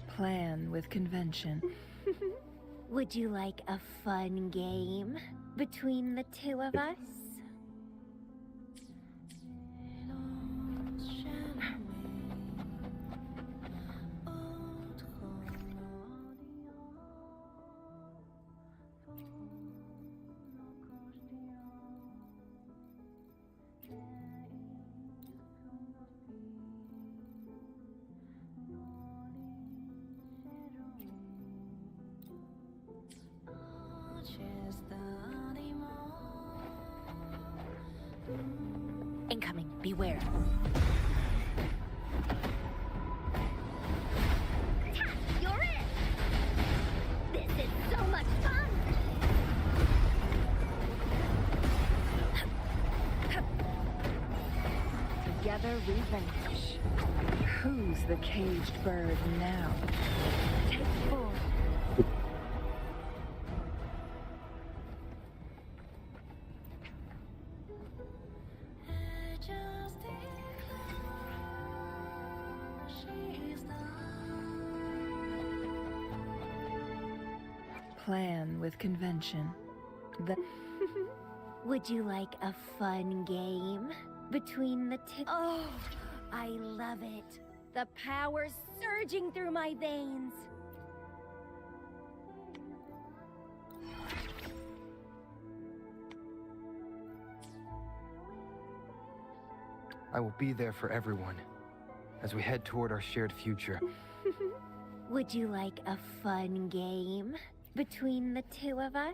Plan with convention. Would you like a fun game between the two of us? Incoming, beware. You're it! This is so much fun! Together we vanquish. Who's the caged bird now? Take 4. Plan with convention. Would you like a fun game between the two? Oh, I love it. The power's surging through my veins. I will be there for everyone as we head toward our shared future. Would you like a fun game between the two of us?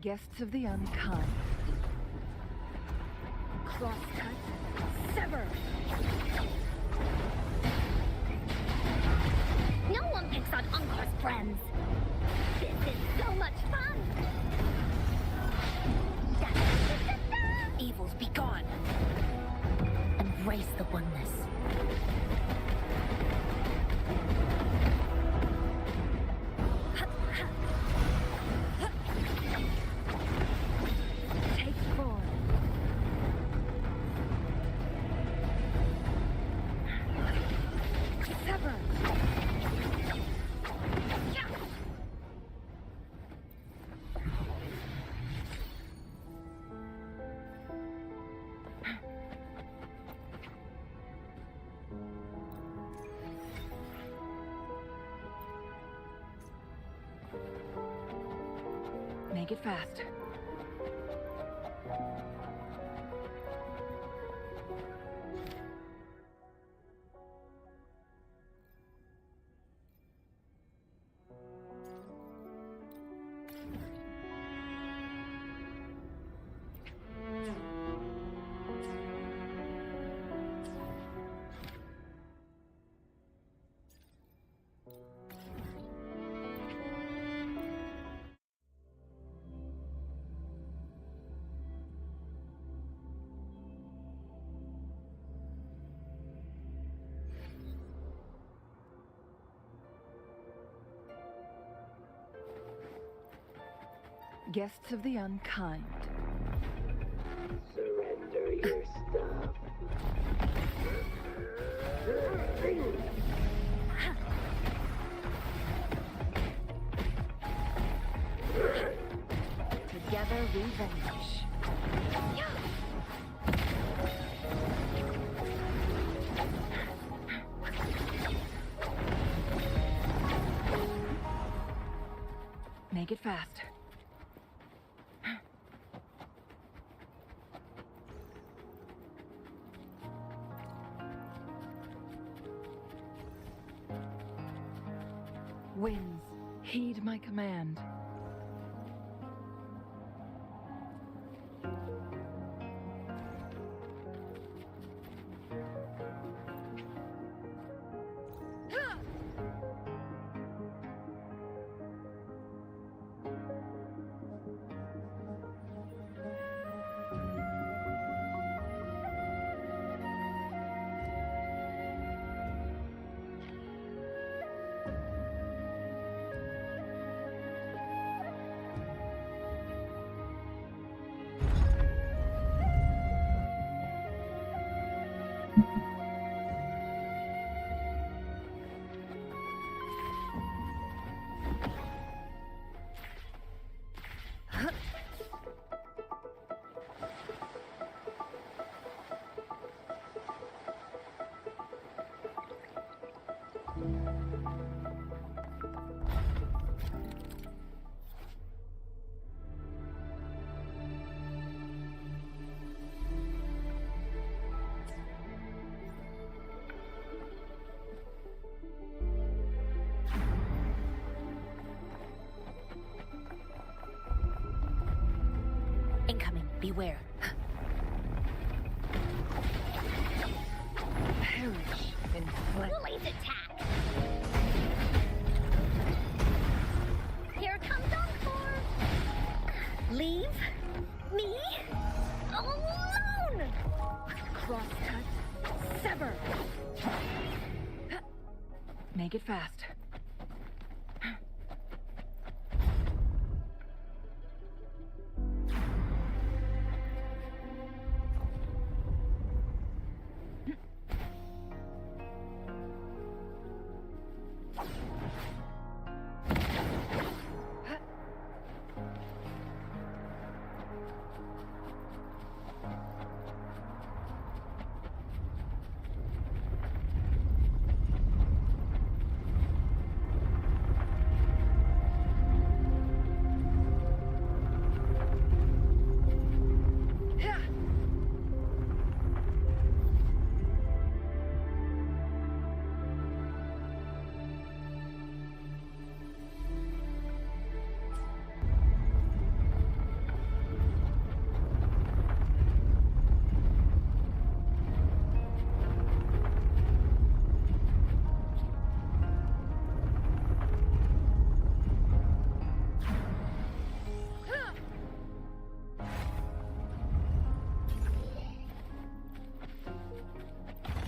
Guests of the unkind. Cross-cut, sever! No one picks on Unkar's friends! This is so much fun! Evils be gone! Embrace the oneness. Take 4. Sever. Make it fast. Guests of the unkind. Surrender your stuff. Together we vanish. Make it fast. Winds, heed my command. Incoming. Beware. Perish in flame. Woolly's attack! Here comes Encore! Leave me alone! Crosscut. Sever. Make it fast.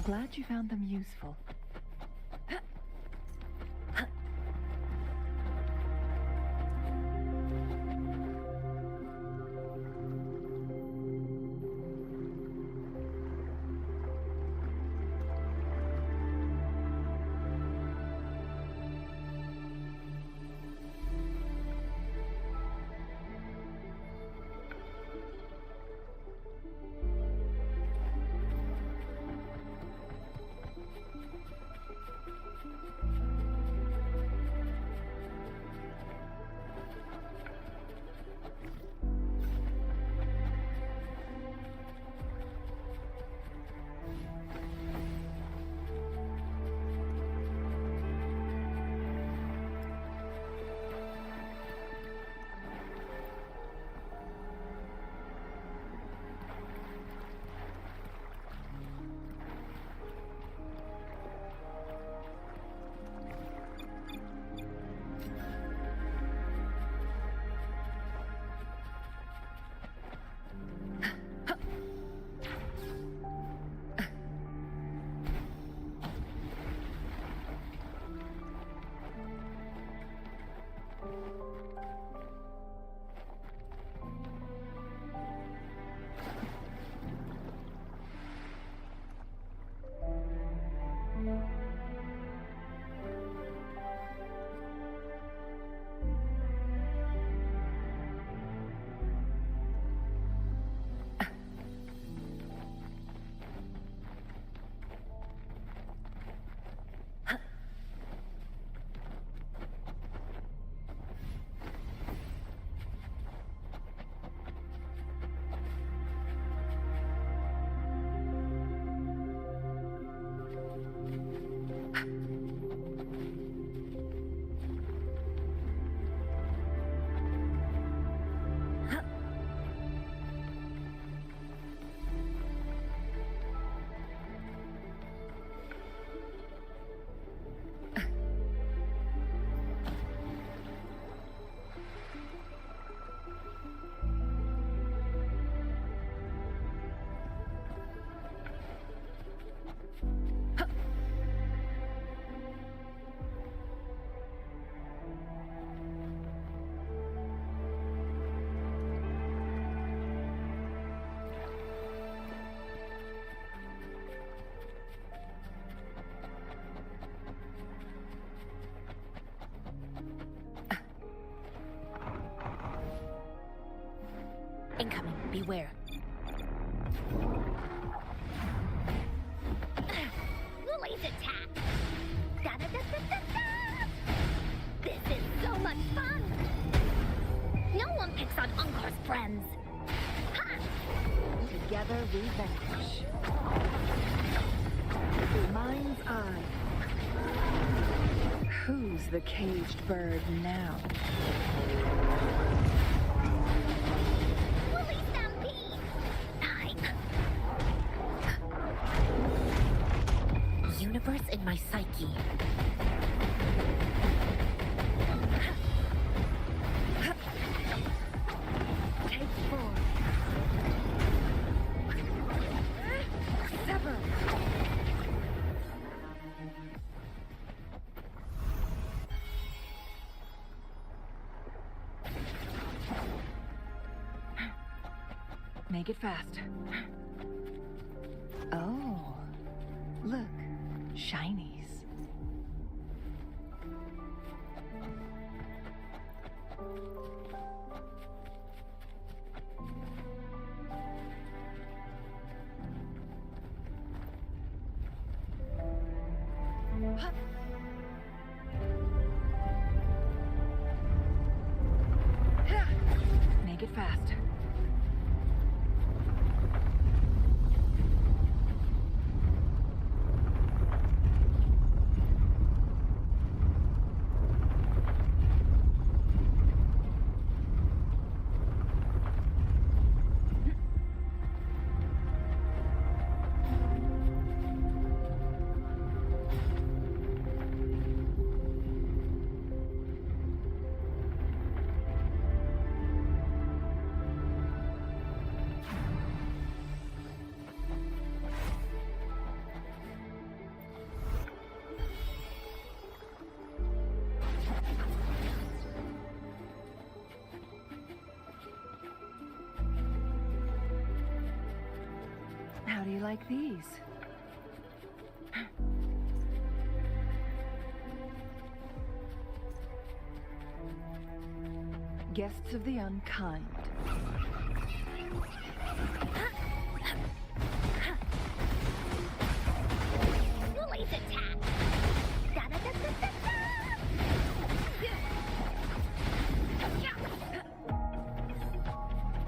Glad you found them useful. everywhere. Woolly's attack! Da-da-da-da-da-da! This is so much fun! No one picks on Ungar's friends! Ha! Together we vanquish. Mind's eye. Who's the caged bird now? Woolly stampede! Universe in my psyche. Take 4. Sever. Make it fast. Oh, look, shinies. Make it fast. How do you like these? Guests of the unkind. Woolly's attack! Da-da-da-da-da-da!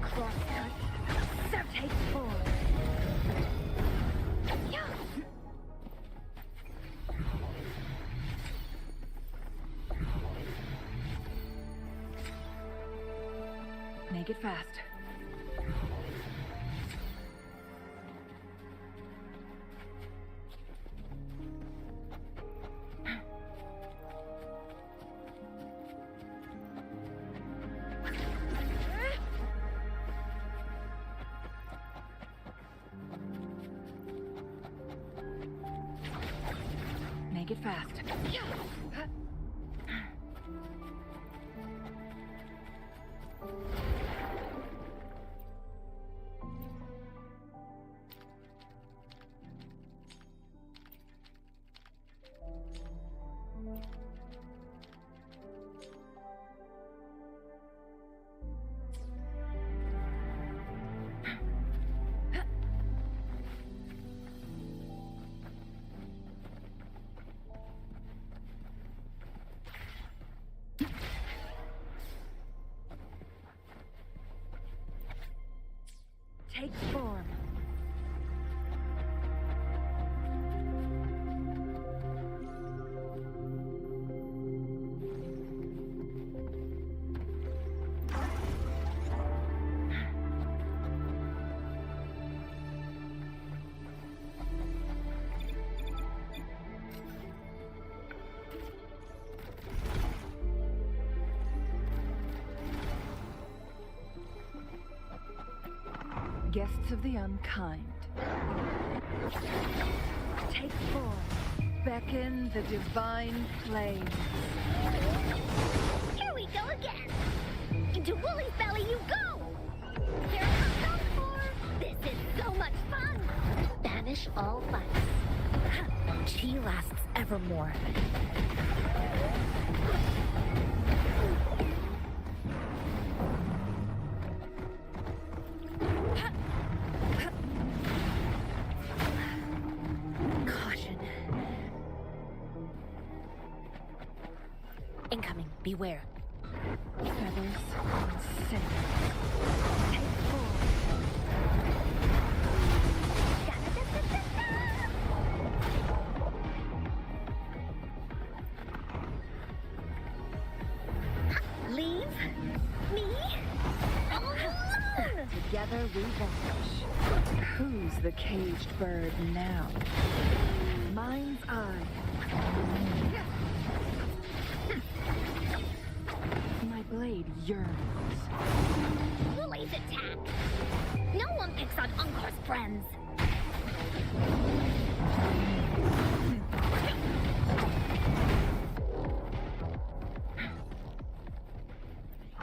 Crosscut. So take 4. Make it fast. Make it fast. Take form. Guests of the unkind. Take form. Beckon the divine flame. Here we go again! Into Woolly's belly you go! Here it comes for! This is so much fun! Banish all fights. She lasts evermore. Incoming. Beware. Feathers and cinders. Take full. Leave me alone! Together we vanish. Who's the caged bird now? Mind's eye. My blade yearns. Woolies attack! No one picks on Ungar's friends!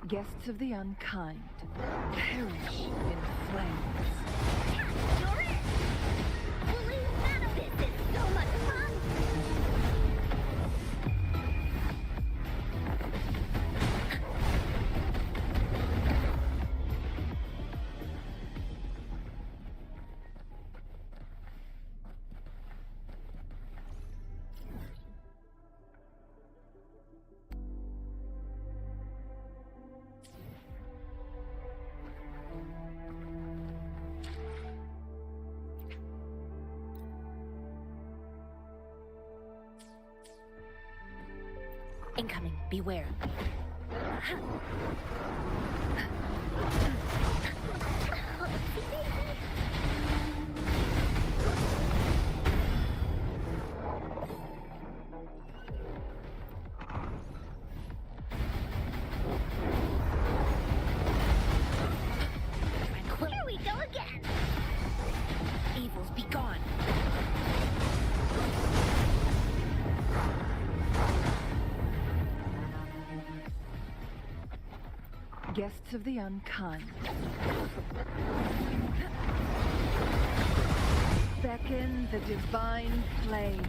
Guests of the unkind perish in flames. You're it! Woolies battle! This is so much fun! Incoming. Beware. Here we go again. Evils be gone. Guests of the unkind beckon the divine flame.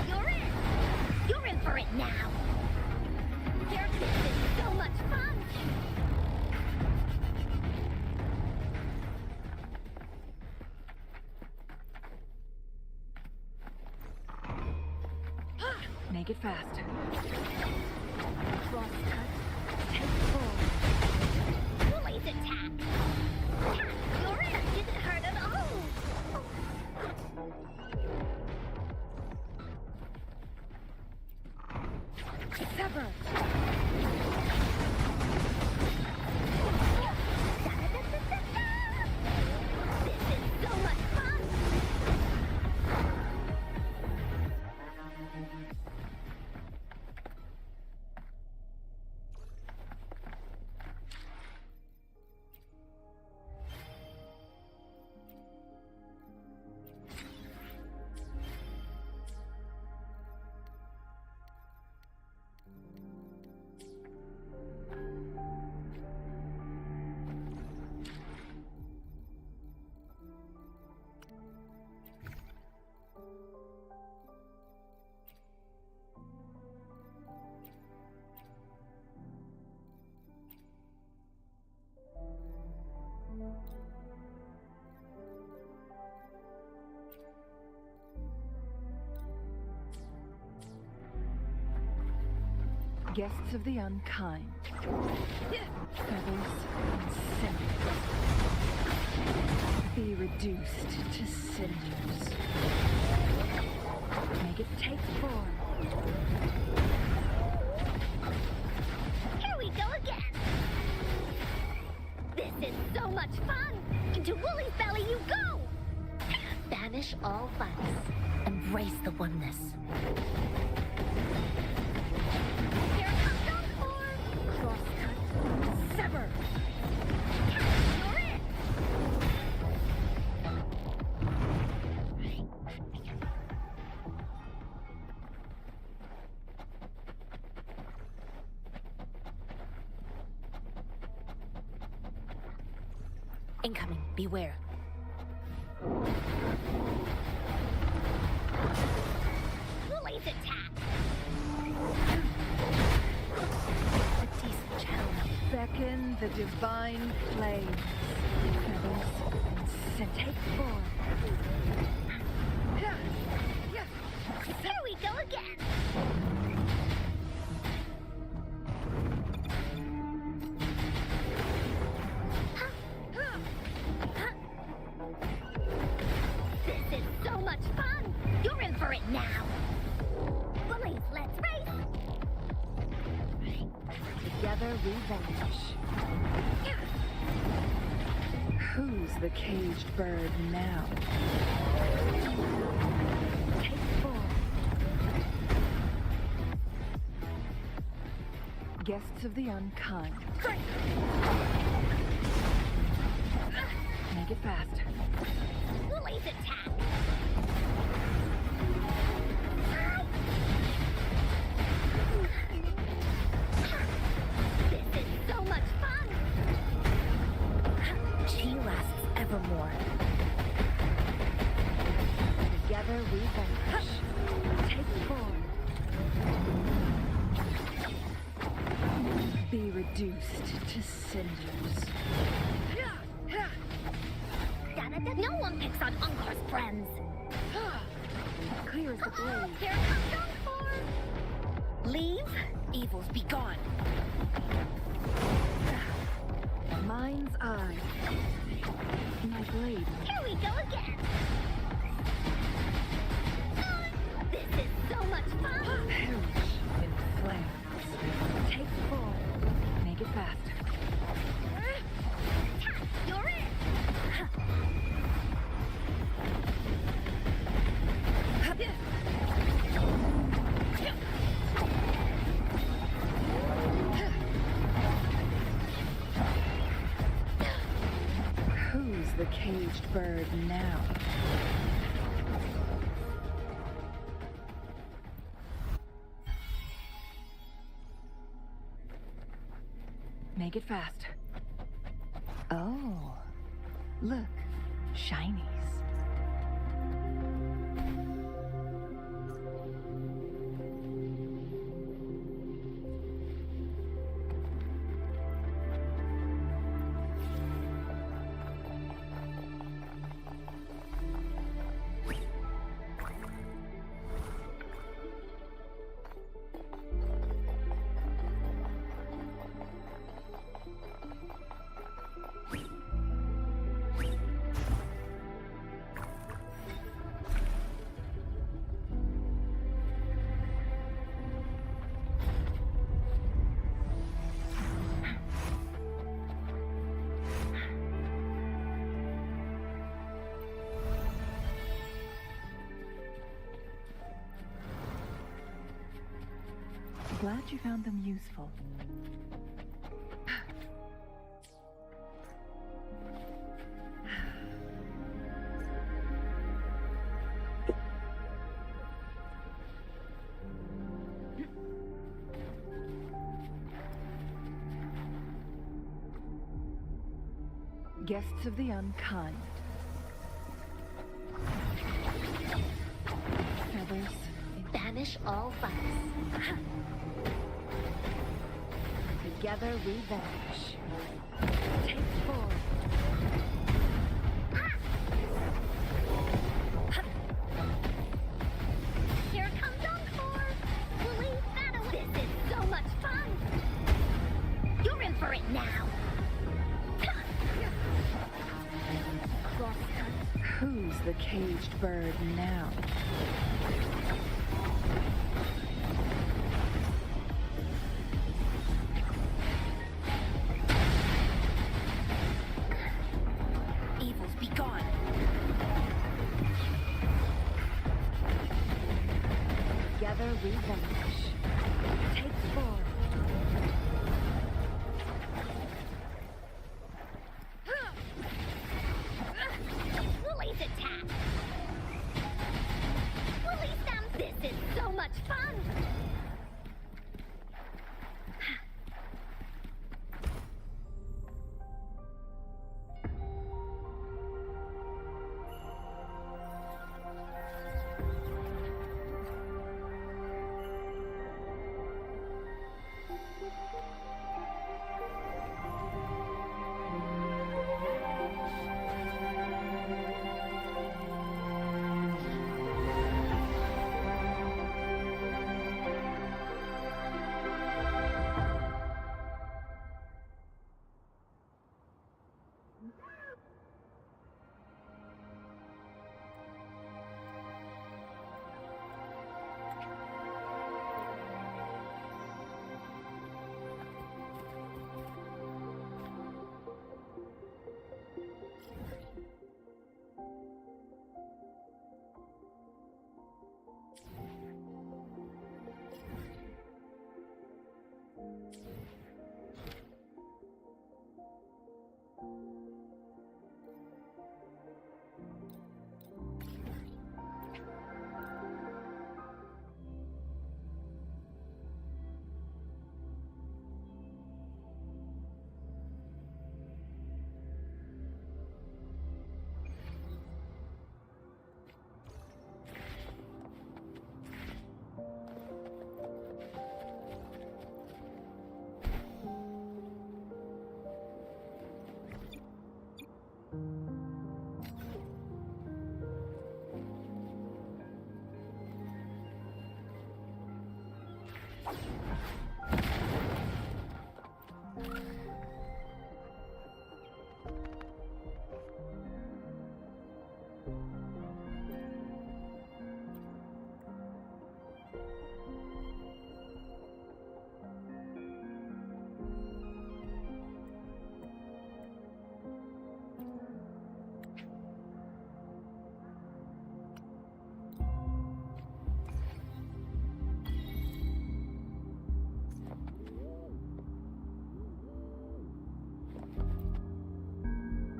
You're in! You're in for it now! This is so much fun! Make it fast. Cross cut. Take full. Woolies attack! You're in! Didn't hurt at all! Sever. This is so much fun! Guests of the unkind feathers and cinders. Be reduced to cinders. Make it take form. Here we go again! This is so much fun! Into Woolie's belly you go! Banish all fights. Embrace the oneness. Here comes Encore! Crosscut. Sever. You're it! Incoming. Beware. Woolie's attack! A decent challenge. Beckon the divine flame. Feathers and take form. Here we go again! This is so much fun! You're in for it now! Bullies, let's race! Together we vanish. Who's the caged bird now? Take 4. Guests of the unkind. Make it fast. Bullies attack! This is so much fun! She lasts evermore. Together we vanish. Take 4. Be reduced to cinders. No one picks on Unkar's friends! Clear as the blade. Here comes Unkar! Leave? Evils be gone. Mind's eye. My blade. Here we go again! This is so much fun! Perish in flames. Take 4. Make it fast. You're in! Who's the caged bird now? Make it fast. Oh, look, shinies. Glad you found them useful. Guests of the unkind. Feathers. Banish all vice. Together we vanish. Take 4. Here comes Encore! Bully battle! This is so much fun! You're in for it now! Who's the caged bird now? Evils be gone. Together we vanish. Take 4. Bullies attack! Bullies them! This is so much fun!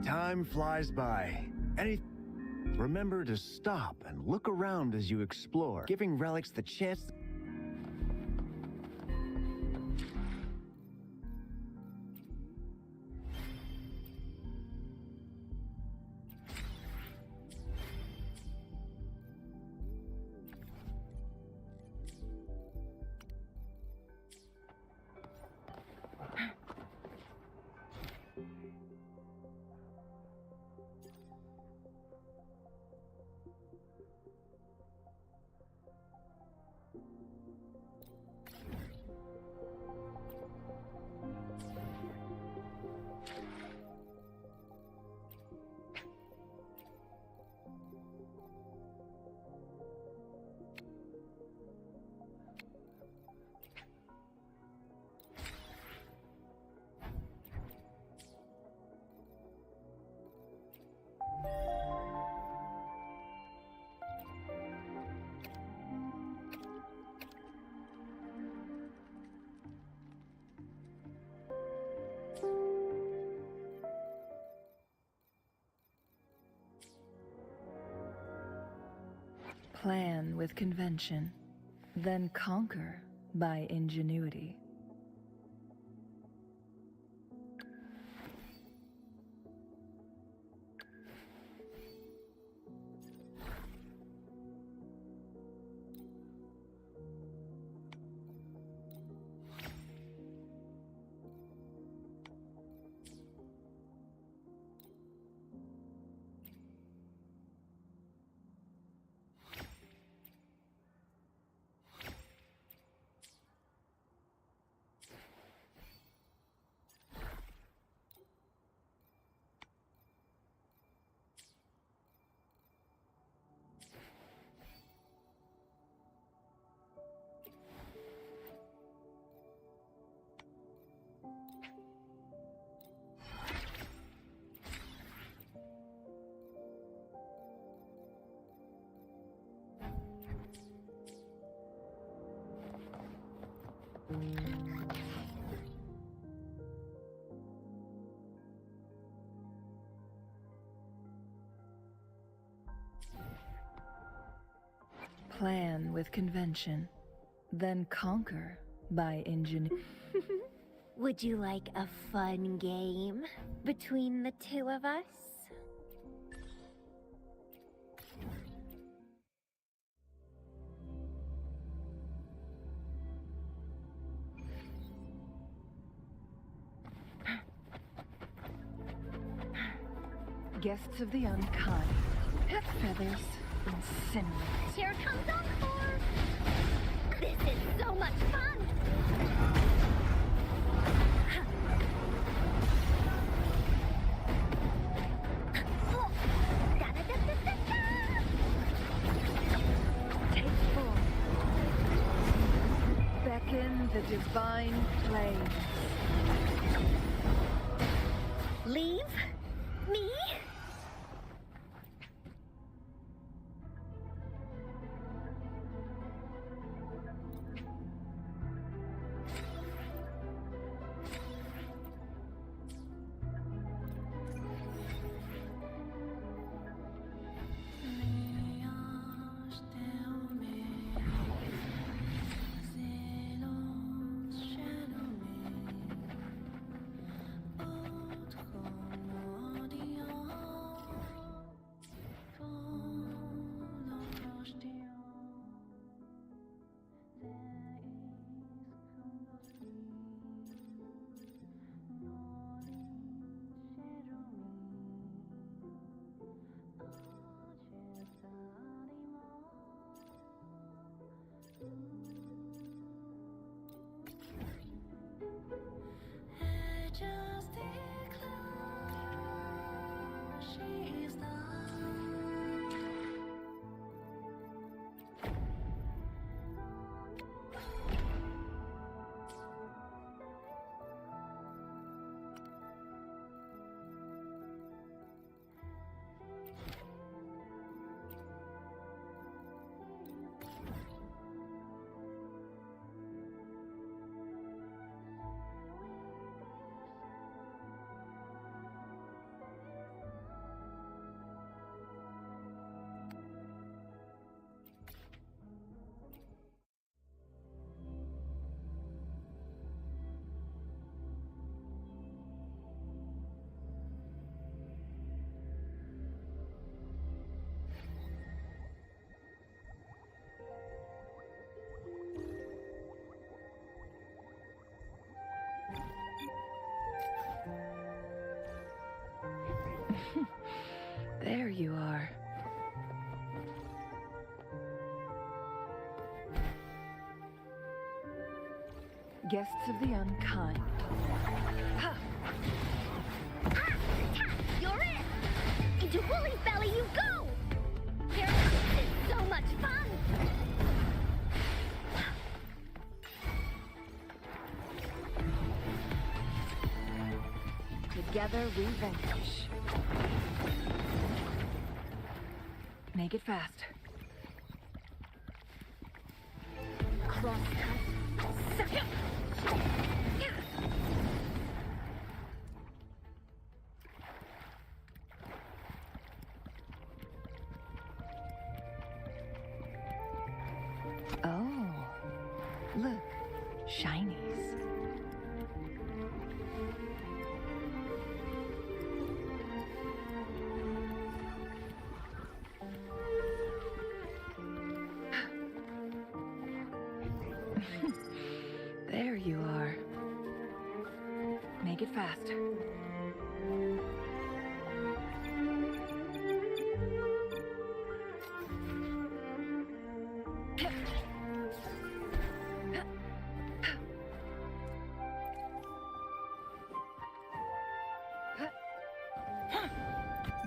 Time flies by. Remember to stop and look around as you explore, giving relics the chance. Plan with convention, then conquer by ingenuity. Plan with convention, then conquer by ingenuity. Would you like a fun game between the two of us? Guests of the unkind, pet feathers, incinerate. Here comes Encore! This is so much fun! Take form. Beckon the divine flames. Leave me? Guests of the unkind. Ha! You're in! Into Woolly's belly you go! Here, this is so much fun! Together we vanquish. Make it fast. Cross cut. Suck it! Oh, look, shinies. There you are. Make it fast.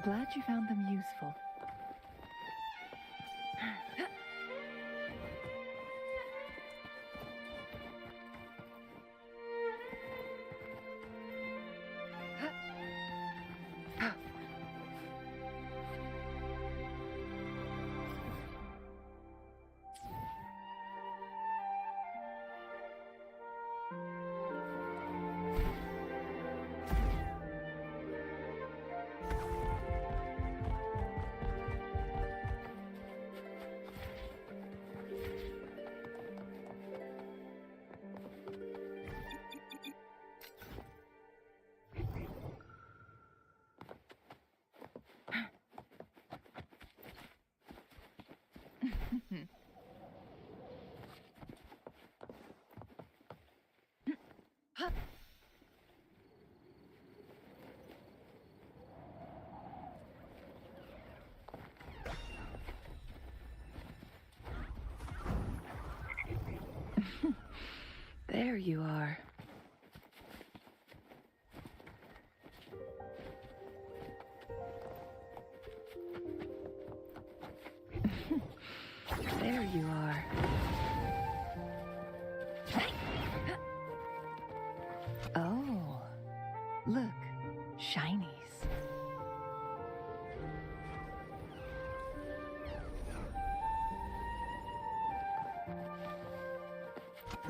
Glad you found them useful. There you are. There you are. Oh, look, shinies.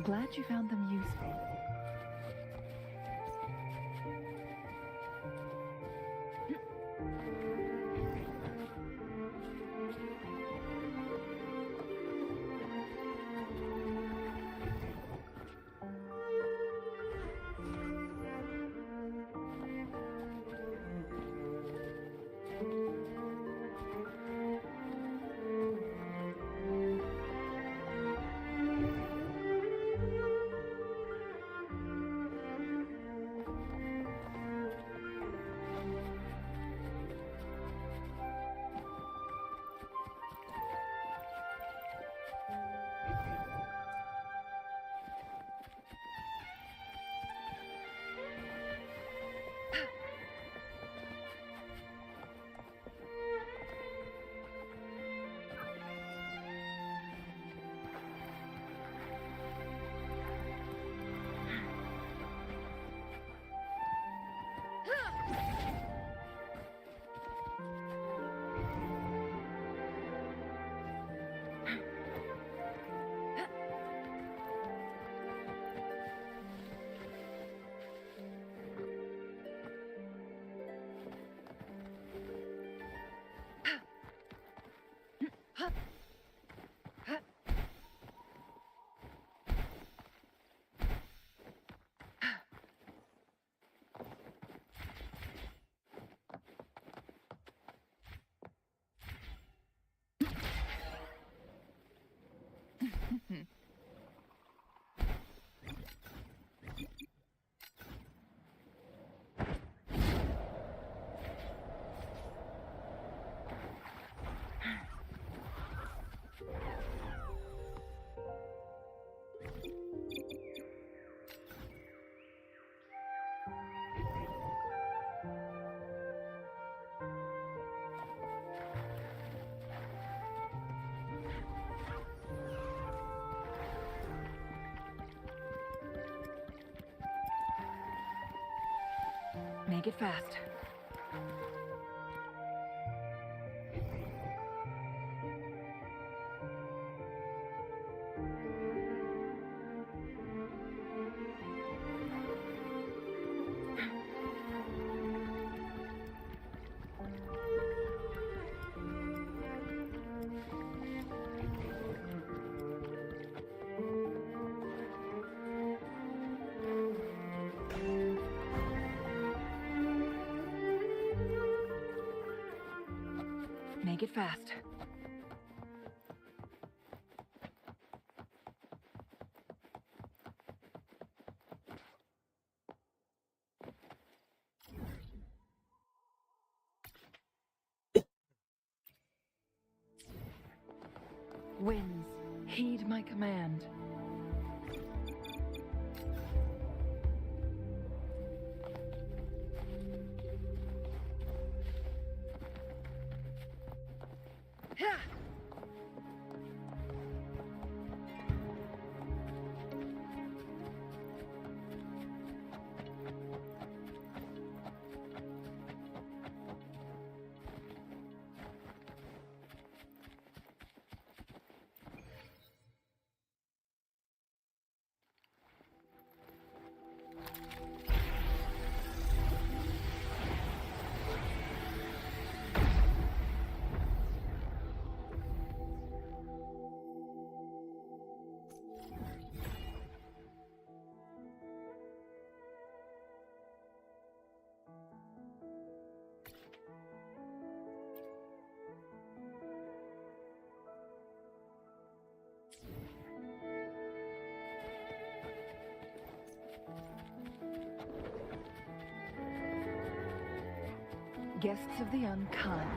Glad you found them useful. Make it fast. Make it fast. Winds, heed my command. Guests of the unkind.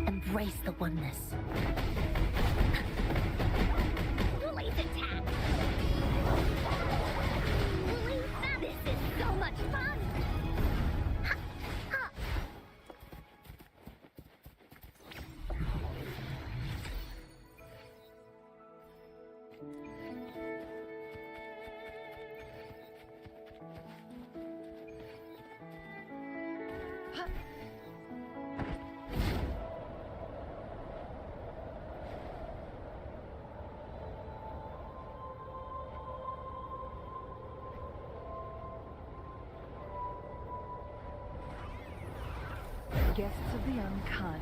Embrace the oneness. Woolly's attack! Woolly, this is so much fun! Ha! Ha! Guests of the unkind.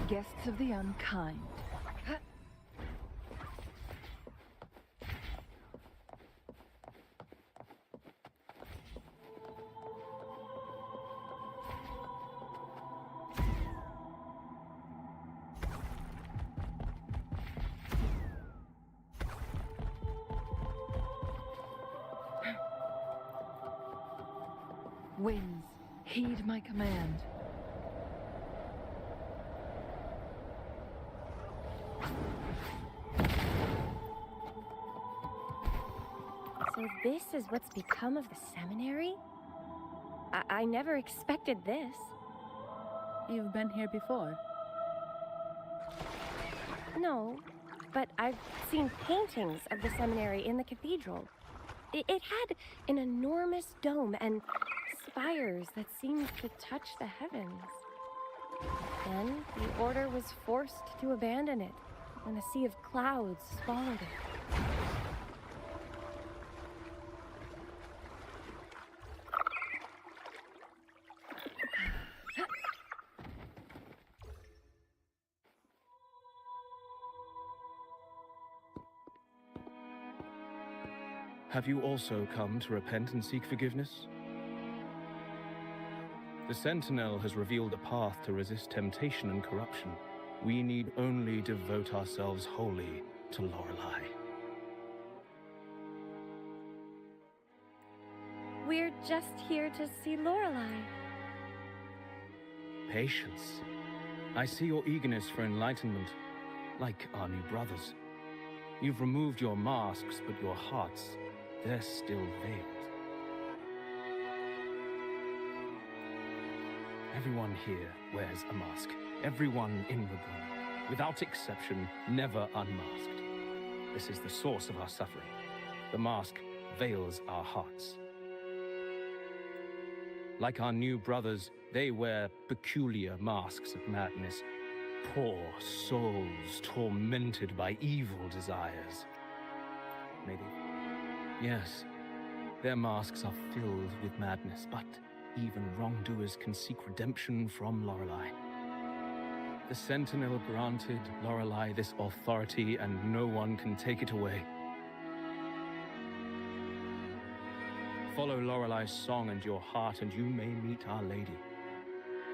Guests of the unkind. Winds, heed my command. So this is what's become of the seminary? I never expected this. You've been here before. No, but I've seen paintings of the seminary in the cathedral. It had an enormous dome and spires that seemed to touch the heavens. Then the order was forced to abandon it when a sea of clouds swallowed it. Have you also come to repent and seek forgiveness? The Sentinel has revealed a path to resist temptation and corruption. We need only devote ourselves wholly to Lorelei. We're just here to see Lorelei. Patience. I see your eagerness for enlightenment, like our new brothers. You've removed your masks, but your hearts, they're still veiled. Everyone here wears a mask. Everyone in Wuthering, without exception, never unmasked. This is the source of our suffering. The mask veils our hearts. Like our new brothers, they wear peculiar masks of madness. Poor souls tormented by evil desires. Maybe. Yes, their masks are filled with madness, but even wrongdoers can seek redemption from Lorelei. The Sentinel granted Lorelei this authority, and no one can take it away. Follow Lorelei's song and your heart, and you may meet Our Lady.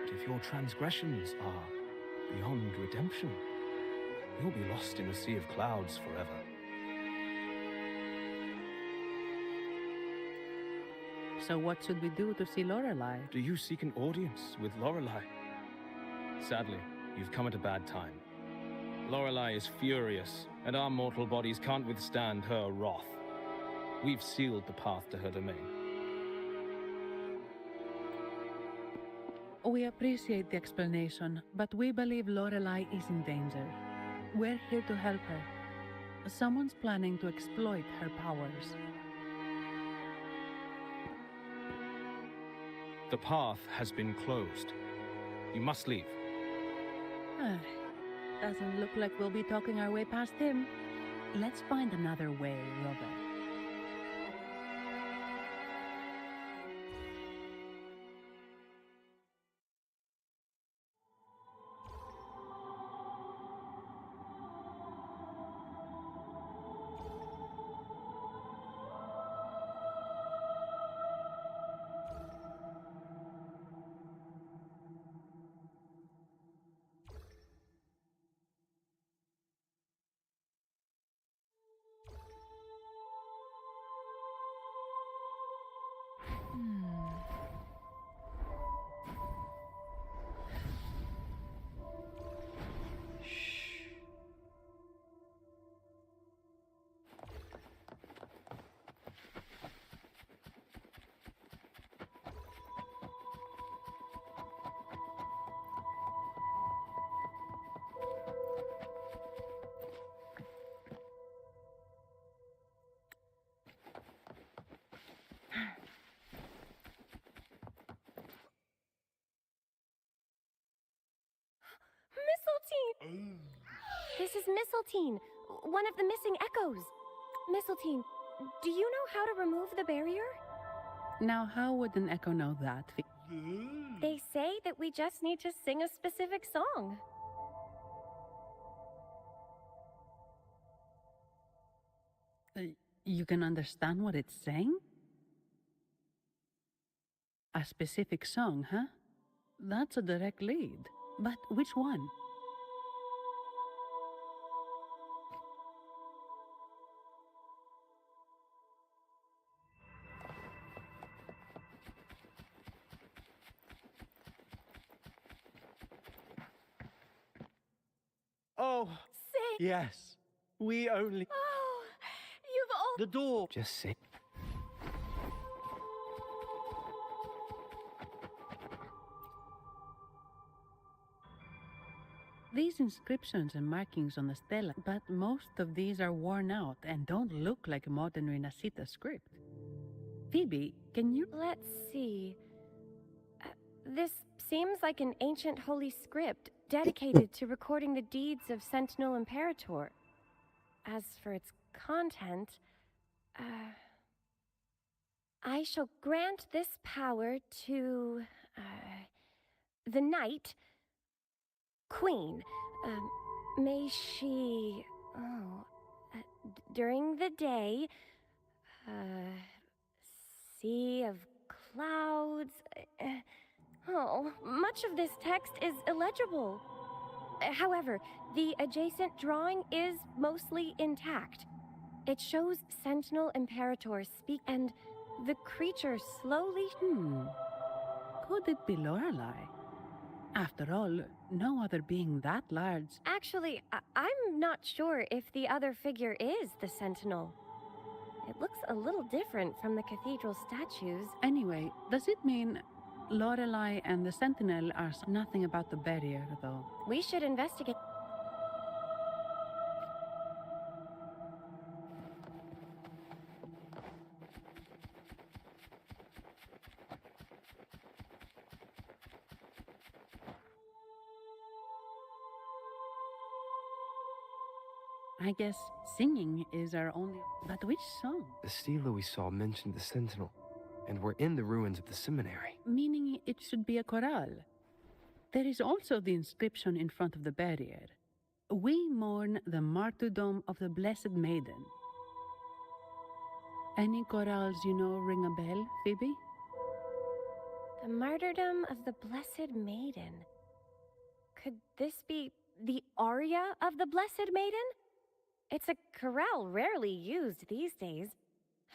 But if your transgressions are beyond redemption, you'll be lost in a sea of clouds forever. So what should we do to see Lorelei? Do you seek an audience with Lorelei? Sadly, you've come at a bad time. Lorelei is furious, and our mortal bodies can't withstand her wrath. We've sealed the path to her domain. We appreciate the explanation, but we believe Lorelei is in danger. We're here to help her. Someone's planning to exploit her powers. The path has been closed. You must leave. Doesn't look like we'll be talking our way past him. Let's find another way, Robert. Mistletoe! This is Mistletoe, one of the missing echoes. Mistletoe, do you know how to remove the barrier? Now, how would an echo know that? They say that we just need to sing a specific song. You can understand what it's saying? A specific song, huh? That's a direct lead. But which one? Oh, Say, yes. We only... oh, you've all... The door. Just say. These inscriptions and markings on the stela, but most of these are worn out and don't look like modern Renacita script. Phoebe, can you... Let's see. This seems like an ancient holy script dedicated to recording the deeds of Sentinel Imperator. As for its content, I shall grant this power to, the Knight Queen. May she, during the day, sea of clouds, much of this text is illegible. However, the adjacent drawing is mostly intact. It shows Sentinel Imperator speak and the creature slowly... Could it be Lorelei? After all, no other being that large. Actually, I'm not sure if the other figure is the Sentinel. It looks a little different from the cathedral statues. Anyway, does it mean Lorelei and the Sentinel are nothing about the barrier, though? We should investigate. I guess singing is our only... But which song? The stela we saw mentioned the Sentinel, and we're in the ruins of the seminary. Meaning it should be a chorale. There is also the inscription in front of the barrier. We mourn the martyrdom of the Blessed Maiden. Any chorales you know ring a bell, Phoebe? The martyrdom of the Blessed Maiden. Could this be the aria of the Blessed Maiden? It's a chorale rarely used these days.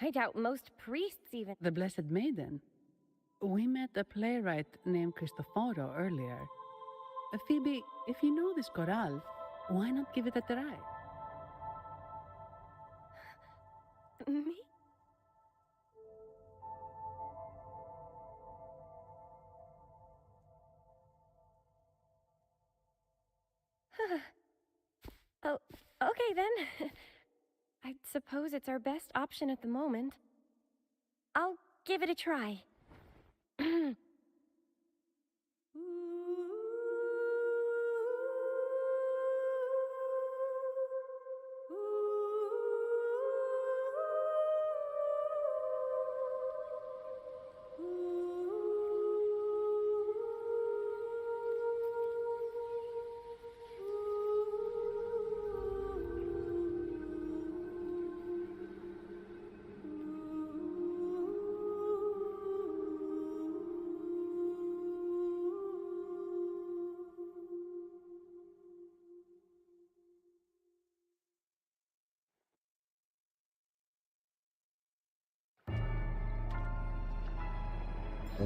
I doubt most priests even... The Blessed Maiden? We met a playwright named Cristoforo earlier. Phoebe, if you know this chorale, why not give it a try? Me? Oh, okay then. I suppose it's our best option at the moment. I'll give it a try.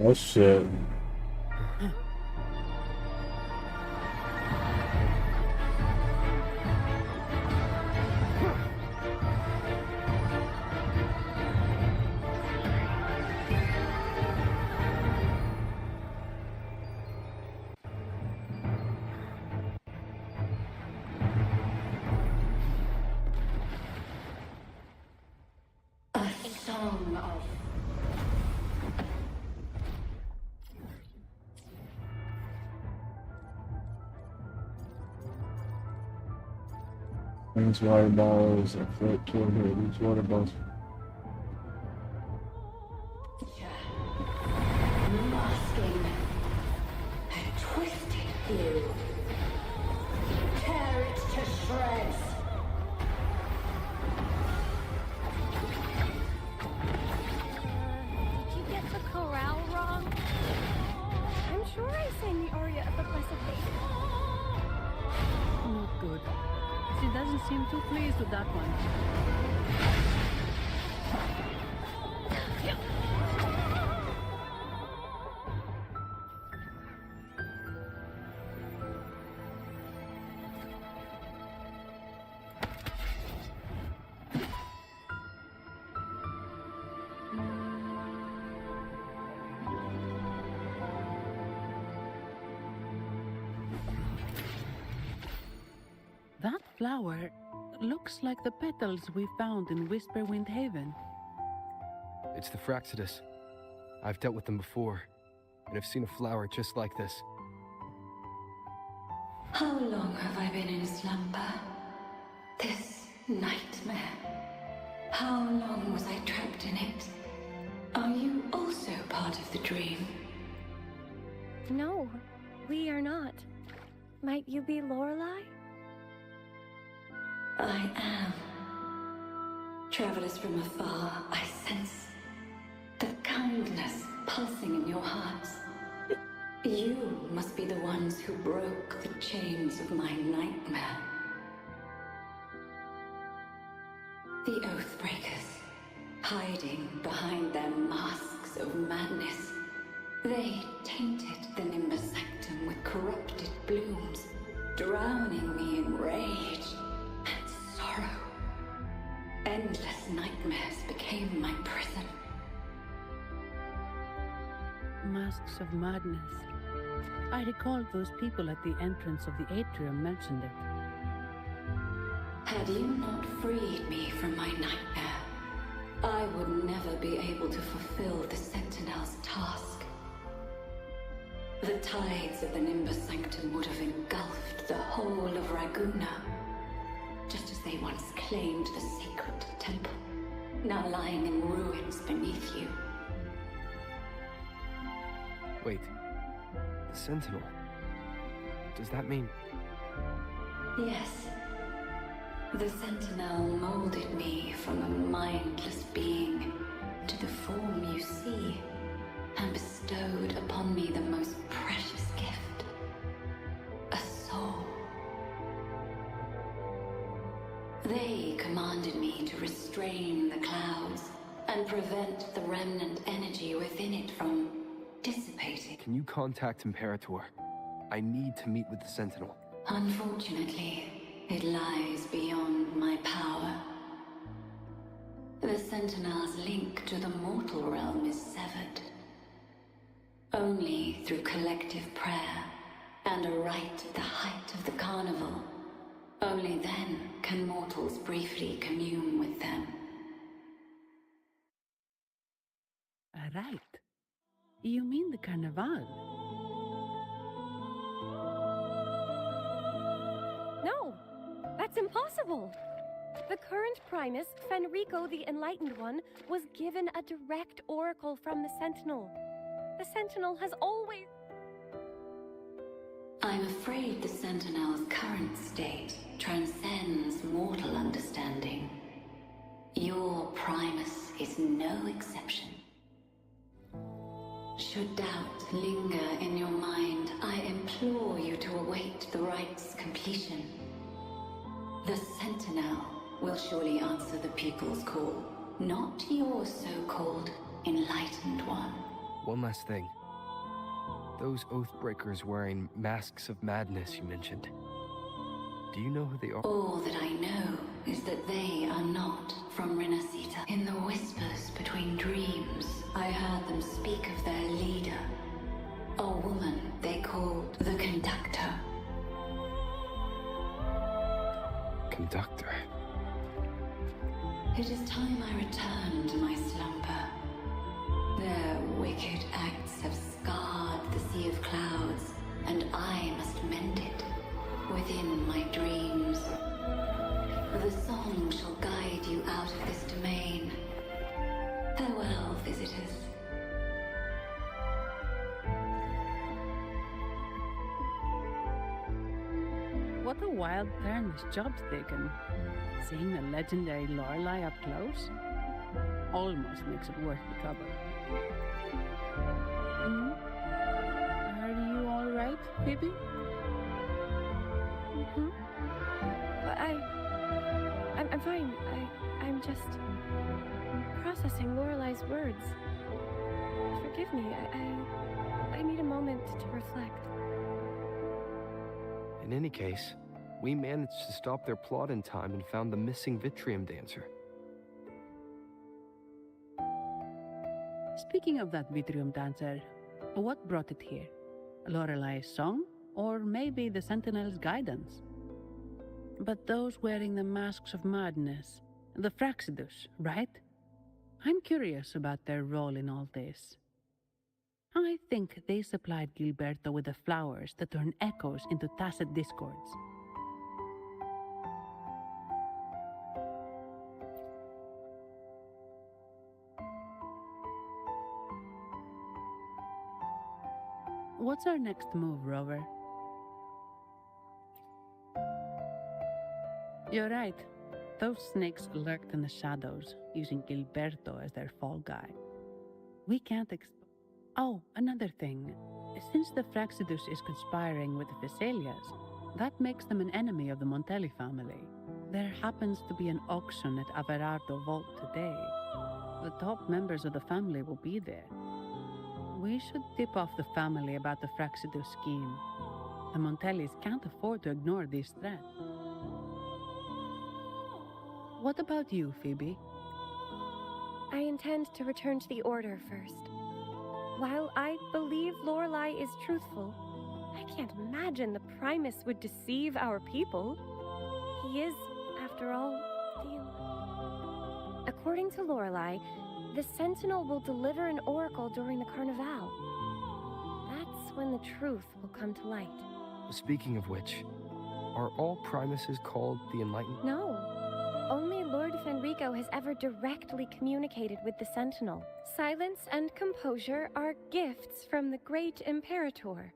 Oh shit. These water balls are float toward her. These water balls. Masking a twisted view. Tear it to shreds. Did you get the chorale wrong? I'm sure I sang the aria of the Blessed Maiden. Not good. She doesn't seem too pleased with that one. flower looks like the petals we found in Whisperwind Haven. It's the Fraxidus. I've dealt with them before, and I've seen a flower just like this. How long have I been in slumber? This nightmare. How long was I trapped in it? Are you also part of the dream? No, we are not. Might you be Lorelei? I am. Travelers from afar, I sense the kindness pulsing in your hearts. You must be the ones who broke the chains of my nightmare. The Oathbreakers, hiding behind their masks of madness. They tainted the Nimbus Sanctum with corrupted blooms, drowning me in rage and sorrow. Endless nightmares became my prison. Masks of madness. I recall those people at the entrance of the atrium mentioned it. Had you not freed me from my nightmare, I would never be able to fulfill the Sentinel's task. The tides of the Nimbus Sanctum would have engulfed the whole of Raguna, just as they once claimed the sacred temple, now lying in ruins beneath you. Wait, the Sentinel. Does that mean... Yes. The Sentinel molded me from a mindless being to the form you see, and bestowed upon me the most precious gift, a soul. They commanded me to restrain the clouds and prevent the remnant energy within it from dissipating. Can you contact Imperator? I need to meet with the Sentinel. Unfortunately, it lies beyond my power. The Sentinel's link to the mortal realm is severed. Only through collective prayer and a rite at the height of the carnival, only then can mortals briefly commune with them. Right. You mean the Carnival? No, that's impossible. The current Primus, Fenrico the Enlightened One, was given a direct oracle from the Sentinel. The Sentinel has always... I'm afraid the Sentinel's current state transcends mortal understanding. Your Primus is no exception. Should doubt linger in your mind, I implore you to await the rite's completion. The Sentinel will surely answer the people's call, not your so-called Enlightened One. One last thing. Those Oathbreakers wearing masks of madness you mentioned. Do you know who they are? All that I know is that they are not from Renacita. In the whispers between dreams, I heard them speak of their leader, a woman they called the Conductor. Conductor. It is time I return to my slumber. Their wicked acts have scarred the sea of clouds, and I must mend it within my dreams. The song shall guide you out of this domain. Farewell, visitors. What a wild turn this job's taken. Seeing the legendary Lorelei up close almost makes it worth the trouble. Are you all right, Phoebe? I'm fine. I'm just processing Lorelei's words. Forgive me. I need a moment to reflect. In any case, we managed to stop their plot in time and found the missing Vitrium dancer. Speaking of that Vitrium dancer, what brought it here? Lorelei's song? Or maybe the Sentinel's guidance? But those wearing the masks of madness, the Fraxidus, right? I'm curious about their role in all this. I think they supplied Gilberto with the flowers that turn echoes into tacit discords. What's our next move, Rover? You're right. Those snakes lurked in the shadows, using Gilberto as their fall guy. We can't Oh, another thing. Since the Fraxidus is conspiring with the Thessalias, that makes them an enemy of the Montelli family. There happens to be an auction at Averardo Vault today. The top members of the family will be there. We should tip off the family about the Fraxidus scheme. The Montellis can't afford to ignore these threats. What about you, Phoebe? I intend to return to the Order first. While I believe Lorelei is truthful, I can't imagine the Primus would deceive our people. He is, after all, the... According to Lorelei, the Sentinel will deliver an oracle during the Carnival. That's when the truth will come to light. Speaking of which, are all Primuses called the Enlightened? No. Only Lord Fenrico has ever directly communicated with the Sentinel. Silence and composure are gifts from the great Imperator.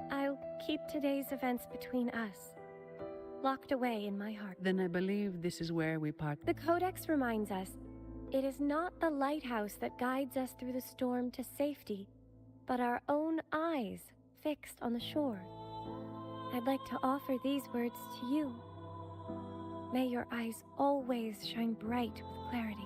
I'll keep today's events between us, locked away in my heart. Then I believe this is where we part. The Codex reminds us, it is not the lighthouse that guides us through the storm to safety, but our own eyes fixed on the shore. I'd like to offer these words to you. May your eyes always shine bright with clarity.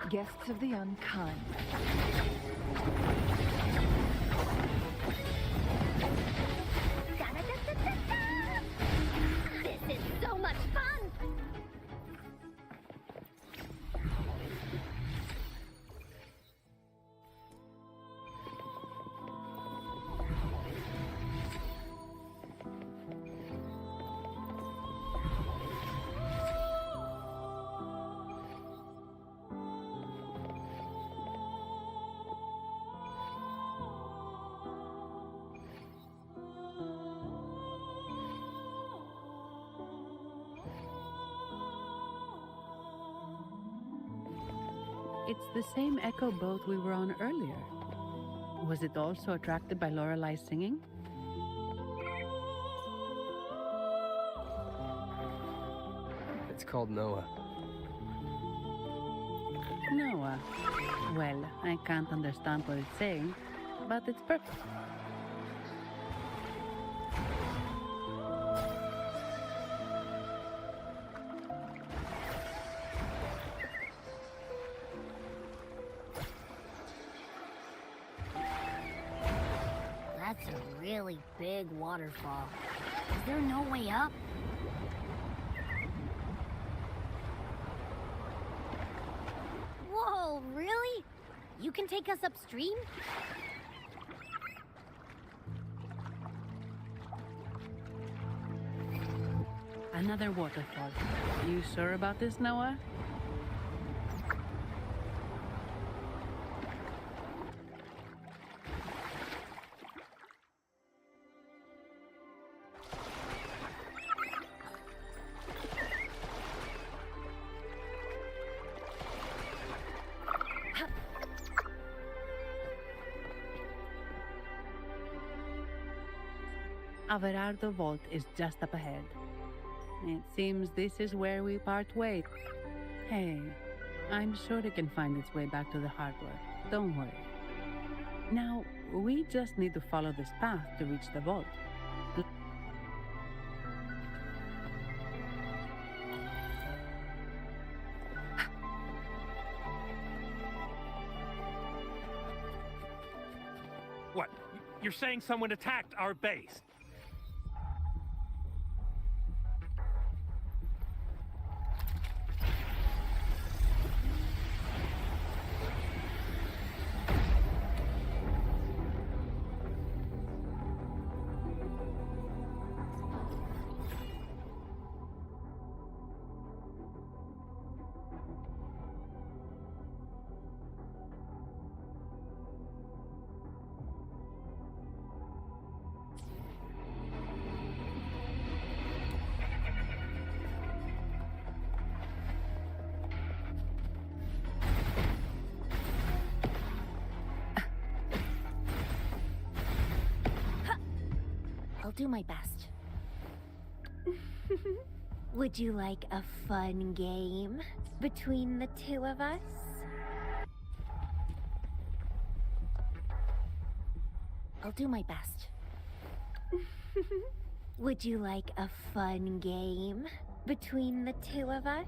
Guests of the unkind. This is so much fun! It's the same echo boat we were on earlier. Was it also attracted by Lorelei's singing? It's called Noah. Noah. Well, I can't understand what it's saying, but it's perfect. That's a really big waterfall. Is there no way up? Whoa, really? You can take us upstream? Another waterfall. You sure about this, Noah? Averardo Vault is just up ahead. It seems this is where we part ways. Hey, I'm sure it can find its way back to the harbor. Don't worry. Now, we just need to follow this path to reach the vault. What? You're saying someone attacked our base? do my best. Would you like a fun game between the two of us? I'll do my best. Would you like a fun game between the two of us?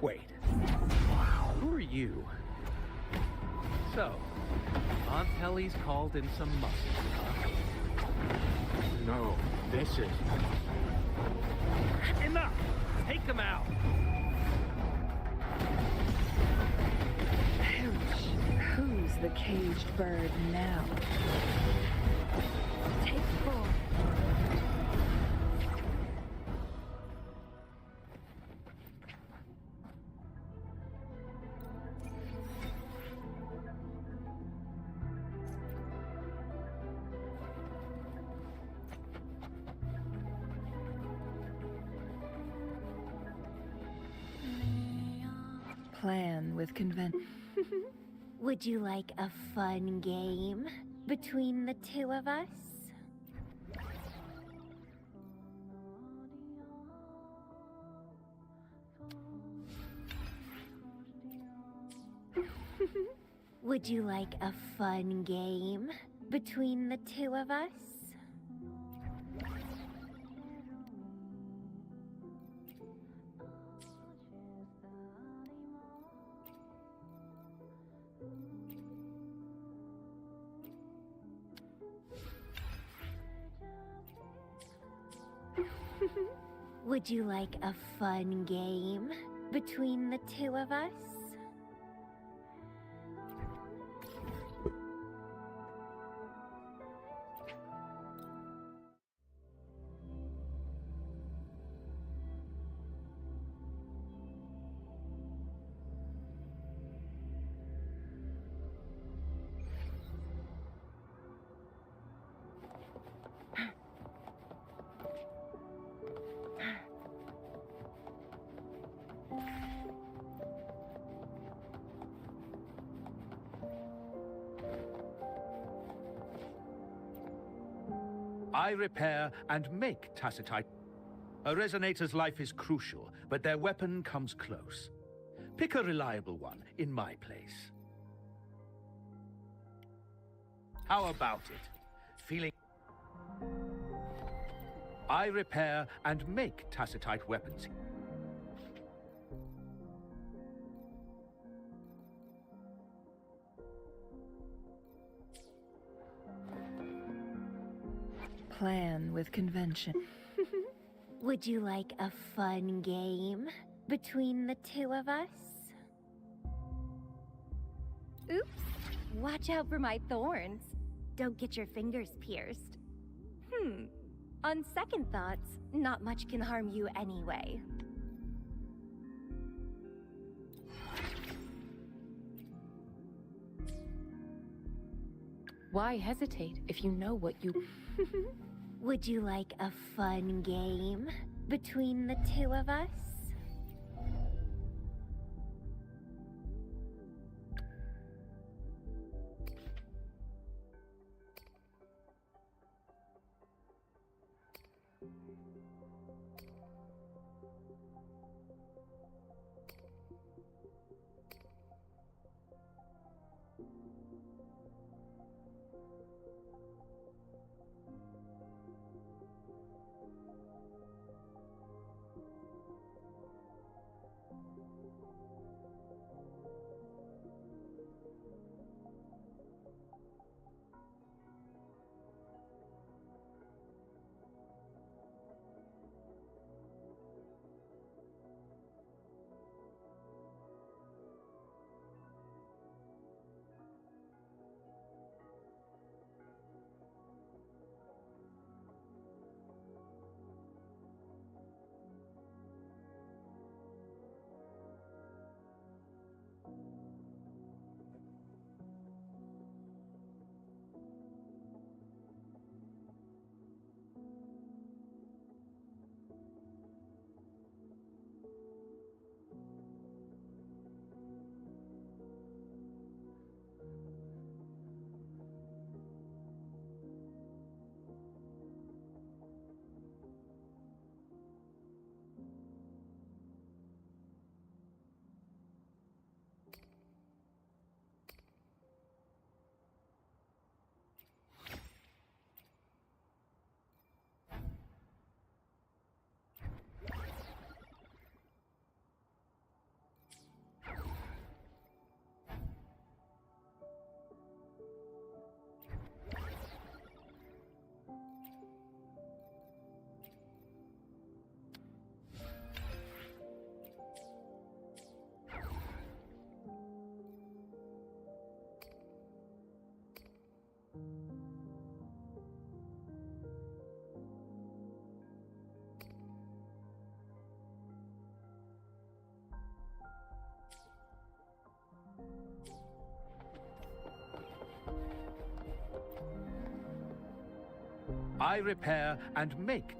Wait. Who are you? So, Aunt Helly's called in some muscle, huh? No, this is... Enough! Take them out! Who's the caged bird now? Take 4. Plan with convention. Would you like a fun game between the two of us? Would you like a fun game between the two of us? Would you like a fun game between the two of us? I repair and make Tacitite. A resonator's life is crucial, but their weapon comes close. Pick a reliable one in my place. How about it? Feeling... I repair and make Tacitite weapons. Plan with convention. Would you like a fun game between the two of us? Oops. Watch out for my thorns. Don't get your fingers pierced. On second thoughts, not much can harm you anyway. Why hesitate if you know what you... Would you like a fun game between the two of us? I repair and make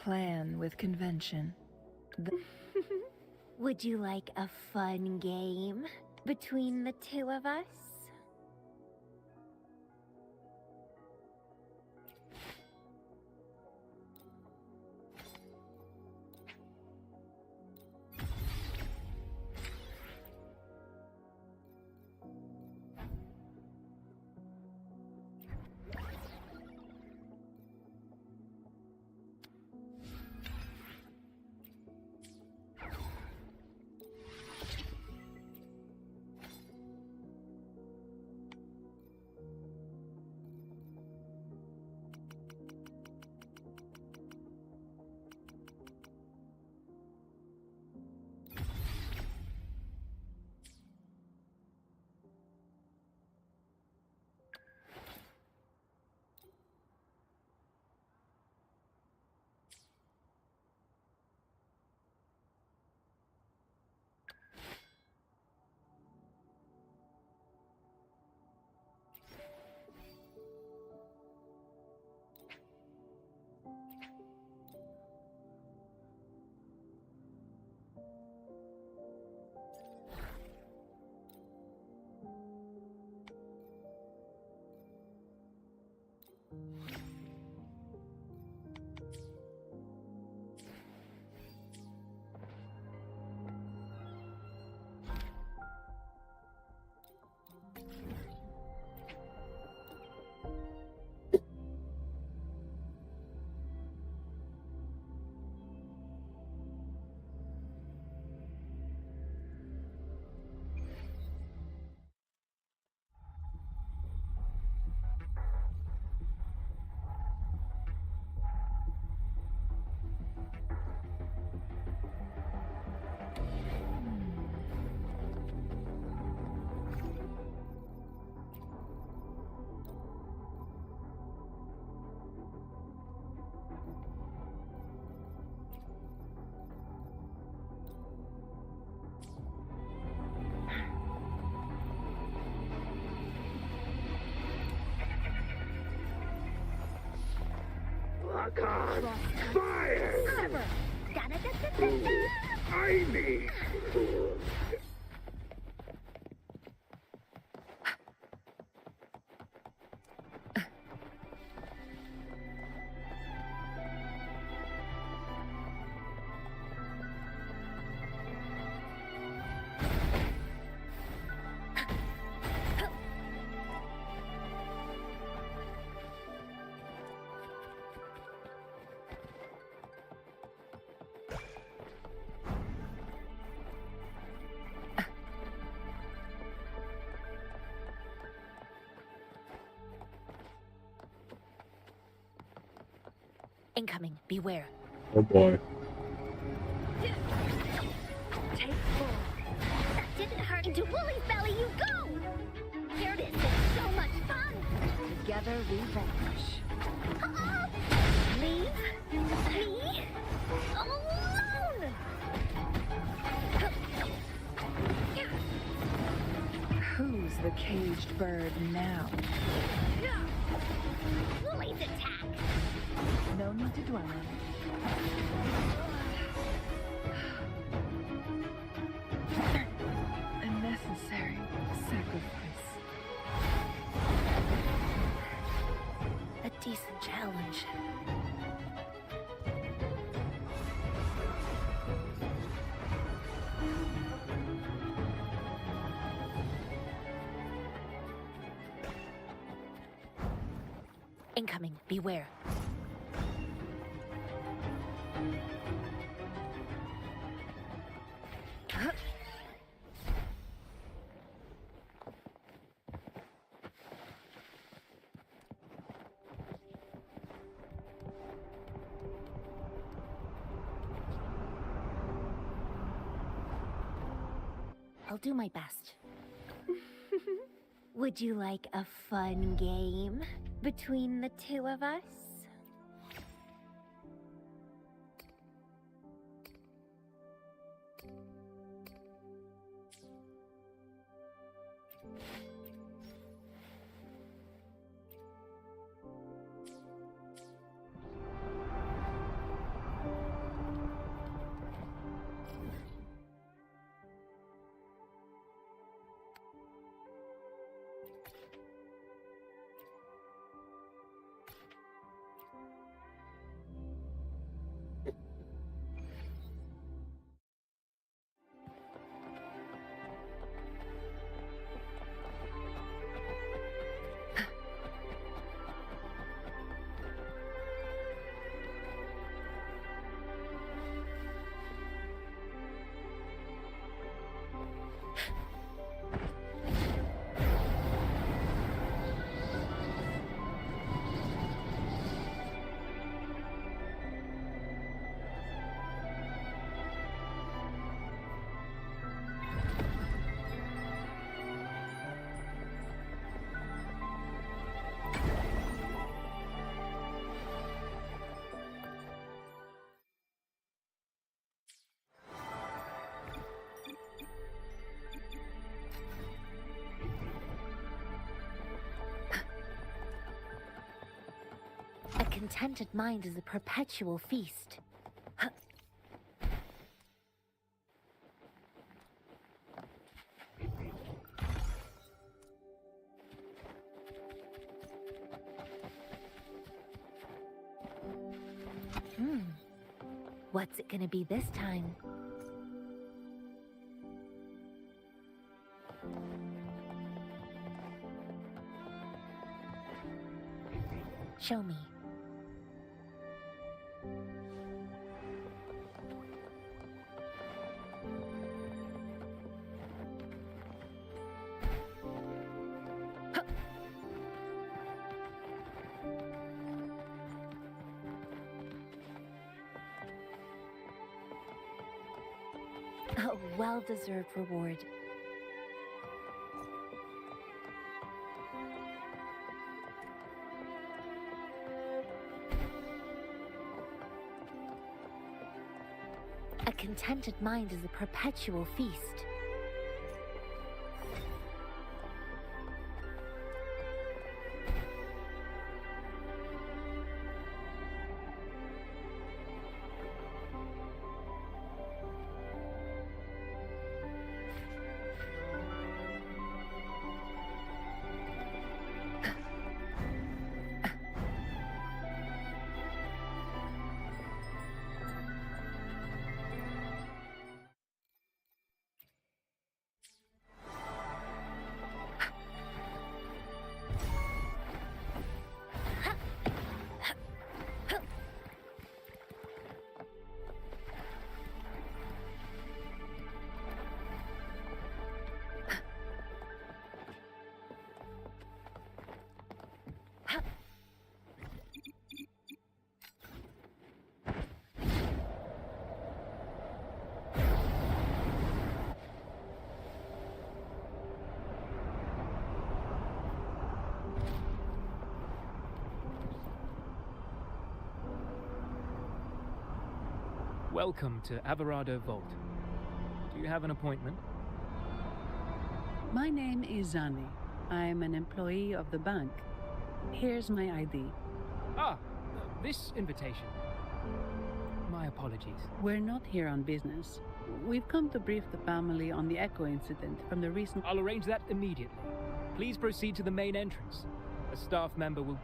Plan with convention. Would you like a fun game between the two of us? Archon, fire! I need food. Incoming. Beware. Oh boy. Take full. That didn't hurt. Into Wooly's belly you go! Here it is. It's so much fun! Together we vanish. Leave me alone! the caged bird now? Woolly's attack! No need to dwell on it. A necessary sacrifice. A decent challenge. Incoming, beware. I'll do my best. Would you like a fun game between the two of us? A contented mind is a perpetual feast. What's it gonna be this time? Show me. A well-deserved reward. A contented mind is a perpetual feast. Welcome to Averado Vault. Do you have an appointment? My name is Zani. I'm an employee of the bank. Here's my ID. Ah, this invitation. My apologies. We're not here on business. We've come to brief the family on the Echo incident from the recent... I'll arrange that immediately. Please proceed to the main entrance. A staff member will...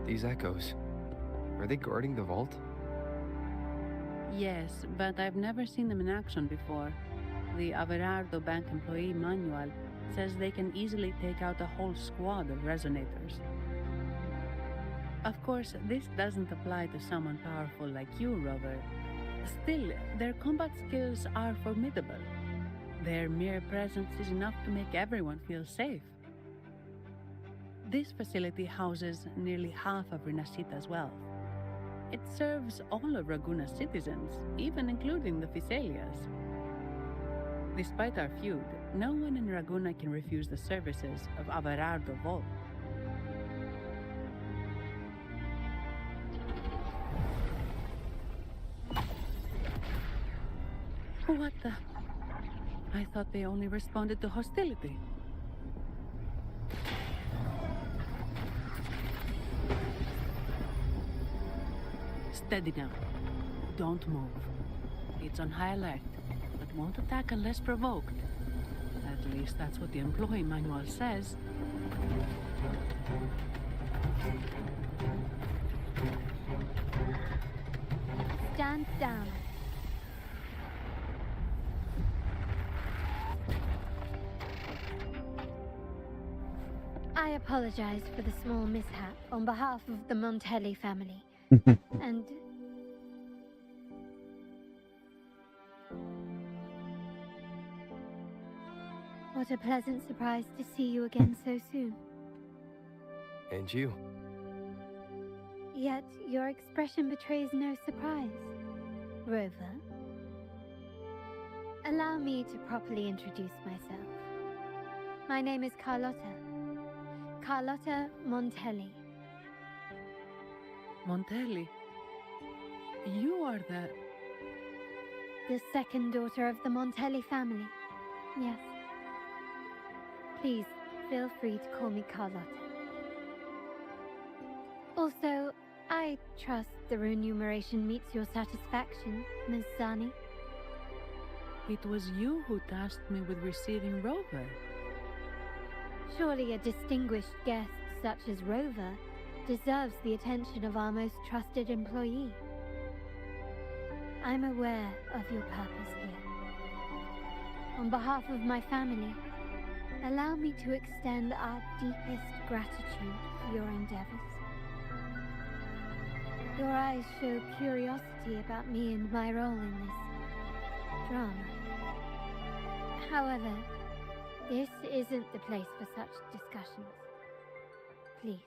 These echoes, are they guarding the vault? Yes, but I've never seen them in action before. The Averardo Bank employee manual says they can easily take out a whole squad of resonators. Of course, this doesn't apply to someone powerful like you, Rover. Still, their combat skills are formidable. Their mere presence is enough to make everyone feel safe. This facility houses nearly half of Renacita's wealth. It serves all of Raguna's citizens, even including the Physaelias. Despite our feud, no one in Raguna can refuse the services of Averardo Vault. What the? I thought they only responded to hostility. Steady now. Don't move. It's on high alert, but won't attack unless provoked. At least that's what the employee manual says. Stand down. I apologize for the small mishap on behalf of the Montelli family. And what a pleasant surprise to see you again so soon. And you. Yet your expression betrays no surprise, Rover. Allow me to properly introduce myself. My name is Carlotta. Carlotta Montelli. Montelli? You are the second daughter of the Montelli family. Yes. Please, feel free to call me Carlotta. Also, I trust the remuneration meets your satisfaction, Ms. Zani. It was you who tasked me with receiving Rover. Surely a distinguished guest such as Rover deserves the attention of our most trusted employee. I'm aware of your purpose here. On behalf of my family, allow me to extend our deepest gratitude for your endeavors. Your eyes show curiosity about me and my role in this drama. However, this isn't the place for such discussions. Please,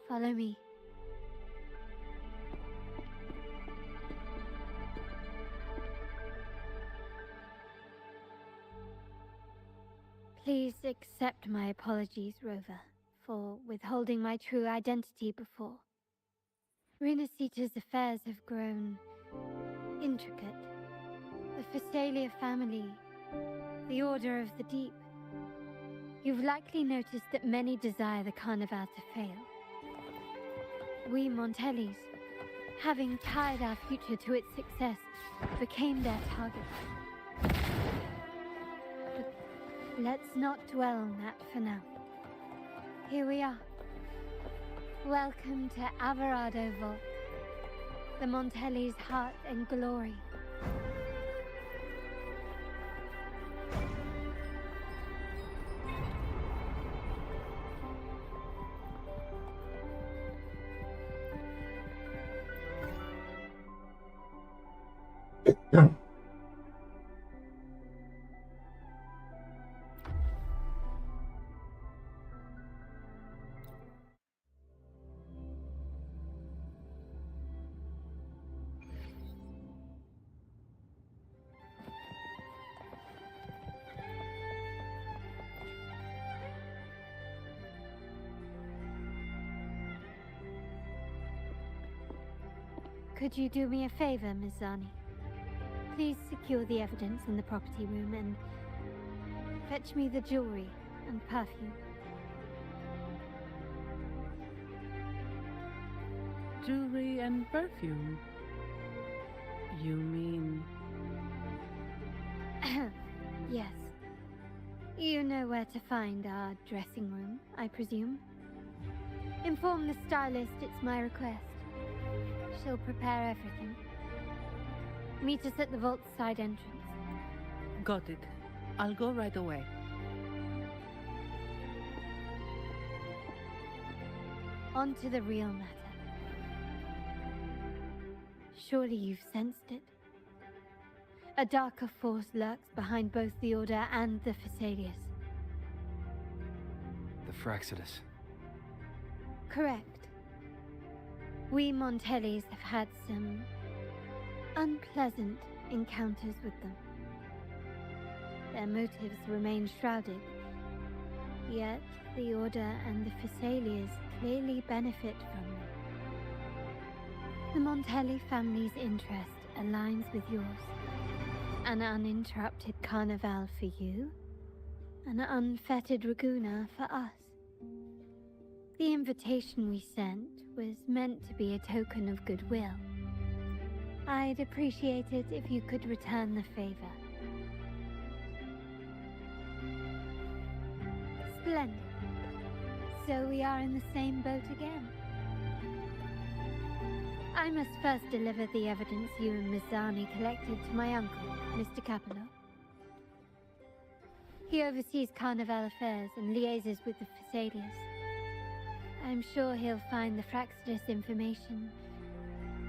follow me. Please accept my apologies, Rover, for withholding my true identity before. Renacita's affairs have grown intricate. The Physaelia family, the Order of the Deep. You've likely noticed that many desire the Carnival to fail. We Montellis, having tied our future to its success, became their target. But let's not dwell on that for now. Here we are. Welcome to Averardo Vault, the Montelli's heart and glory. Could you do me a favor, Miss Zani? Please secure the evidence in the property room and fetch me the jewelry and perfume. Jewelry and perfume? You mean... Yes. You know where to find our dressing room, I presume? Inform the stylist it's my request. She'll prepare everything. Meet us at the vault's side entrance. Got it. I'll go right away. On to the real matter. Surely you've sensed it. A darker force lurks behind both the Order and the Phasaelius. The Fraxidus. Correct. We Montellis have had some unpleasant encounters with them. Their motives remain shrouded, yet the Order and the Phasaelius clearly benefit from them. The Montelli family's interest aligns with yours. An uninterrupted carnival for you, an unfettered Raguna for us. The invitation we sent was meant to be a token of goodwill. I'd appreciate it if you could return the favor. Splendid. So we are in the same boat again. I must first deliver the evidence you and Miss Zani collected to my uncle, Mr. Capello. He oversees Carnival affairs and liaises with the Phasaelius. I'm sure he'll find the Fraxidus information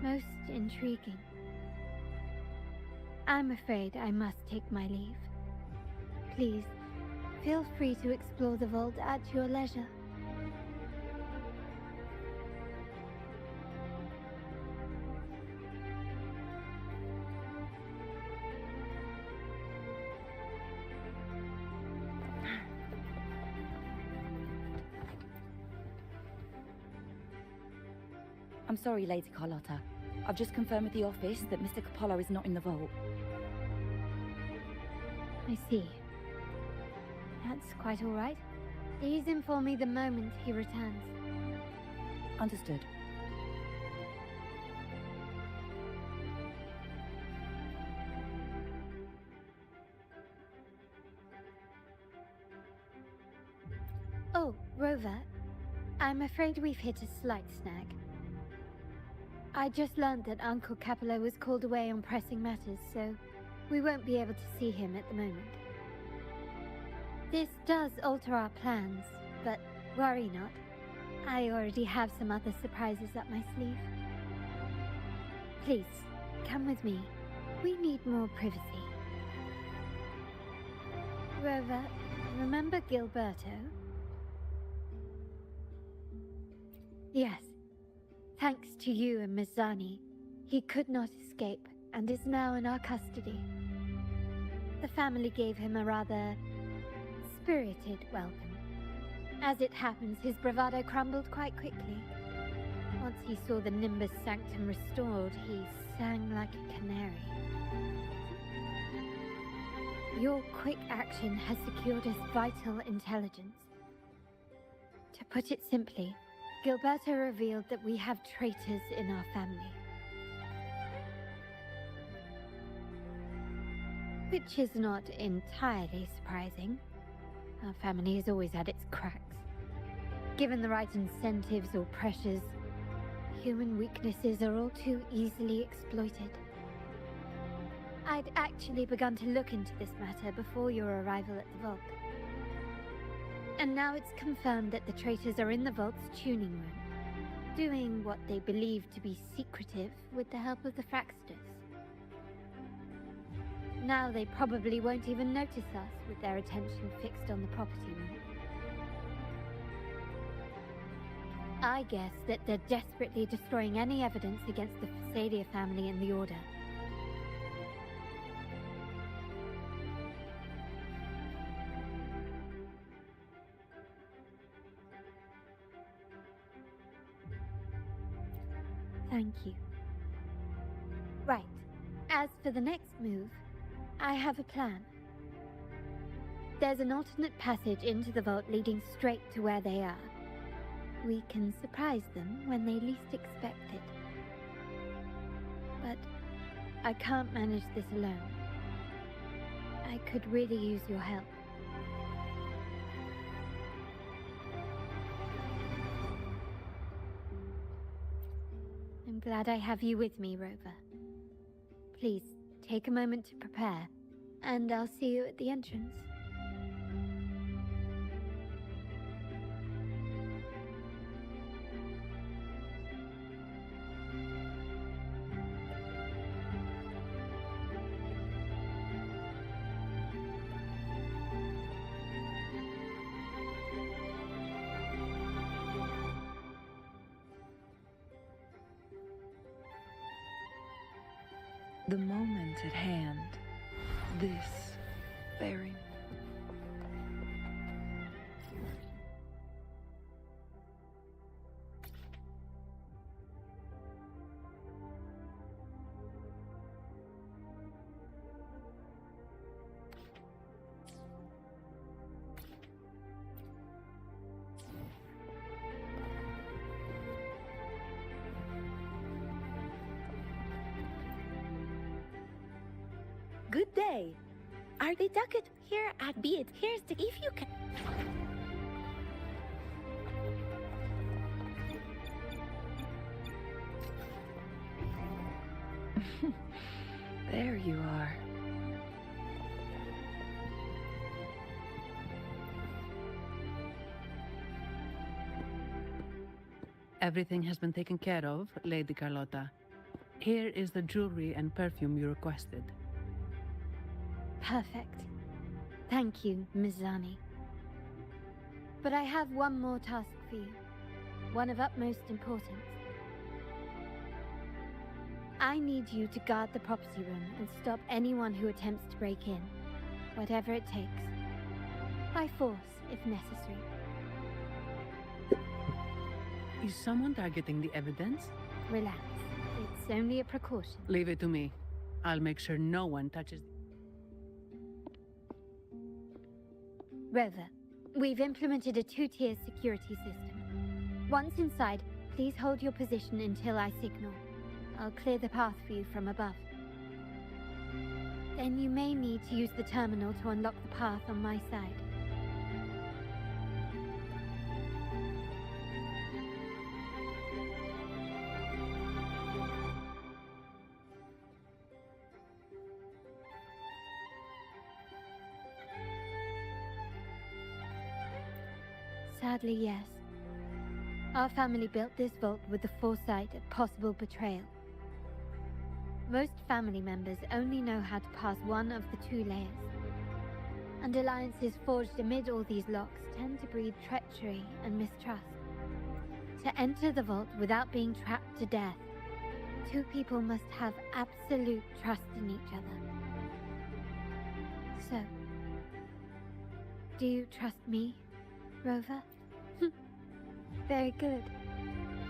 most intriguing. I'm afraid I must take my leave. Please, feel free to explore the vault at your leisure. I'm sorry, Lady Carlotta. I've just confirmed with the office that Mr. Capello is not in the vault. I see. That's quite all right. Please inform me the moment he returns. Understood. Oh, Rover. I'm afraid we've hit a slight snag. I just learned that Uncle Capello was called away on pressing matters, so we won't be able to see him at the moment. This does alter our plans, but worry not. I already have some other surprises up my sleeve. Please, come with me. We need more privacy. Rover, remember Gilberto? Yes. Thanks to you and Miss Zani, he could not escape and is now in our custody. The family gave him a rather spirited welcome. As it happens, his bravado crumbled quite quickly. Once he saw the Nimbus Sanctum restored, he sang like a canary. Your quick action has secured us vital intelligence. To put it simply, Gilberto revealed that we have traitors in our family. Which is not entirely surprising. Our family has always had its cracks. Given the right incentives or pressures, human weaknesses are all too easily exploited. I'd actually begun to look into this matter before your arrival at the vault. And now it's confirmed that the traitors are in the vault's tuning room, doing what they believe to be secretive with the help of the Fraxidus. Now they probably won't even notice us with their attention fixed on the property room. I guess that they're desperately destroying any evidence against the Phasalia family and the Order. Thank you. As for the next move, I have a plan. There's an alternate passage into the vault leading straight to where they are. We can surprise them when they least expect it. But I can't manage this alone. I could really use your help. I'm glad I have you with me, Rover. Please, take a moment to prepare, and I'll see you at the entrance. The moment at hand. This very. Good day. Are they ducket here at be it? Here's the if you can. There you are. Everything has been taken care of, Lady Carlotta. Here is the jewelry and perfume you requested. Perfect. Thank you, Ms. Zani. But I have one more task for you. One of utmost importance. I need you to guard the property room and stop anyone who attempts to break in. Whatever it takes. By force, if necessary. Is someone targeting the evidence? Relax. It's only a precaution. Leave it to me. I'll make sure no one touches... Rover, we've implemented a two-tier security system. Once inside, please hold your position until I signal. I'll clear the path for you from above. Then you may need to use the terminal to unlock the path on my side. Sadly, yes. Our family built this vault with the foresight of possible betrayal. Most family members only know how to pass one of the two layers. And alliances forged amid all these locks tend to breed treachery and mistrust. To enter the vault without being trapped to death, two people must have absolute trust in each other. So, do you trust me, Rover? Very good.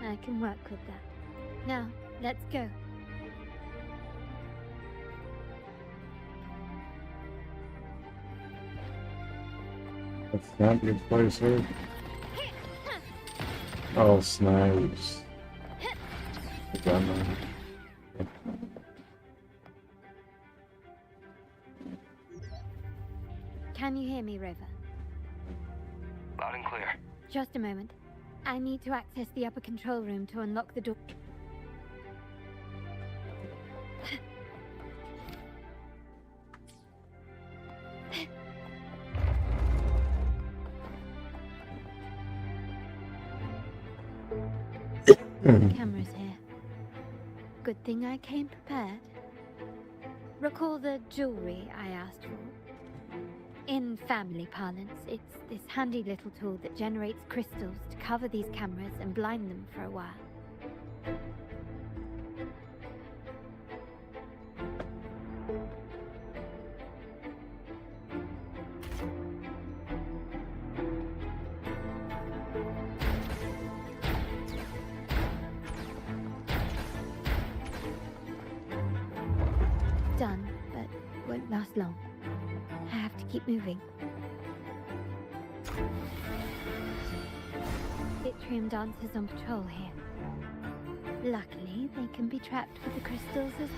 I can work with that. Now, let's go. That's not your place, sir. Oh, snipes. Can you hear me, Rover? Loud and clear. Just a moment. I need to access the upper control room to unlock the door. Cameras here. Good thing I came prepared. Recall the jewelry I asked for? In family parlance, it's this handy little tool that generates crystals to cover these cameras and blind them for a while. long. I have to keep moving. Yttrium dancers on patrol here. Luckily, they can be trapped with the crystals as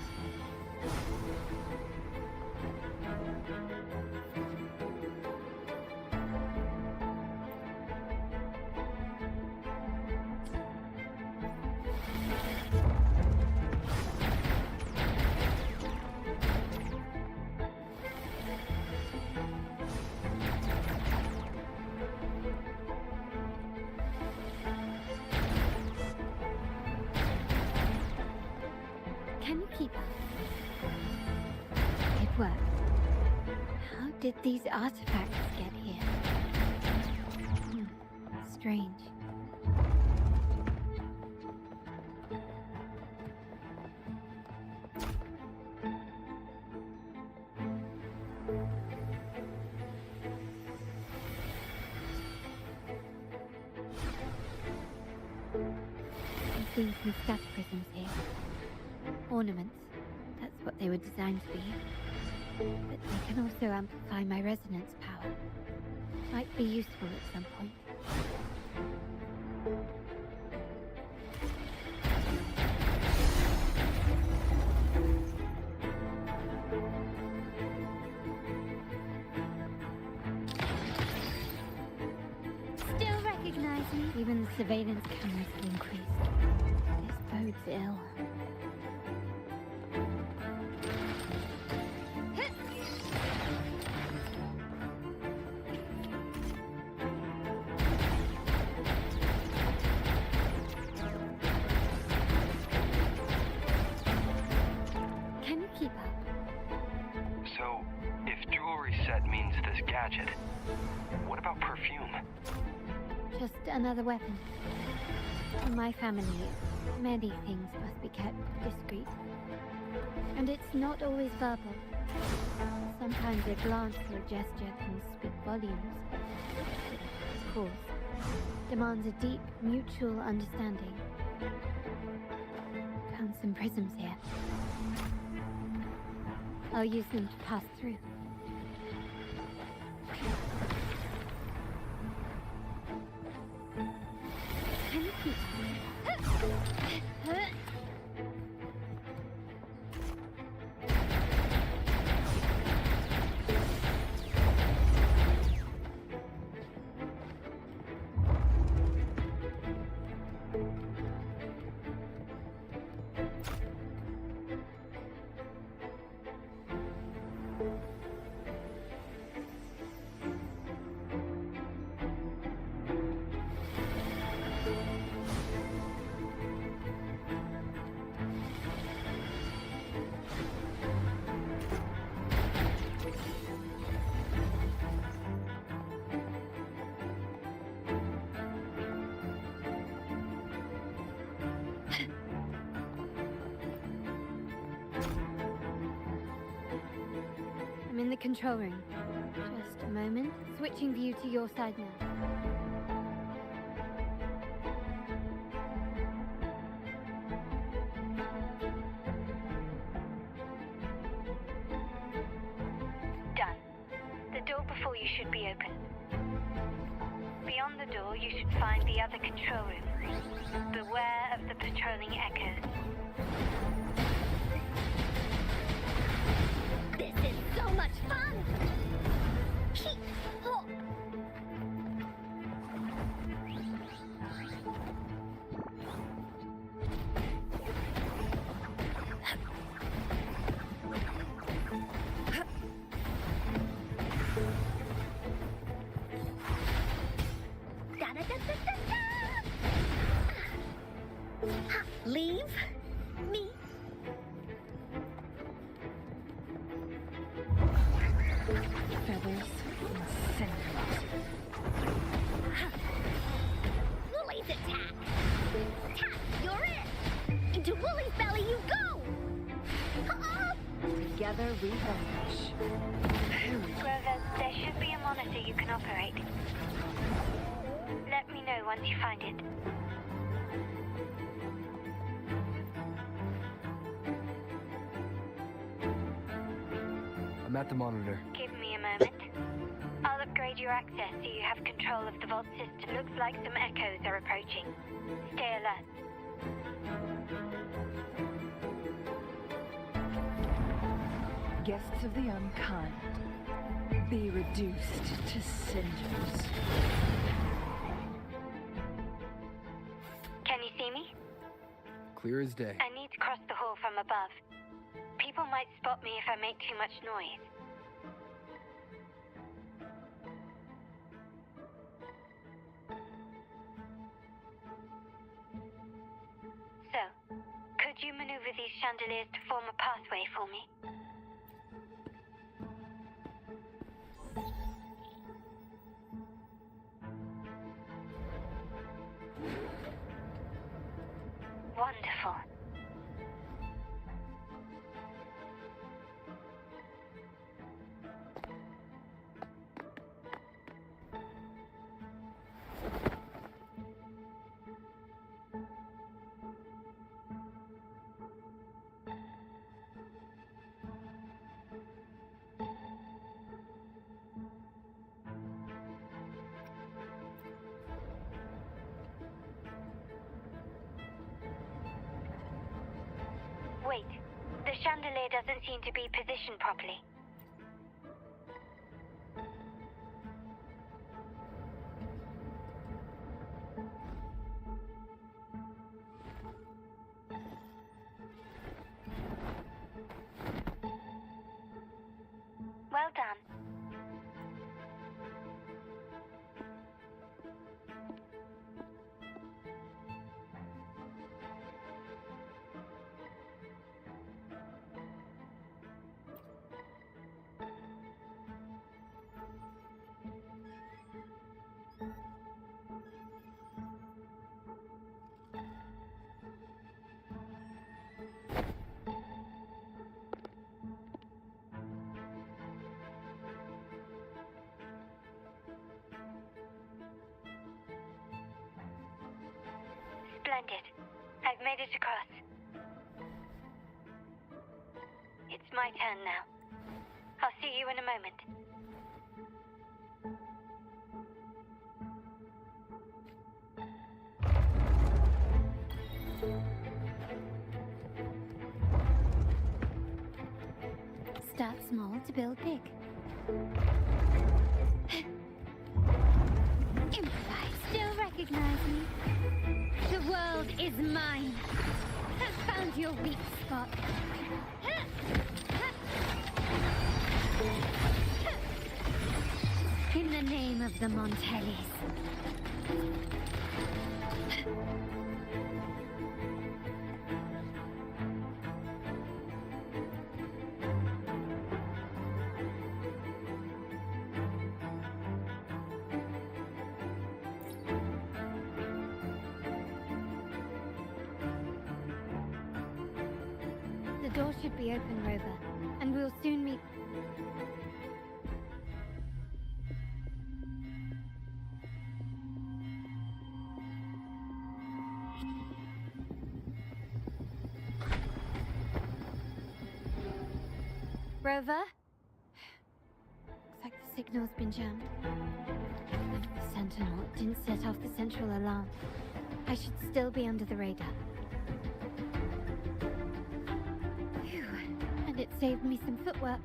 Can you keep up? It worked. How did these artifacts get here? Strange. I've seen some scatter prisms here. Ornaments. That's what they were designed to be. But they can also amplify my resonance power. Might be useful at some point. Still recognize me? Even the surveillance cameras have increased. This bodes ill. Can you keep up? So, if jewelry set means this gadget, what about perfume? Just another weapon. In my family, many things must be kept discreet. And it's not always verbal. Sometimes a glance or a gesture can speak volumes. It, of course, demands a deep mutual understanding. Found some prisms here. I'll use them to pass through. Can you keep I'm in the control room. Just a moment. Switching view to your side now. Done. The door before you should be open. Beyond the door, you should find the other control room. Beware of the patrolling echoes. This is so much fun! Leave me. Feathers and cinders. Woolly's attack! Attack! You're it! Into Woolly's belly you go! Together we vanish. Grover, there should be a monitor you can operate. Let me know once you find it. I'm at the monitor. Give me a moment. I'll upgrade your access so you have control of the vault system. Looks like some echoes are approaching. Stay alert. Guests of the unkind, be reduced to cinders. Can you see me? Clear as day. I need to cross the hall from above. People might spot me if I make too much noise. So, could you maneuver these chandeliers to form a pathway for me? Wonderful. Wait, the chandelier doesn't seem to be positioned properly. Well done. Splendid. I've made it across. It's my turn now. I'll see you in a moment. Start small to build big. Improvise. Still recognize me? The world is mine. Have found your weak spot. In the name of the Montellis. The door should be open, Rover, and we'll soon meet. Rover? Looks like the signal's been jammed. The Sentinel didn't set off the central alarm. I should still be under the radar. Phew, and it saved me some footwork.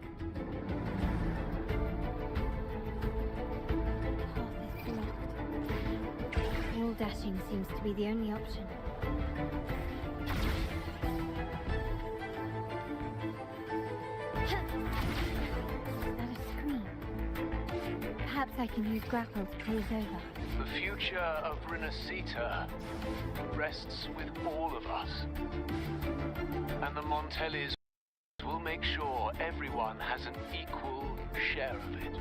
Path is blocked. Wall dashing seems to be the only option. Perhaps I can use grapple to close over. The future of Renacita rests with all of us. And the Montellis will make sure everyone has an equal share of it.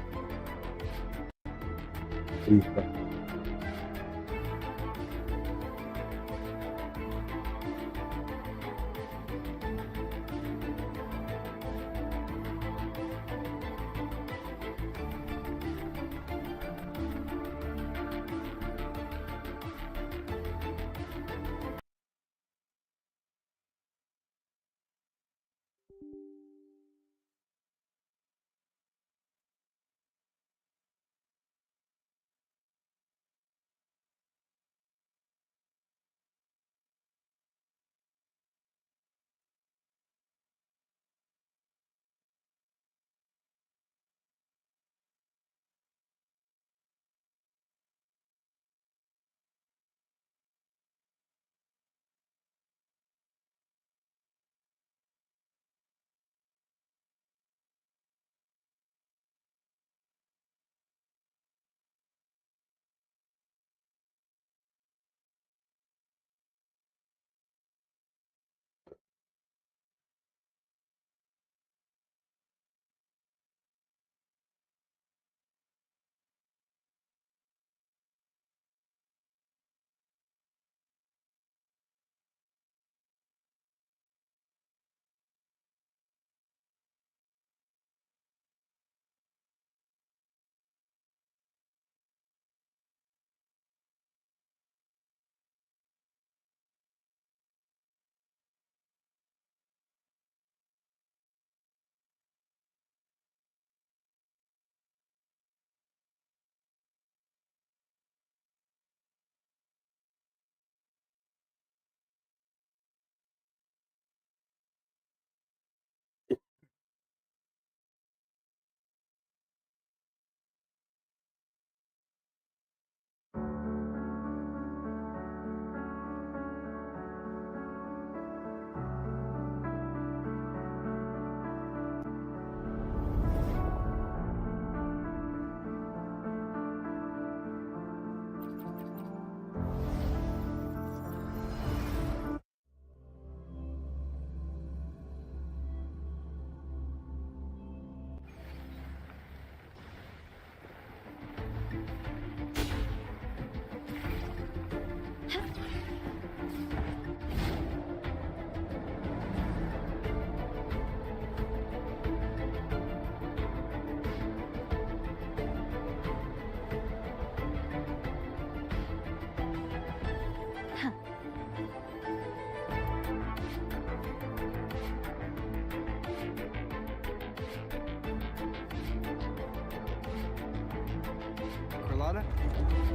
Carlotta?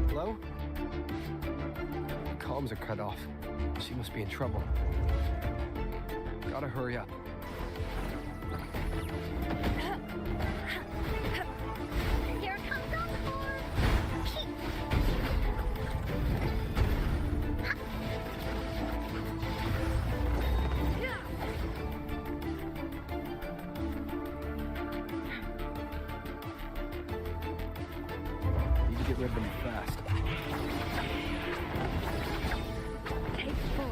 Hello? The comms are cut off. She must be in trouble. Gotta hurry up. Here comes Encore! Need to get rid of them fast. Take 4.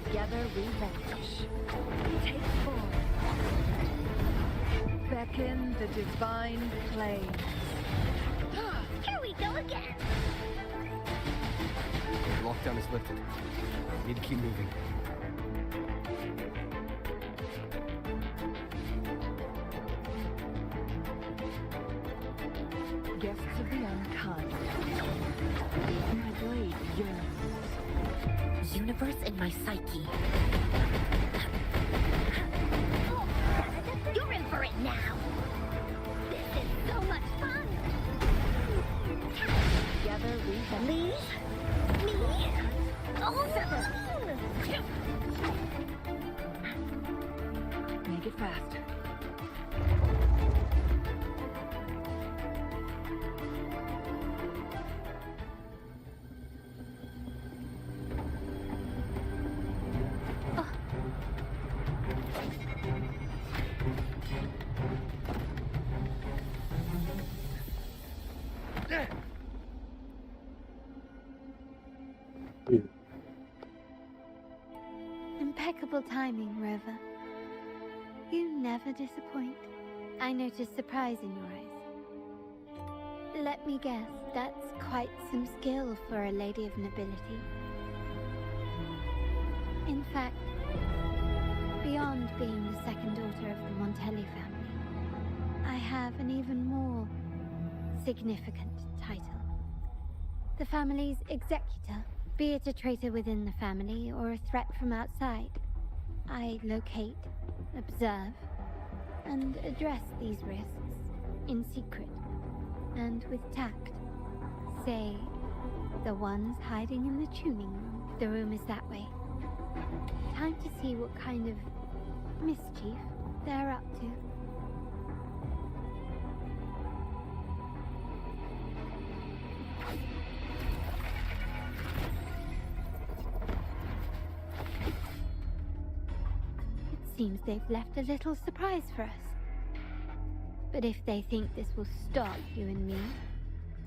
Together we vanquish. Take 4. Beckon the divine flame. Here we go again! Lockdown is lifted. Need to keep moving. Guests of the unkind. My blade yearns. Universe in my psyche. You're in for it now! This is so much fun! Together we vanquish. Leave me alone! Make it fast. Impeccable timing, Rover. You never disappoint. I notice surprise in your eyes. Let me guess, that's quite some skill for a lady of nobility. In fact, beyond being the second daughter of the Montelli family, I have an even more significant title. The family's executor, be it a traitor within the family or a threat from outside. I locate, observe, and address these risks in secret and with tact. Say, the ones hiding in the tuning room. The room is that way. Time to see what kind of mischief they're up to. Seems they've left a little surprise for us. But if they think this will stop you and me,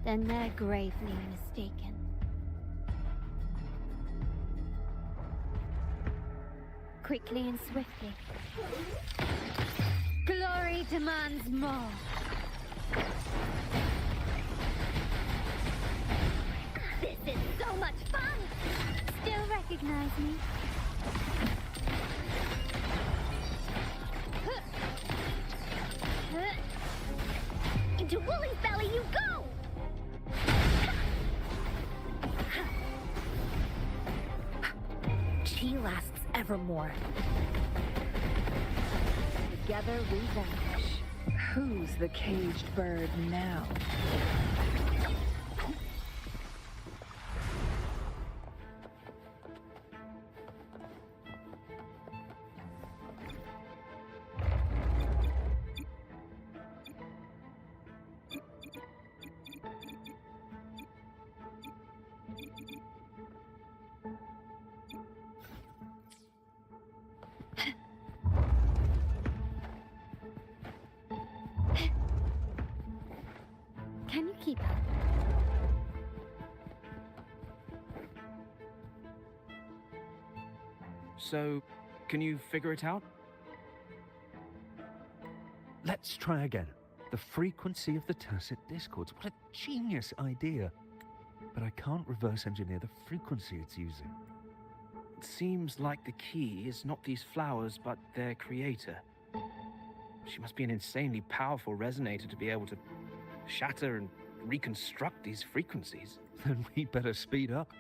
then they're gravely mistaken. Quickly and swiftly. Glory demands more. This is so much fun! Still recognize me? Into Woolly's belly you go! She lasts evermore. Together we vanquish. Who's the caged bird now? Can you keep up? So, can you figure it out? Let's try again. The frequency of the tacit discords. What a genius idea. But I can't reverse engineer the frequency it's using. It seems like the key is not these flowers, but their creator. She must be an insanely powerful resonator to be able to shatter and reconstruct these frequencies. Then we better speed up.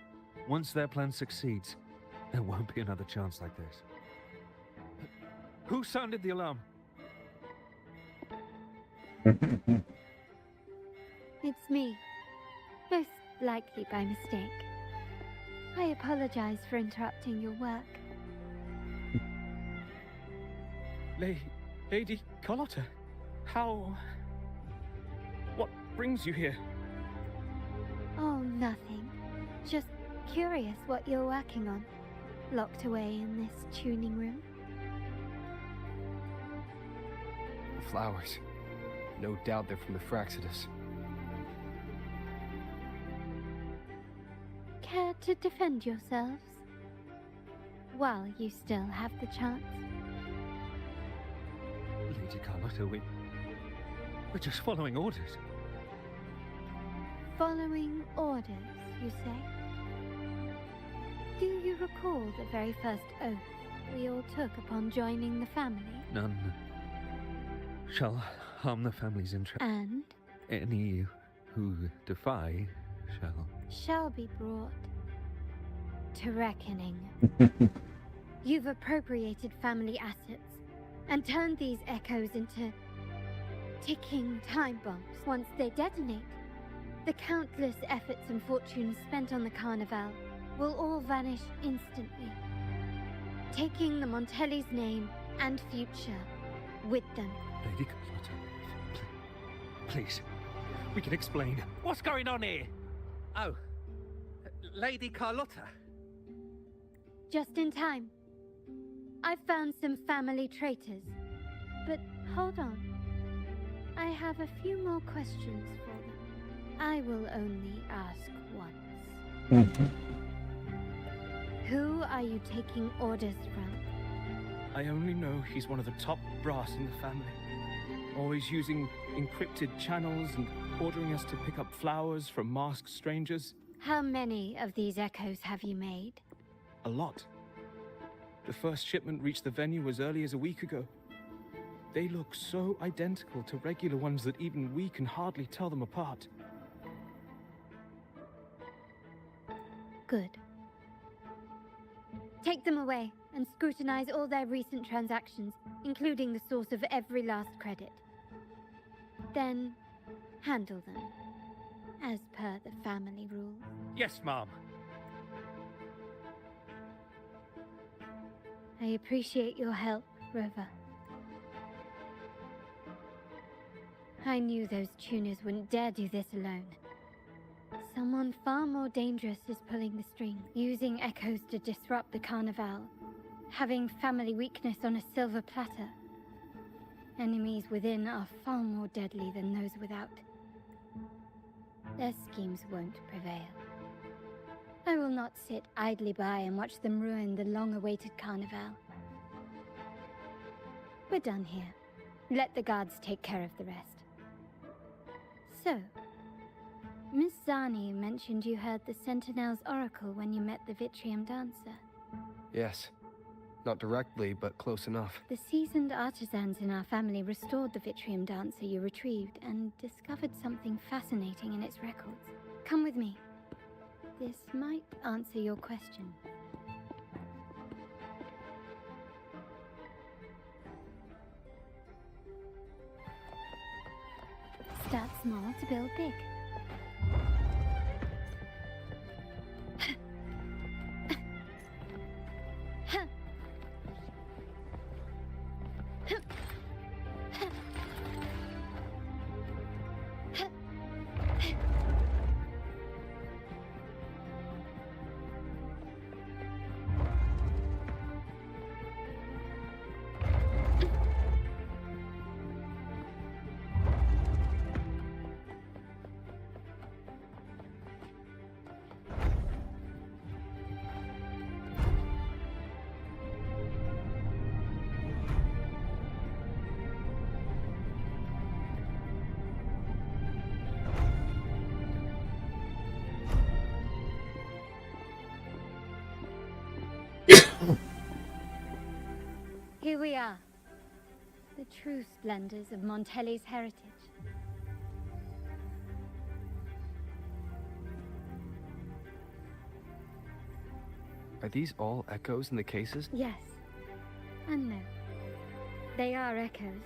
Once their plan succeeds, there won't be another chance like this. Who sounded the alarm? It's me. Most likely by mistake. I apologize for interrupting your work. Lady Carlotta, how... What brings you here? Oh, nothing. Just curious what you're working on. Locked away in this tuning room. The flowers. No doubt they're from the Fraxidus. Care to defend yourselves? While you still have the chance. Lady Carlotta, we're just following orders. Following orders, you say? Do you recall the very first oath we all took upon joining the family? None shall harm the family's interest. And? Any who defy shall be brought to reckoning. You've appropriated family assets and turned these echoes into ticking time bombs. Once they detonate, the countless efforts and fortunes spent on the Carnival will all vanish instantly, taking the Montelli's name and future with them. Lady Carlotta, please, we can explain. What's going on here? Oh, Lady Carlotta. Just in time. I've found some family traitors. But hold on. I have a few more questions for them. I will only ask once. Who are you taking orders from? I only know he's one of the top brass in the family. Always using encrypted channels and ordering us to pick up flowers from masked strangers. How many of these echoes have you made? A lot. The first shipment reached the venue as early as a week ago. They look so identical to regular ones that even we can hardly tell them apart. Good. Take them away and scrutinize all their recent transactions, including the source of every last credit. Then, handle them, as per the family rules. Yes, Mom. I appreciate your help, Rover. I knew those tuners wouldn't dare do this alone. Someone far more dangerous is pulling the string, using echoes to disrupt the Carnival, having family weakness on a silver platter. Enemies within are far more deadly than those without. Their schemes won't prevail. I will not sit idly by and watch them ruin the long-awaited Carnival. We're done here. Let the guards take care of the rest. So, Miss Zani mentioned you heard the Sentinel's oracle when you met the Vitrium Dancer. Yes. Not directly, but close enough. The seasoned artisans in our family restored the Vitrium Dancer you retrieved and discovered something fascinating in its records. Come with me. This might answer your question. Start small to build big. Here we are. The true splendors of Montelli's heritage. Are these all echoes in the cases? Yes. And no. They are echoes,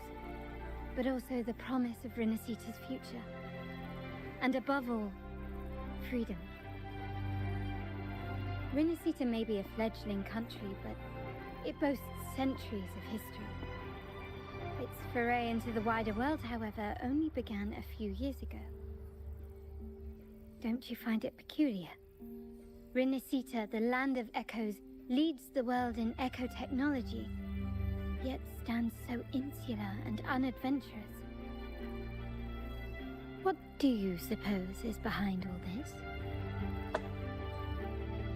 but also the promise of Renacita's future. And above all, freedom. Renacita may be a fledgling country, but it boasts centuries of history. Its foray into the wider world, however, only began a few years ago. Don't you find it peculiar? Renacita, the land of echoes, leads the world in echo technology, yet stands so insular and unadventurous. What do you suppose is behind all this?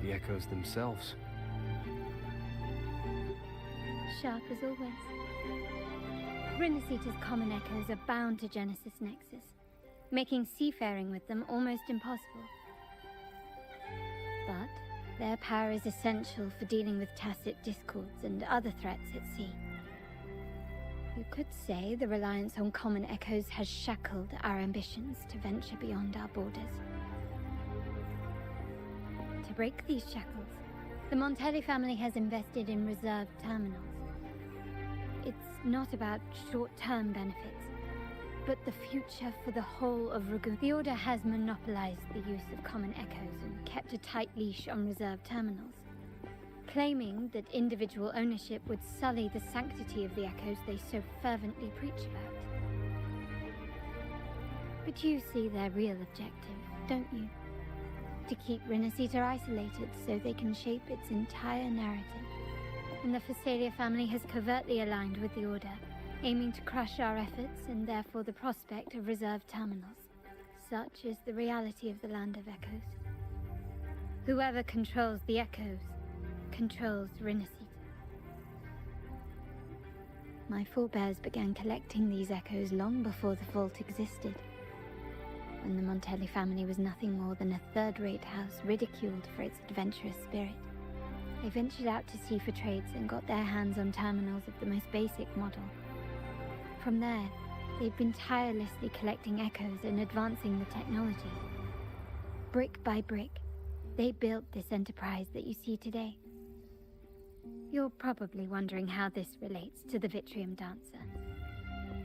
The echoes themselves. Sharp as always. Renacita's common echoes are bound to Genesis Nexus, making seafaring with them almost impossible. But their power is essential for dealing with tacit discords and other threats at sea. You could say the reliance on common echoes has shackled our ambitions to venture beyond our borders. To break these shackles, the Montelli family has invested in reserve terminals. It's not about short-term benefits, but the future for the whole of Ragu. The Order has monopolized the use of common echoes and kept a tight leash on reserve terminals, claiming that individual ownership would sully the sanctity of the echoes they so fervently preach about. But you see their real objective, don't you? To keep Renacita isolated so they can shape its entire narrative. And the Phasalia family has covertly aligned with the Order, aiming to crush our efforts and therefore the prospect of reserve terminals. Such is the reality of the Land of Echoes. Whoever controls the Echoes controls Renacita. My forebears began collecting these echoes long before the vault existed, when the Montelli family was nothing more than a third-rate house ridiculed for its adventurous spirit. They ventured out to sea for trades and got their hands on terminals of the most basic model. From there, they've been tirelessly collecting echoes and advancing the technology. Brick by brick, they built this enterprise that you see today. You're probably wondering how this relates to the Vitrium Dancer.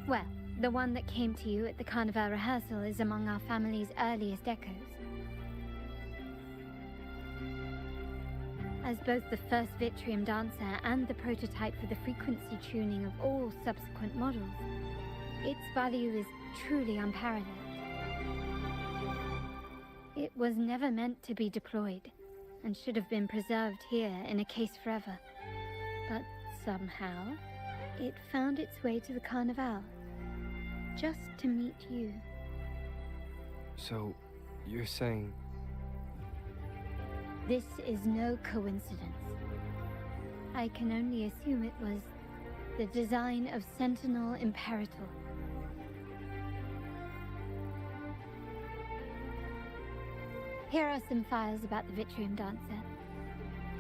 Well, the one that came to you at the Carnival rehearsal is among our family's earliest echoes. As both the first Vitrium Dancer and the prototype for the frequency tuning of all subsequent models, its value is truly unparalleled. It was never meant to be deployed, and should have been preserved here in a case forever. But somehow, it found its way to the Carnival, just to meet you. So, you're saying... This is no coincidence. I can only assume it was the design of Sentinel Imperator. Here are some files about the Vitrium Dancer.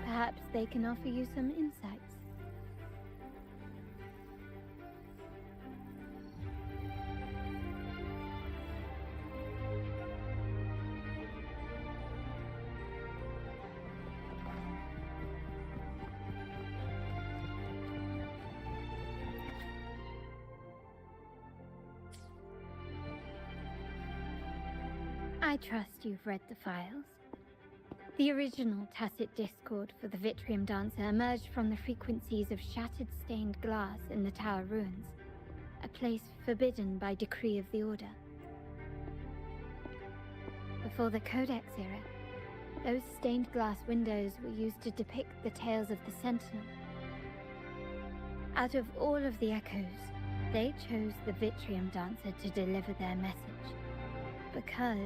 Perhaps they can offer you some insights. I trust you've read the files. The original tacit discord for the Vitrium Dancer emerged from the frequencies of shattered stained glass in the tower ruins, a place forbidden by decree of the Order. Before the Codex era, those stained glass windows were used to depict the tales of the Sentinel. Out of all of the echoes, they chose the Vitrium Dancer to deliver their message, because...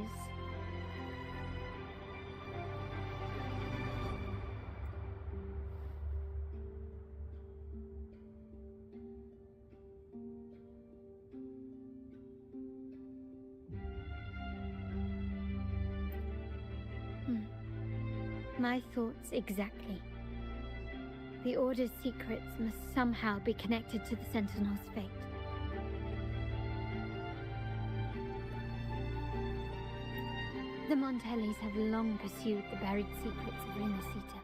My thoughts exactly. The Order's secrets must somehow be connected to the Sentinel's fate. The Montellys have long pursued the buried secrets of Renacita.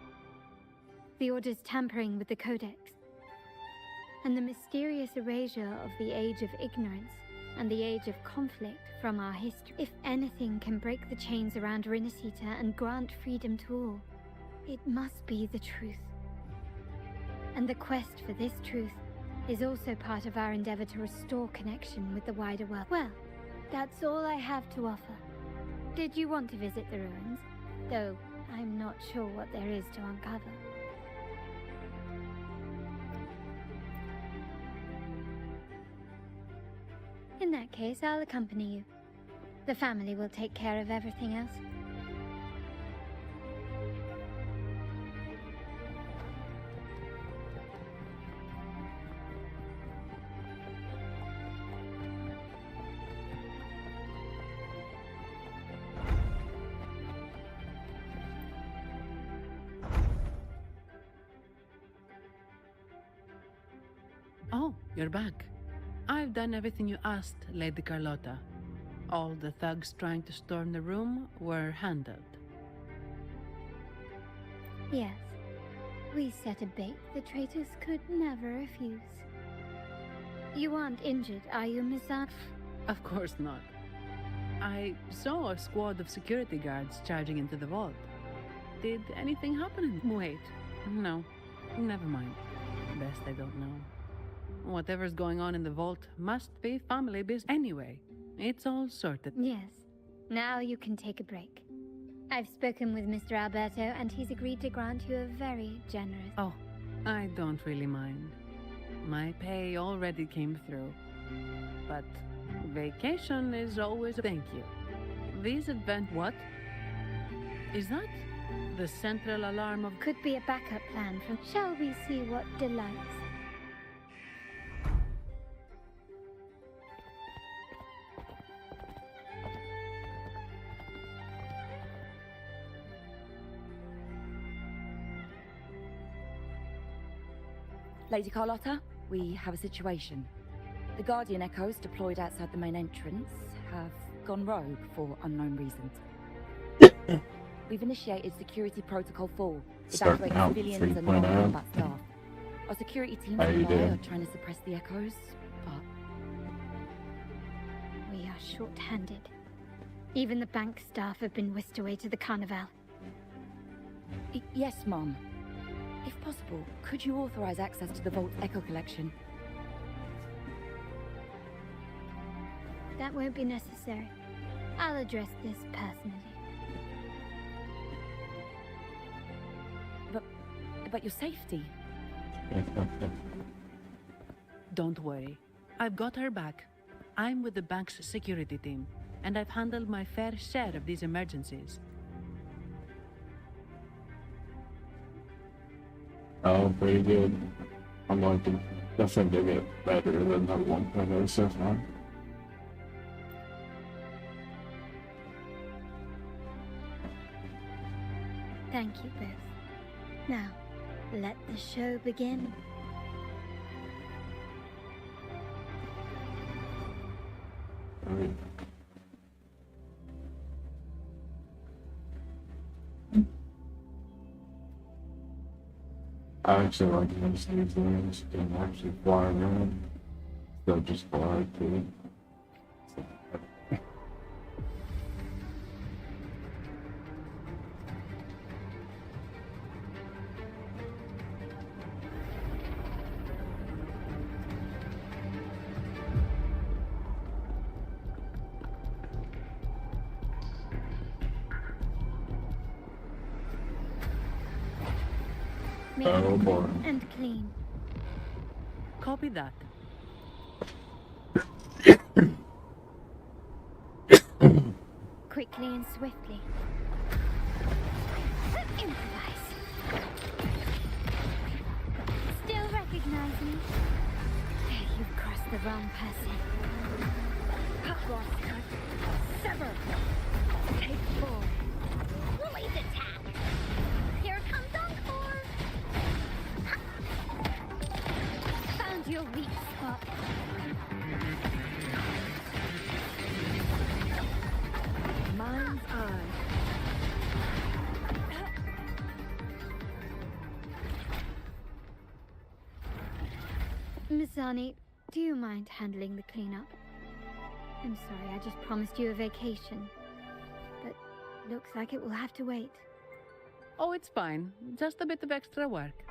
The Order's tampering with the Codex, and the mysterious erasure of the Age of Ignorance and the Age of Conflict from our history. If anything can break the chains around Renacita and grant freedom to all, it must be the truth. And the quest for this truth is also part of our endeavor to restore connection with the wider world. Well, that's all I have to offer. Did you want to visit the ruins? Though I'm not sure what there is to uncover. In that case, I'll accompany you. The family will take care of everything else. Oh, you're back. I've done everything you asked, Lady Carlotta. All the thugs trying to storm the room were handled. Yes. We set a bait the traitors could never refuse. You aren't injured, are you, Miss Anne? Of course not. I saw a squad of security guards charging into the vault. Did anything happen? Wait. No. Never mind. Best I don't know. Whatever's going on in the vault must be family business. Anyway, it's all sorted. Yes. Now you can take a break. I've spoken with Mr. Alberto, and he's agreed to grant you a very generous... Oh, I don't really mind. My pay already came through. But vacation is always a thank you. These event... What? Is that the central alarm of... Could be a backup plan from... Shall we see what delights? Lady Carlotta, we have a situation. The Guardian Echoes deployed outside the main entrance have gone rogue for unknown reasons. We've initiated Security Protocol 4, evacuating civilians and non-combat staff. Our security teams are trying to suppress the Echoes, but... We are short-handed. Even the bank staff have been whisked away to the Carnival. Yes, Mom. If possible, could you authorize access to the Vault's Echo Collection? That won't be necessary. I'll address this personally. But your safety? Don't worry. I've got her back. I'm with the bank's security team, and I've handled my fair share of these emergencies. Oh, pretty good. I'm going to definitely get better than that one that I so far. Thank you both. Now, let the show begin. Alright. I actually like those things and actually fly around. They'll just fly too. Make it quick and clean. Copy that. Quickly and swiftly. Improvise. Still recognize me? You've crossed the wrong person. Cut, boss, cut. Sever. Take 4. Woolies attack. Here comes Encore. Mizani, do you mind handling the cleanup? I'm sorry, I just promised you a vacation. But looks like it will have to wait. Oh, it's fine. Just a bit of extra work.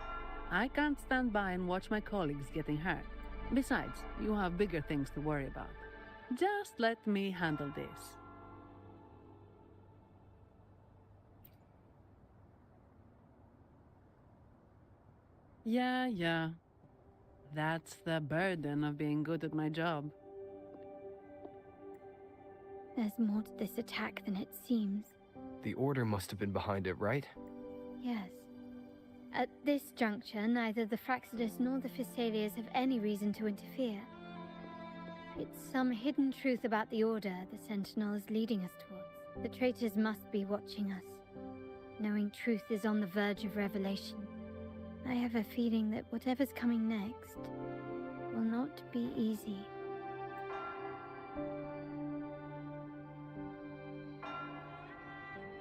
I can't stand by and watch my colleagues getting hurt. Besides, you have bigger things to worry about. Just let me handle this. Yeah. That's the burden of being good at my job. There's more to this attack than it seems. The Order must have been behind it, right? Yes. At this juncture, neither the Fraxidus nor the Physaelias have any reason to interfere. It's some hidden truth about the Order the Sentinel is leading us towards. The traitors must be watching us, knowing truth is on the verge of revelation. I have a feeling that whatever's coming next will not be easy.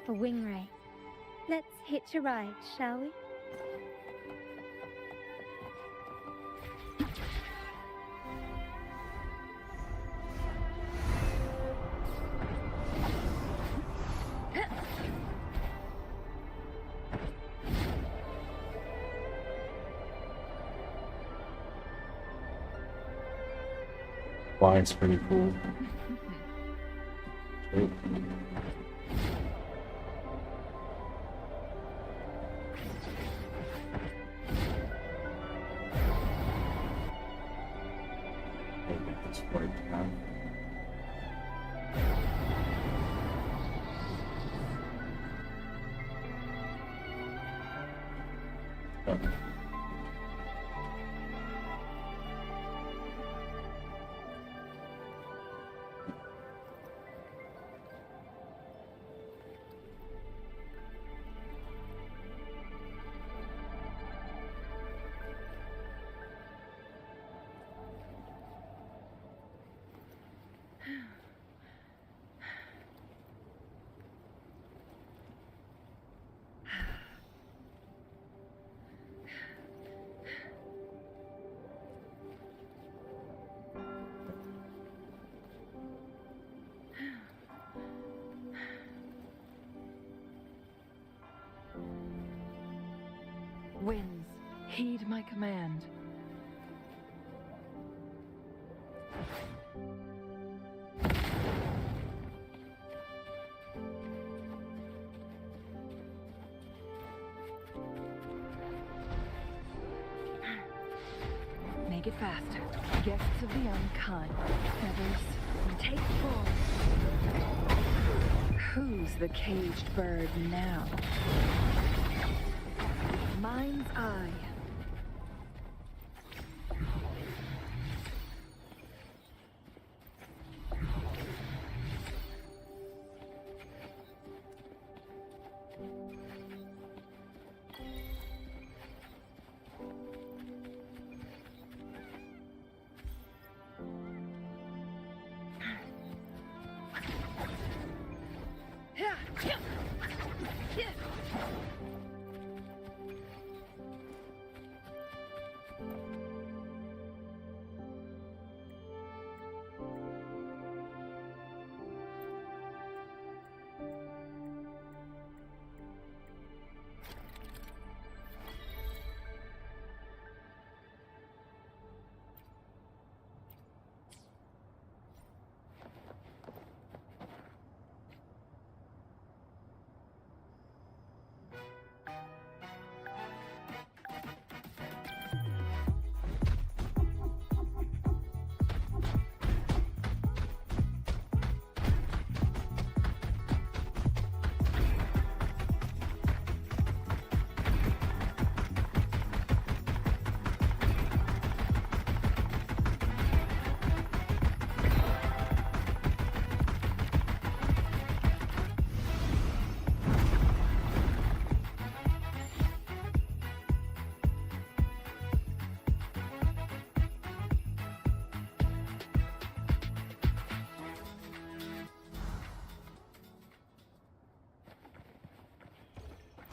A wing ray. Let's hitch a ride, shall we? Flying's pretty cool. Sweet. This right now. Winds, heed my command. Make it faster. Guests of the unkind. Feathers, take form. Who's the caged bird now? Mind's eye.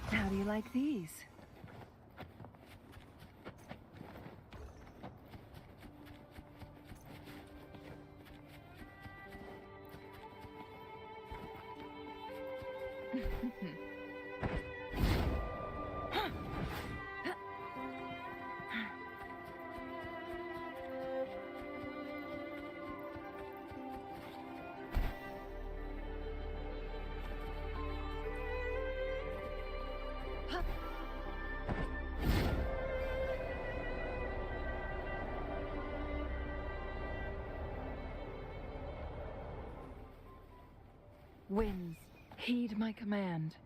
How do you like these? Winds, heed my command.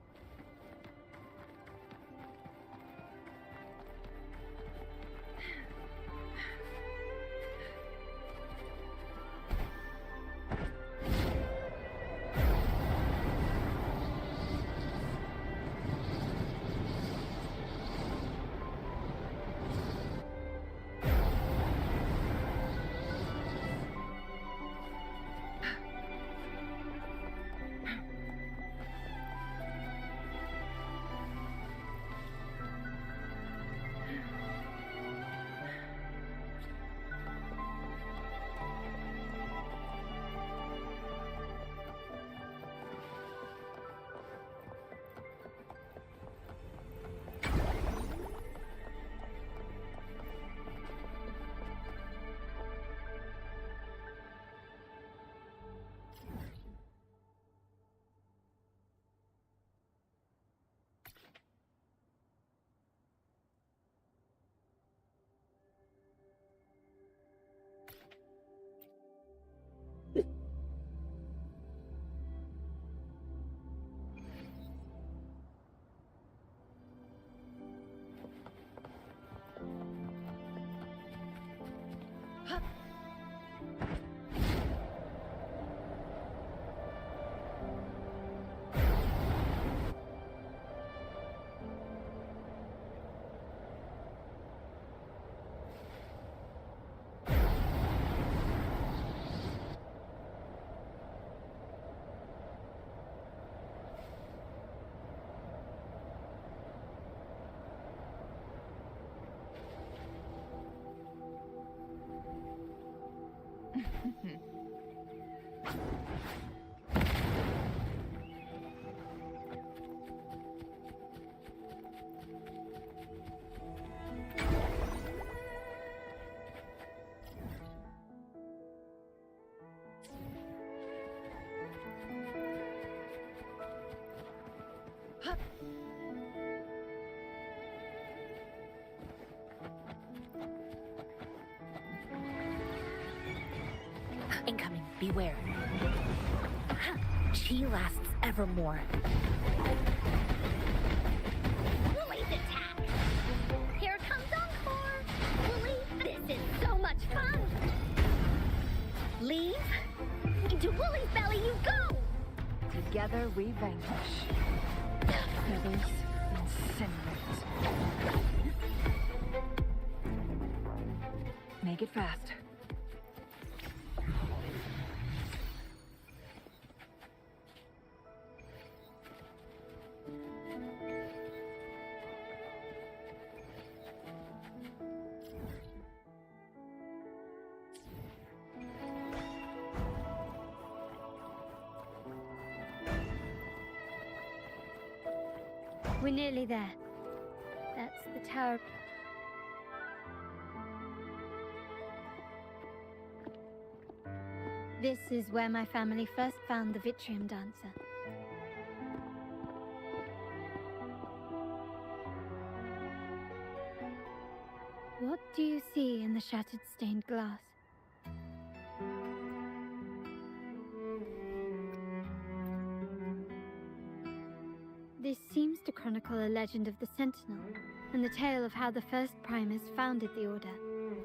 Incoming, beware. She lasts evermore. Woolly's attack! Here comes Encore! Woolly, this is so much fun! Leave? Into Woolly's belly you go! Together we vanquish. Feathers incinerate. Make it fast. We're nearly there. That's the tower. This is where my family first found the Wuthering dancer. What do you see in the shattered stained glass? This seems to chronicle a legend of the Sentinel, and the tale of how the first Primers founded the Order.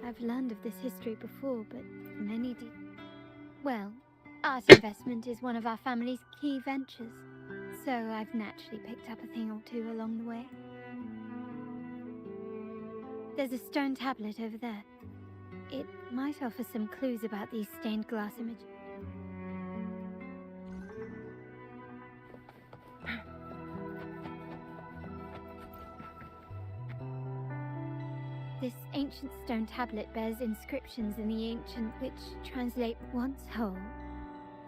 I've learned of this history before, but many well, art investment is one of our family's key ventures, so I've naturally picked up a thing or two along the way. There's a stone tablet over there. It might offer some clues about these stained glass images. This ancient stone tablet bears inscriptions in the ancient which translate once whole.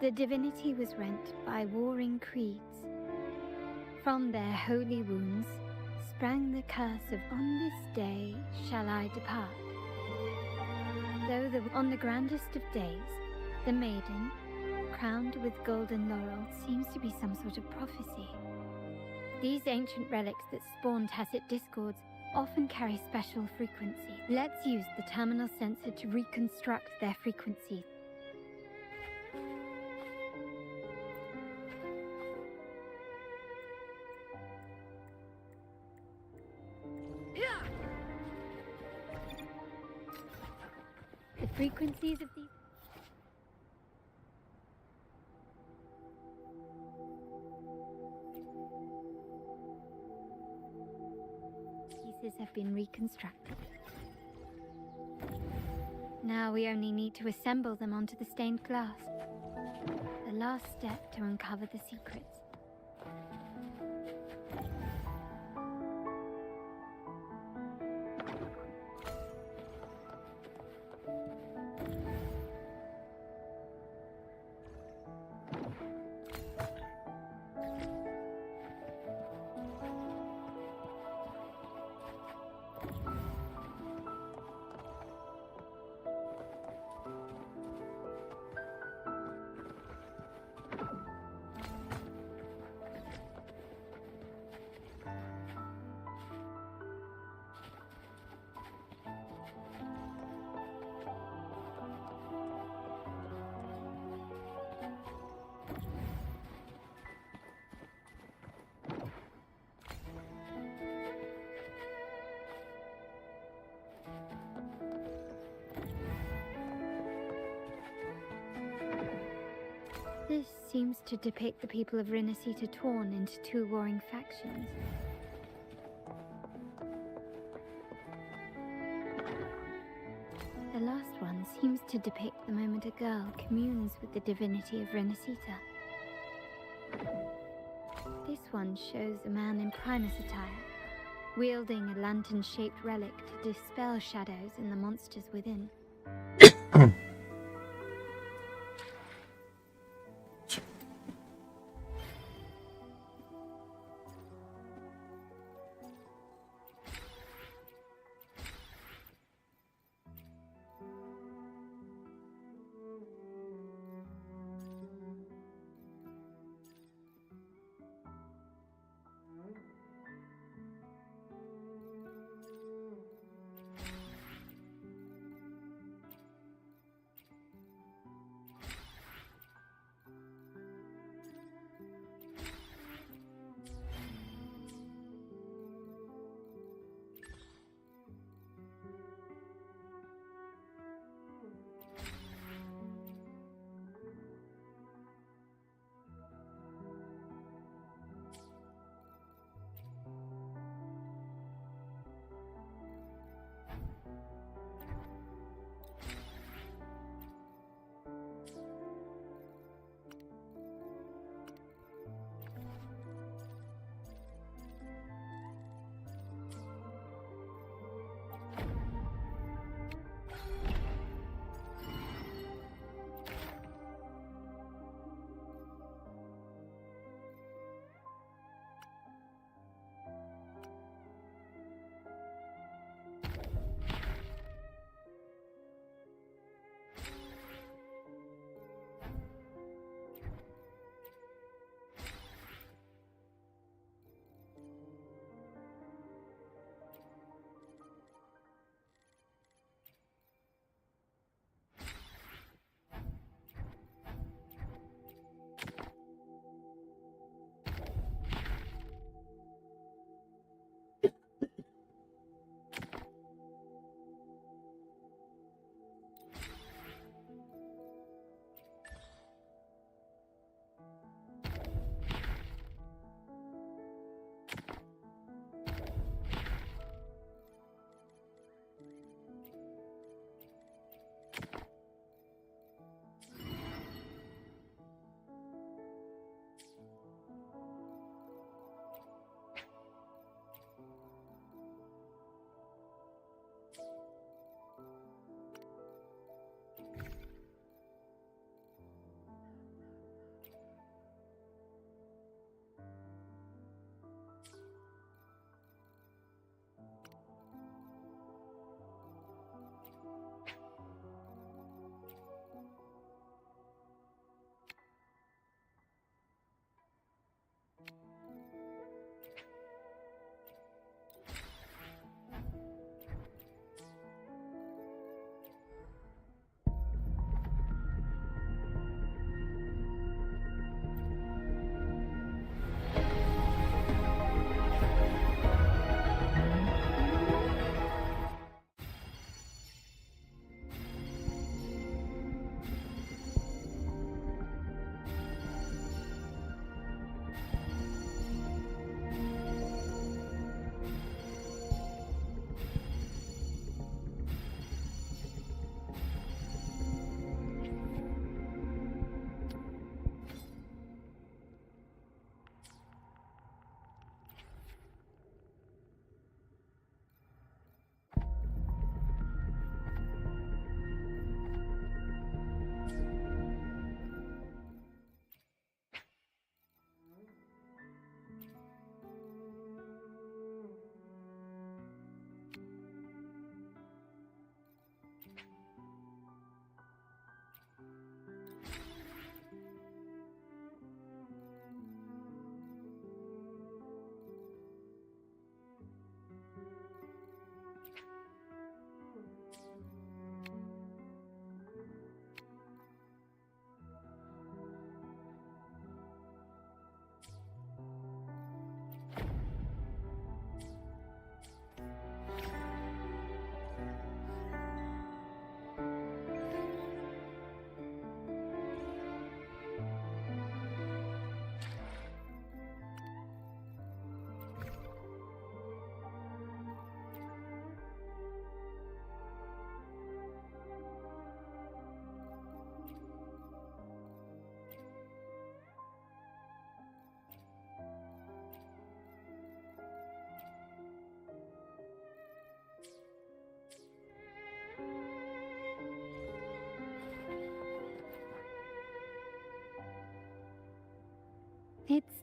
The divinity was rent by warring creeds. From their holy wounds sprang the curse of on this day shall I depart. Though on the grandest of days, the maiden, crowned with golden laurel, seems to be some sort of prophecy. These ancient relics that spawn tacit discords often carry special frequency. Let's use the terminal sensor to reconstruct their frequency. frequencies of these... pieces have been reconstructed. Now we only need to assemble them onto the stained glass. The last step to uncover the secrets. This seems to depict the people of Rinasita torn into two warring factions. The last one seems to depict the moment a girl communes with the divinity of Rinasita. This one shows a man in Primus attire, wielding a lantern-shaped relic to dispel shadows in the monsters within.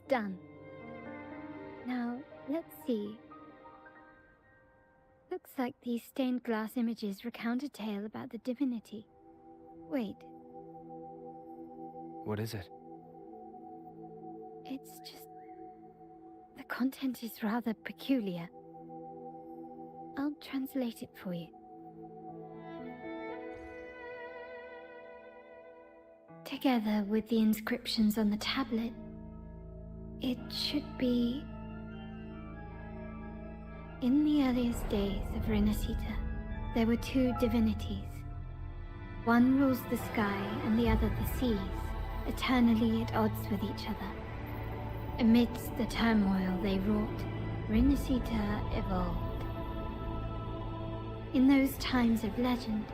done. Now, let's see. Looks like these stained glass images recount a tale about the divinity. Wait, What is it? it's just... the content is rather peculiar. I'll translate it for you. Together with the inscriptions on the tablet, it should be... In the earliest days of Rinascita, there were two divinities. One rules the sky and the other the seas, eternally at odds with each other. Amidst the turmoil they wrought, Rinascita evolved. In those times of legend,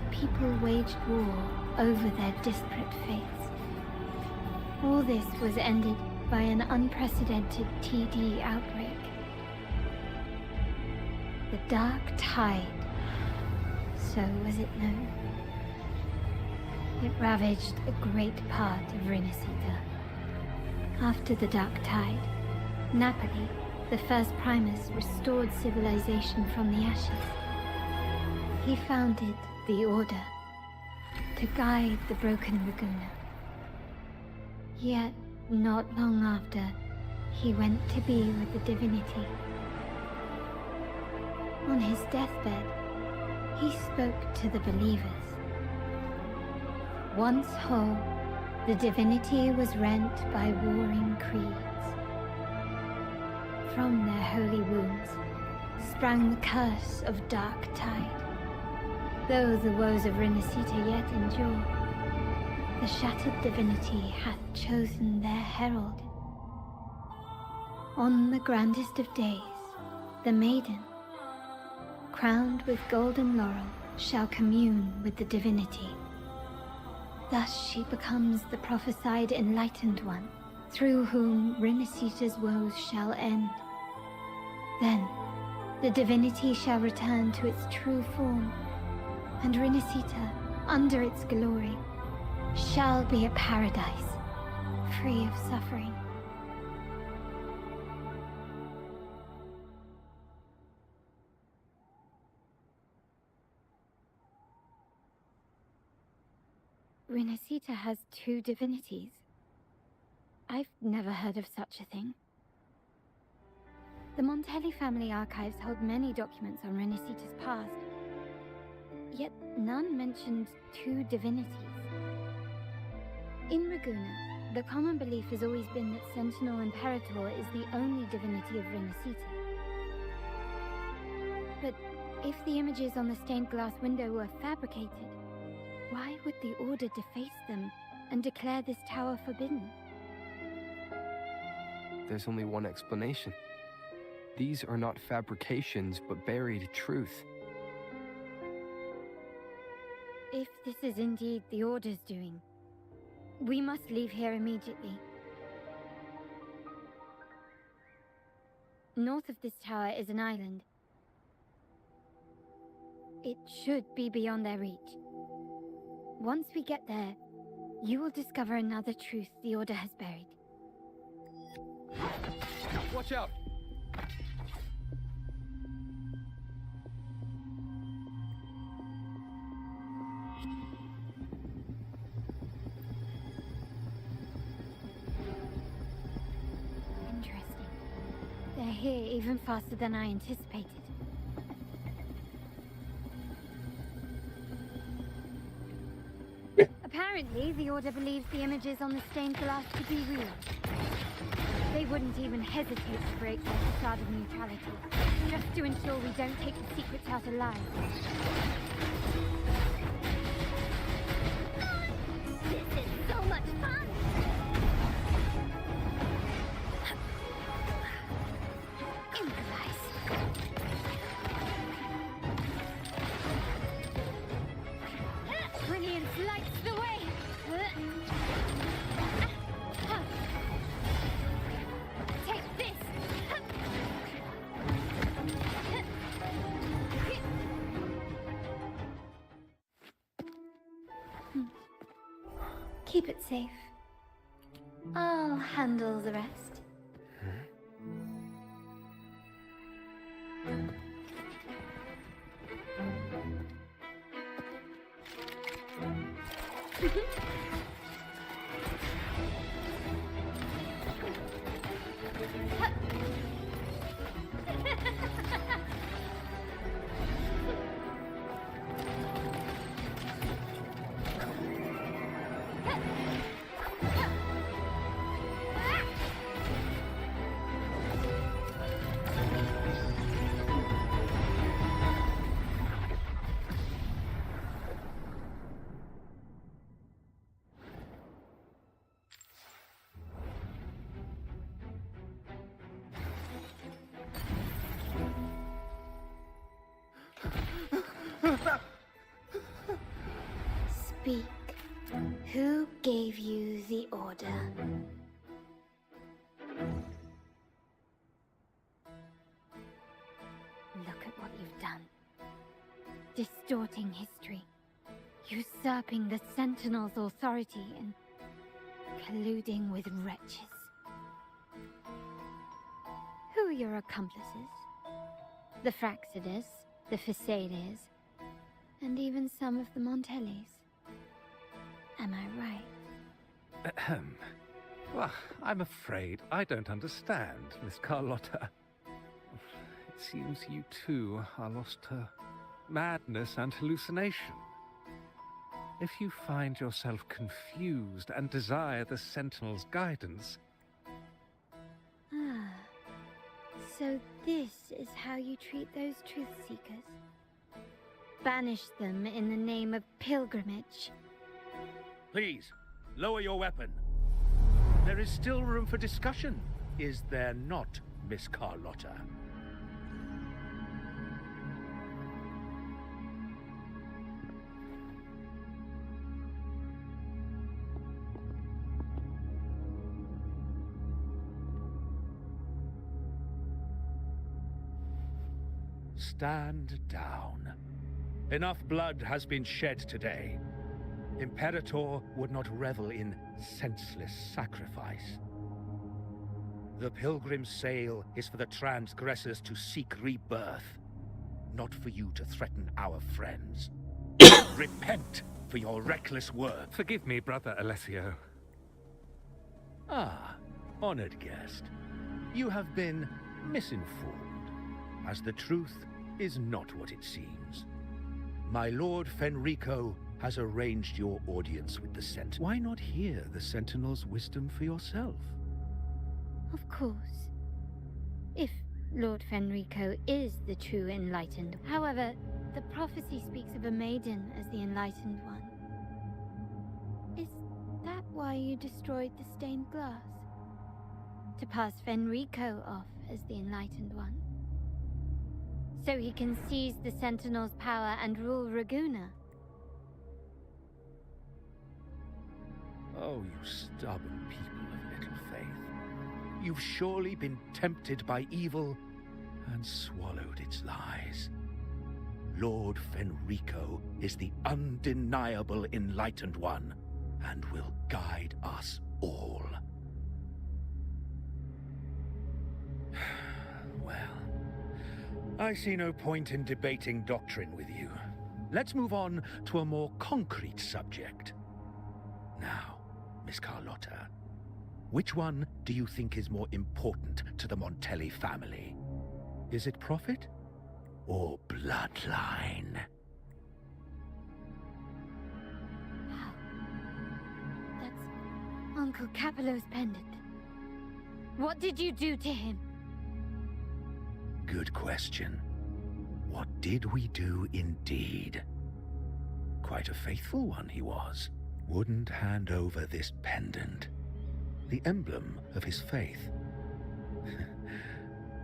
people waged war over their disparate fates. All this was ended by an unprecedented TD outbreak. The Dark Tide, so was it known. It ravaged a great part of Rinascita. After the Dark Tide, Napoli, the first Primus, restored civilization from the ashes. He founded the Order to guide the broken Laguna. Yet, not long after, he went to be with the divinity. On his deathbed, he spoke to the believers. Once whole, the divinity was rent by warring creeds. From their holy wounds sprang the curse of Dark Tide. Though the woes of Rinascita yet endure, the shattered divinity hath chosen their herald. On the grandest of days, the maiden, crowned with golden laurel, shall commune with the divinity. Thus she becomes the prophesied enlightened one, through whom Rinascita's woes shall end. Then, the divinity shall return to its true form, and Rinascita, under its glory, shall be a paradise, free of suffering. Rinascita has two divinities. I've never heard of such a thing. The Montelli family archives hold many documents on Rinascita's past, yet none mentioned two divinities. In Ragusa, the common belief has always been that Sentinel Imperator is the only divinity of Rinascita. But if the images on the stained glass window were fabricated, why would the Order deface them and declare this tower forbidden? There's only one explanation. These are not fabrications, but buried truth. If this is indeed the Order's doing, we must leave here immediately. North of this tower is an island. It should be beyond their reach. Once we get there, you will discover another truth the Order has buried. Watch out! Interesting. They're here even faster than I anticipated. Apparently, the Order believes the images on the stained glass to be real. They wouldn't even hesitate to break their facade of neutrality, just to ensure we don't take the secrets out alive. This is so much fun! Brilliance lights the way! Take this! Keep it safe. I'll handle the rest. Speak. Who gave you the order? Look at what you've done. Distorting history. Usurping the Sentinel's authority and colluding with wretches. Who are your accomplices? The Fraxidus, the Facades, and even some of the Montellis. Am I right? Ahem. Well, I'm afraid I don't understand, Miss Carlotta. It seems you too are lost to madness and hallucination. If you find yourself confused and desire the Sentinel's guidance... Ah, so this is how you treat those truth seekers? Banish them in the name of pilgrimage. Please, lower your weapon. There is still room for discussion, is there not, Miss Carlotta? Stand down. Enough blood has been shed today. Imperator would not revel in senseless sacrifice. The pilgrim's sail is for the transgressors to seek rebirth, not for you to threaten our friends. Repent for your reckless work. Forgive me, Brother Alessio. Ah, honored guest. You have been misinformed, as the truth is not what it seems. My Lord Fenrico has arranged your audience with the Sentinel. Why not hear the Sentinel's wisdom for yourself? Of course. If Lord Fenrico is the true Enlightened. However, the prophecy speaks of a maiden as the Enlightened One. Is that why you destroyed the stained glass? To pass Fenrico off as the Enlightened One? So he can seize the Sentinel's power and rule Raguna? Oh, you stubborn people of little faith. You've surely been tempted by evil and swallowed its lies. Lord Fenrico is the undeniable Enlightened One and will guide us all. Well, I see no point in debating doctrine with you. Let's move on to a more concrete subject. Now, Miss Carlotta, which one do you think is more important to the Montelli family? Is it profit or bloodline? Wow. That's Uncle Capello's pendant. What did you do to him? Good question. What did we do indeed? Quite a faithful one he was. Wouldn't hand over this pendant, the emblem of his faith.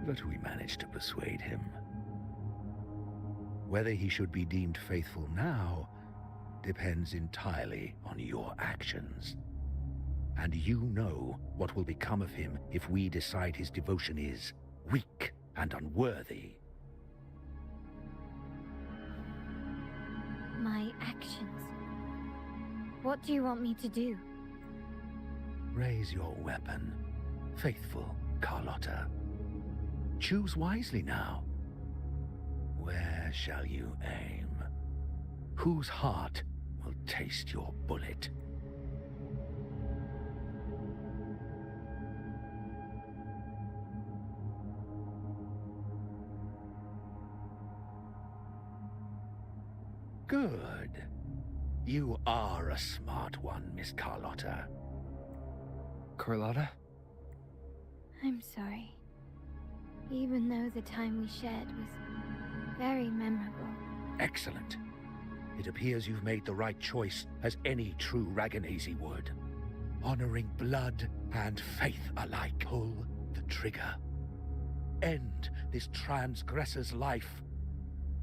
But we managed to persuade him. Whether he should be deemed faithful now depends entirely on your actions. And you know what will become of him if we decide his devotion is weak and unworthy. My actions. What do you want me to do? Raise your weapon, faithful Carlotta. Choose wisely now. Where shall you aim? Whose heart will taste your bullet? Good. You are a smart one, Miss Carlotta. Carlotta? I'm sorry. Even though the time we shared was very memorable. Excellent. It appears you've made the right choice, as any true Raganazi would. Honoring blood and faith alike. Pull the trigger. End this transgressor's life.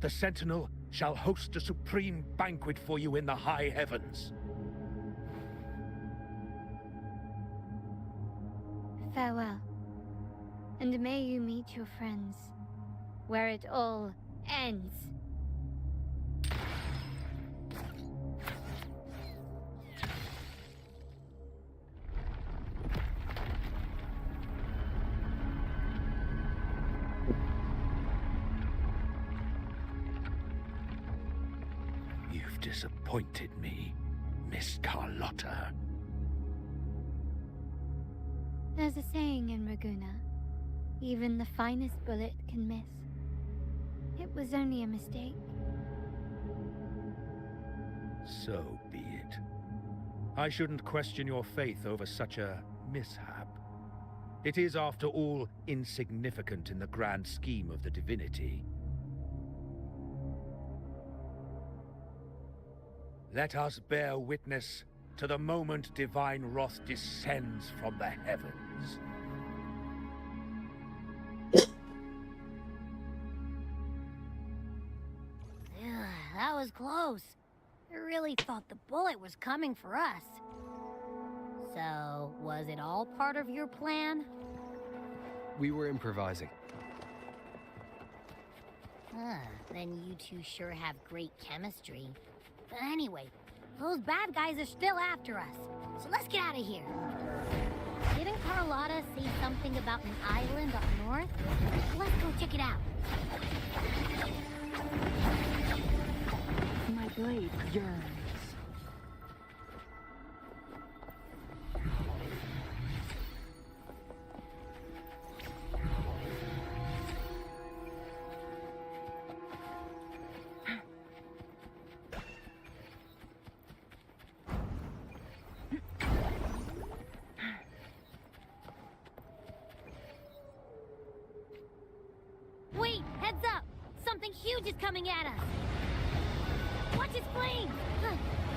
The Sentinel shall host a supreme banquet for you in the high heavens. Farewell. And may you meet your friends, where it all ends. You've disappointed me, Miss Carlotta. There's a saying in Raguna, even the finest bullet can miss. It was only a mistake. So be it. I shouldn't question your faith over such a mishap. It is, after all, insignificant in the grand scheme of the divinity. Let us bear witness to the moment divine wrath descends from the heavens. That was close. I really thought the bullet was coming for us. So, was it all part of your plan? We were improvising. Then you two sure have great chemistry. But anyway, those bad guys are still after us. So let's get out of here. Didn't Carlotta say something about an island up north? Let's go check it out. My blade yearns. Wait, heads up! Something huge is coming at us! Watch its flames!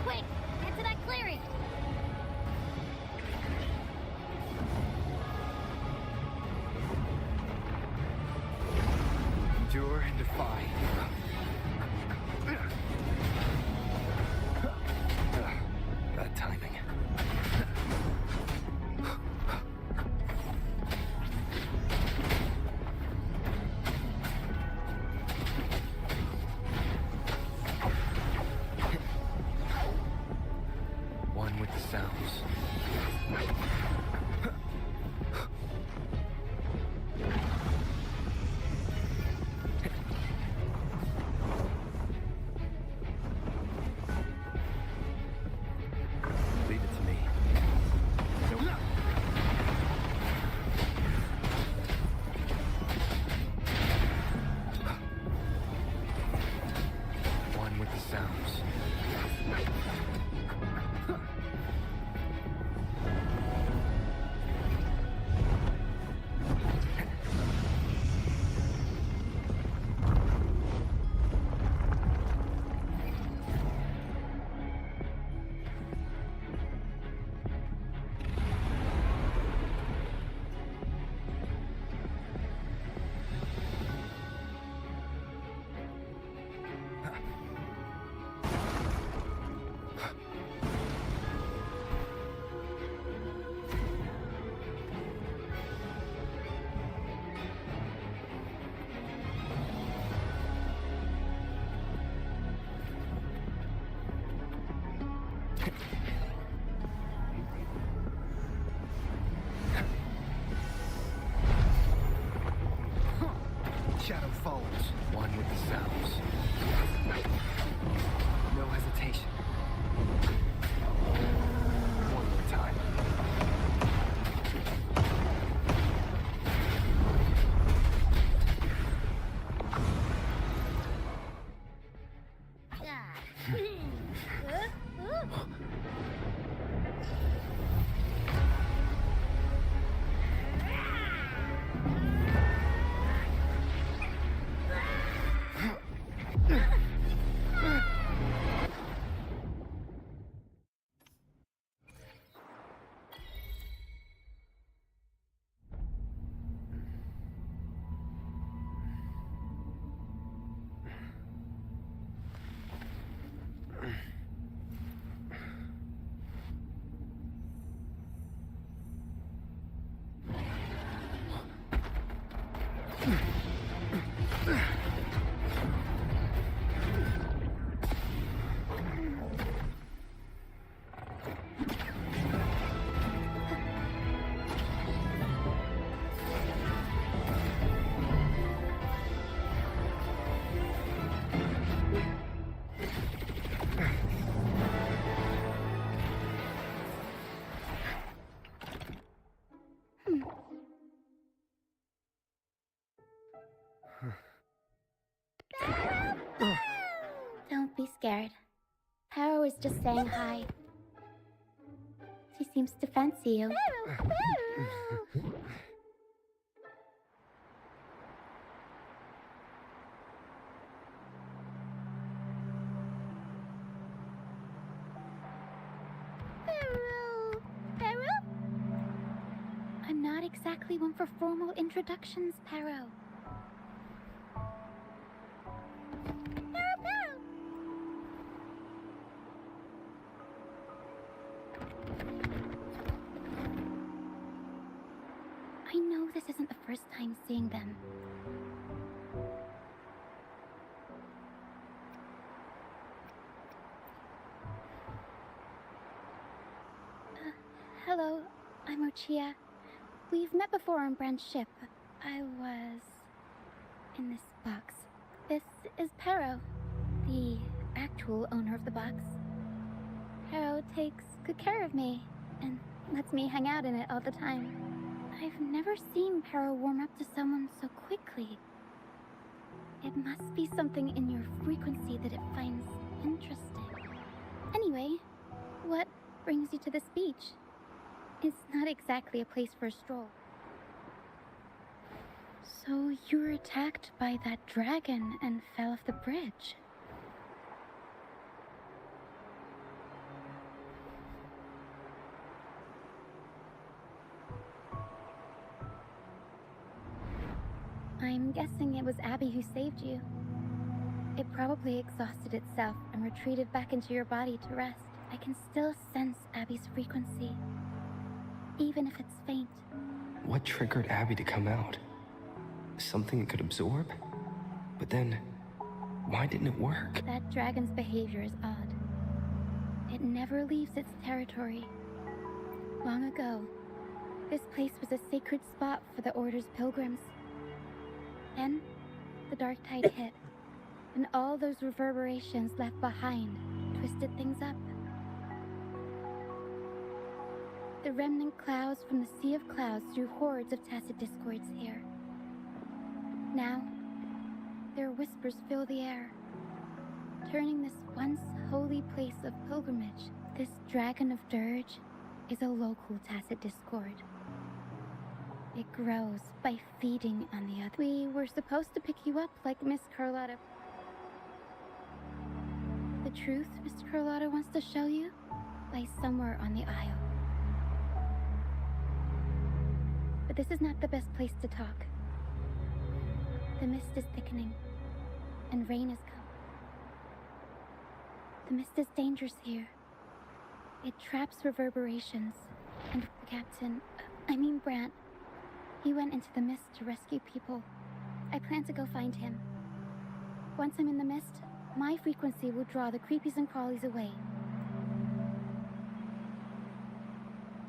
Quick, head to that clearing! Endure and defy. Bad timing. One with the sounds. Leave it to me. One with the sounds. with the sounds. No hesitation. One at a time. Don't be scared. Paro is just saying hi. She seems to fancy you. Paro? I'm not exactly one for formal introductions, Paro. I know this isn't the first time seeing them. Hello, I'm Ochia. We've met before on Brand's ship. I was in this box. This is Paro, the actual owner of the box. Paro takes good care of me and lets me hang out in it all the time. I've never seen Paro warm up to someone so quickly. It must be something in your frequency that it finds interesting. Anyway, what brings you to this beach? It's not exactly a place for a stroll. So you were attacked by that dragon and fell off the bridge. I'm guessing it was Abby who saved you. It probably exhausted itself and retreated back into your body to rest. I can still sense Abby's frequency, even if it's faint. What triggered Abby to come out? Something it could absorb? But then, why didn't it work? That dragon's behavior is odd. It never leaves its territory. Long ago, this place was a sacred spot for the Order's pilgrims. Then, the dark tide hit, and all those reverberations left behind twisted things up. The remnant clouds from the Sea of Clouds drew hordes of tacit discords here. Now, their whispers fill the air, turning this once holy place of pilgrimage. This dragon of dirge is a local tacit discord. It grows by feeding on the other. We were supposed to pick you up like Miss Carlotta. The truth Mr. Carlotta wants to show you lies somewhere on the aisle. But this is not the best place to talk. The mist is thickening, and rain has come. The mist is dangerous here. It traps reverberations, and the captain, Brant, he went into the mist to rescue people. I plan to go find him. Once I'm in the mist, my frequency will draw the creepies and crawlies away.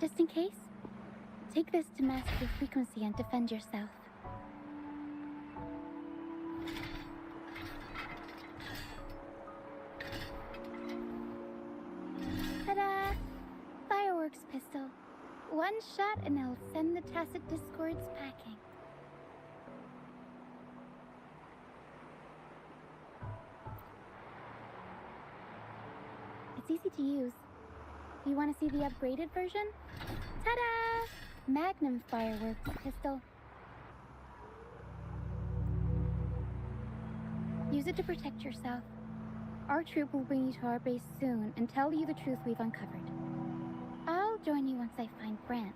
Just in case, take this to mask your frequency and defend yourself. One shot and I'll send the Tacit Discords packing. It's easy to use. Do you want to see the upgraded version? Ta-da! Magnum fireworks pistol. Use it to protect yourself. Our troop will bring you to our base soon and tell you the truth we've uncovered. I'll join you once I find Grant.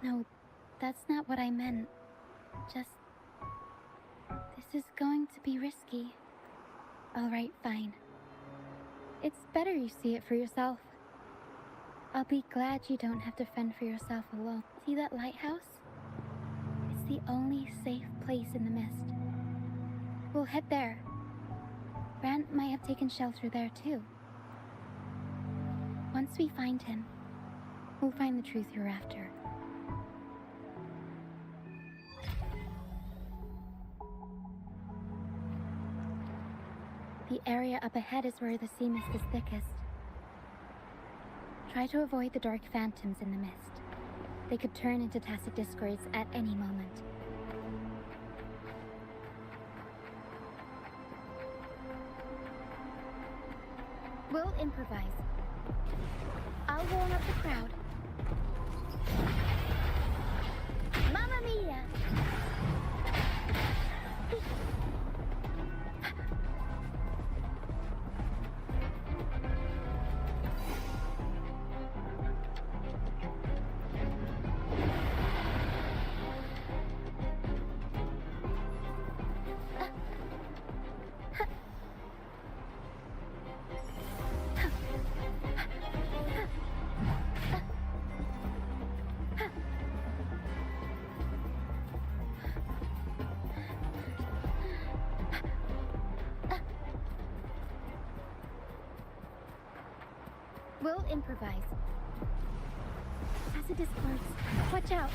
No, that's not what I meant. Just... this is going to be risky. Alright, fine. It's better you see it for yourself. I'll be glad you don't have to fend for yourself alone. See that lighthouse? It's the only safe place in the mist. We'll head there. Grant might have taken shelter there too. Once we find him, we'll find the truth you're after. The area up ahead is where the sea mist is thickest. Try to avoid the dark phantoms in the mist. They could turn into Tacit Discords at any moment. We'll improvise. I'll warm up the crowd. Mamma mia! We'll improvise. Tacit Discords, watch out!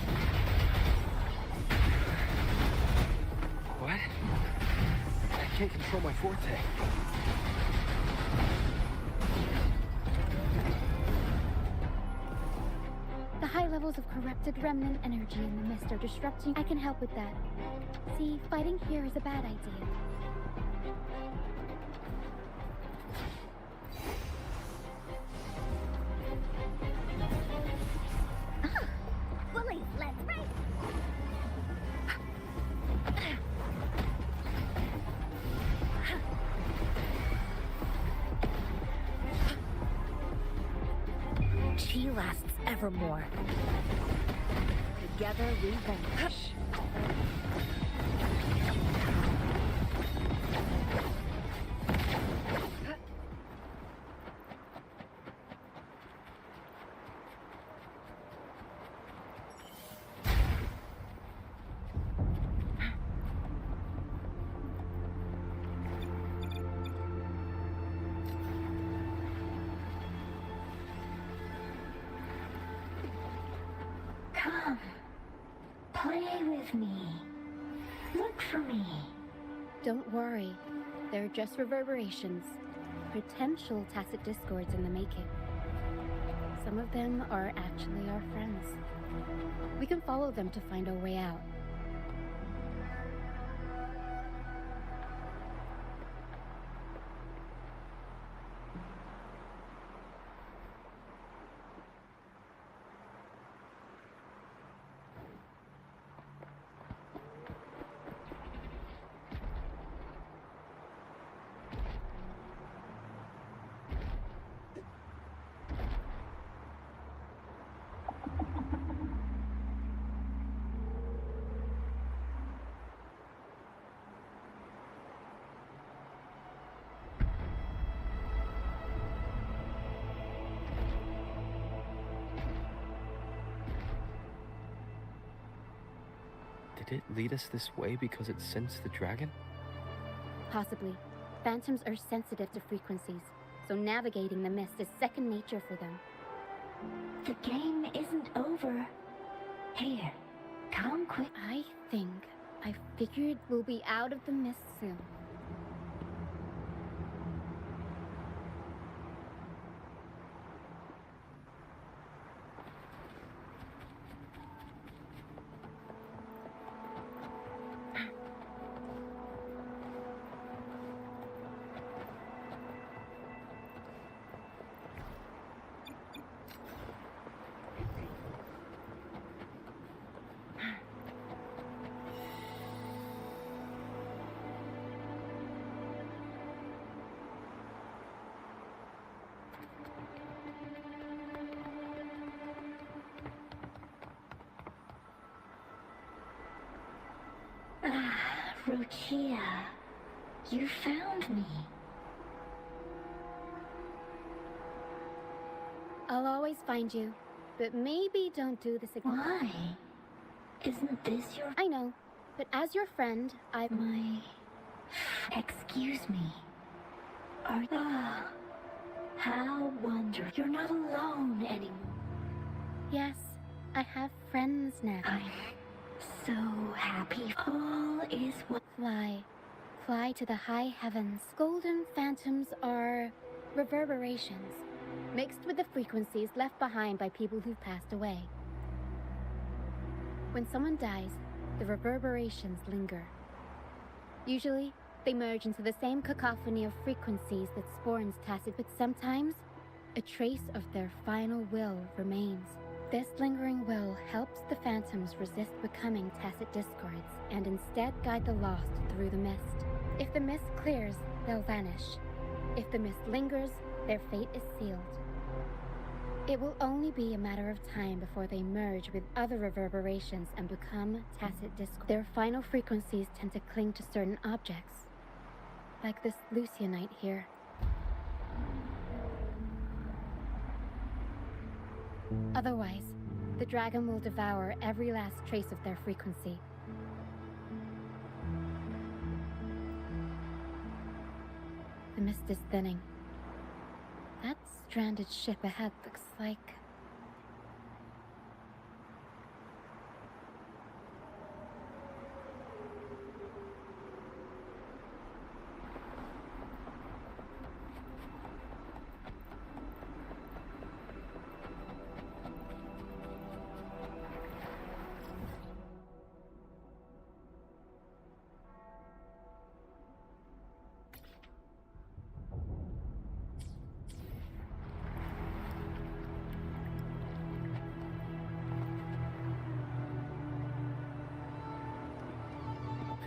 What? I can't control my forte. The high levels of corrupted remnant energy in the mist are disrupting. I can help with that. See, fighting here is a bad idea. Bullies, let's race! She lasts evermore. Together we vanquish. Come. Play with me. Look for me. Don't worry. They're just reverberations. Potential Tacit Discords in the making. Some of them are actually our friends. We can follow them to find our way out. Did it lead us this way because it sensed the dragon? Possibly. Phantoms are sensitive to frequencies, so navigating the mist is second nature for them. The game isn't over. Here, come quick. I think I figured we'll be out of the mist soon. Ruchia, you found me. I'll always find you, but maybe don't do this again. Why? Isn't this your... I know, but as your friend, Excuse me. Are... how wonderful. You're not alone anymore. Yes, I have friends now. I'm so happy. All is well. Fly to the high heavens. Golden phantoms are reverberations, mixed with the frequencies left behind by people who've passed away. When someone dies, the reverberations linger. Usually, they merge into the same cacophony of frequencies that spawns tacit, but sometimes, a trace of their final will remains. This lingering will helps the phantoms resist becoming tacit discords and instead guide the lost through the mist. If the mist clears, they'll vanish. If the mist lingers, their fate is sealed. It will only be a matter of time before they merge with other reverberations and become tacit discords. Their final frequencies tend to cling to certain objects, like this Lucianite here. Otherwise, the dragon will devour every last trace of their frequency. The mist is thinning. That stranded ship ahead looks like...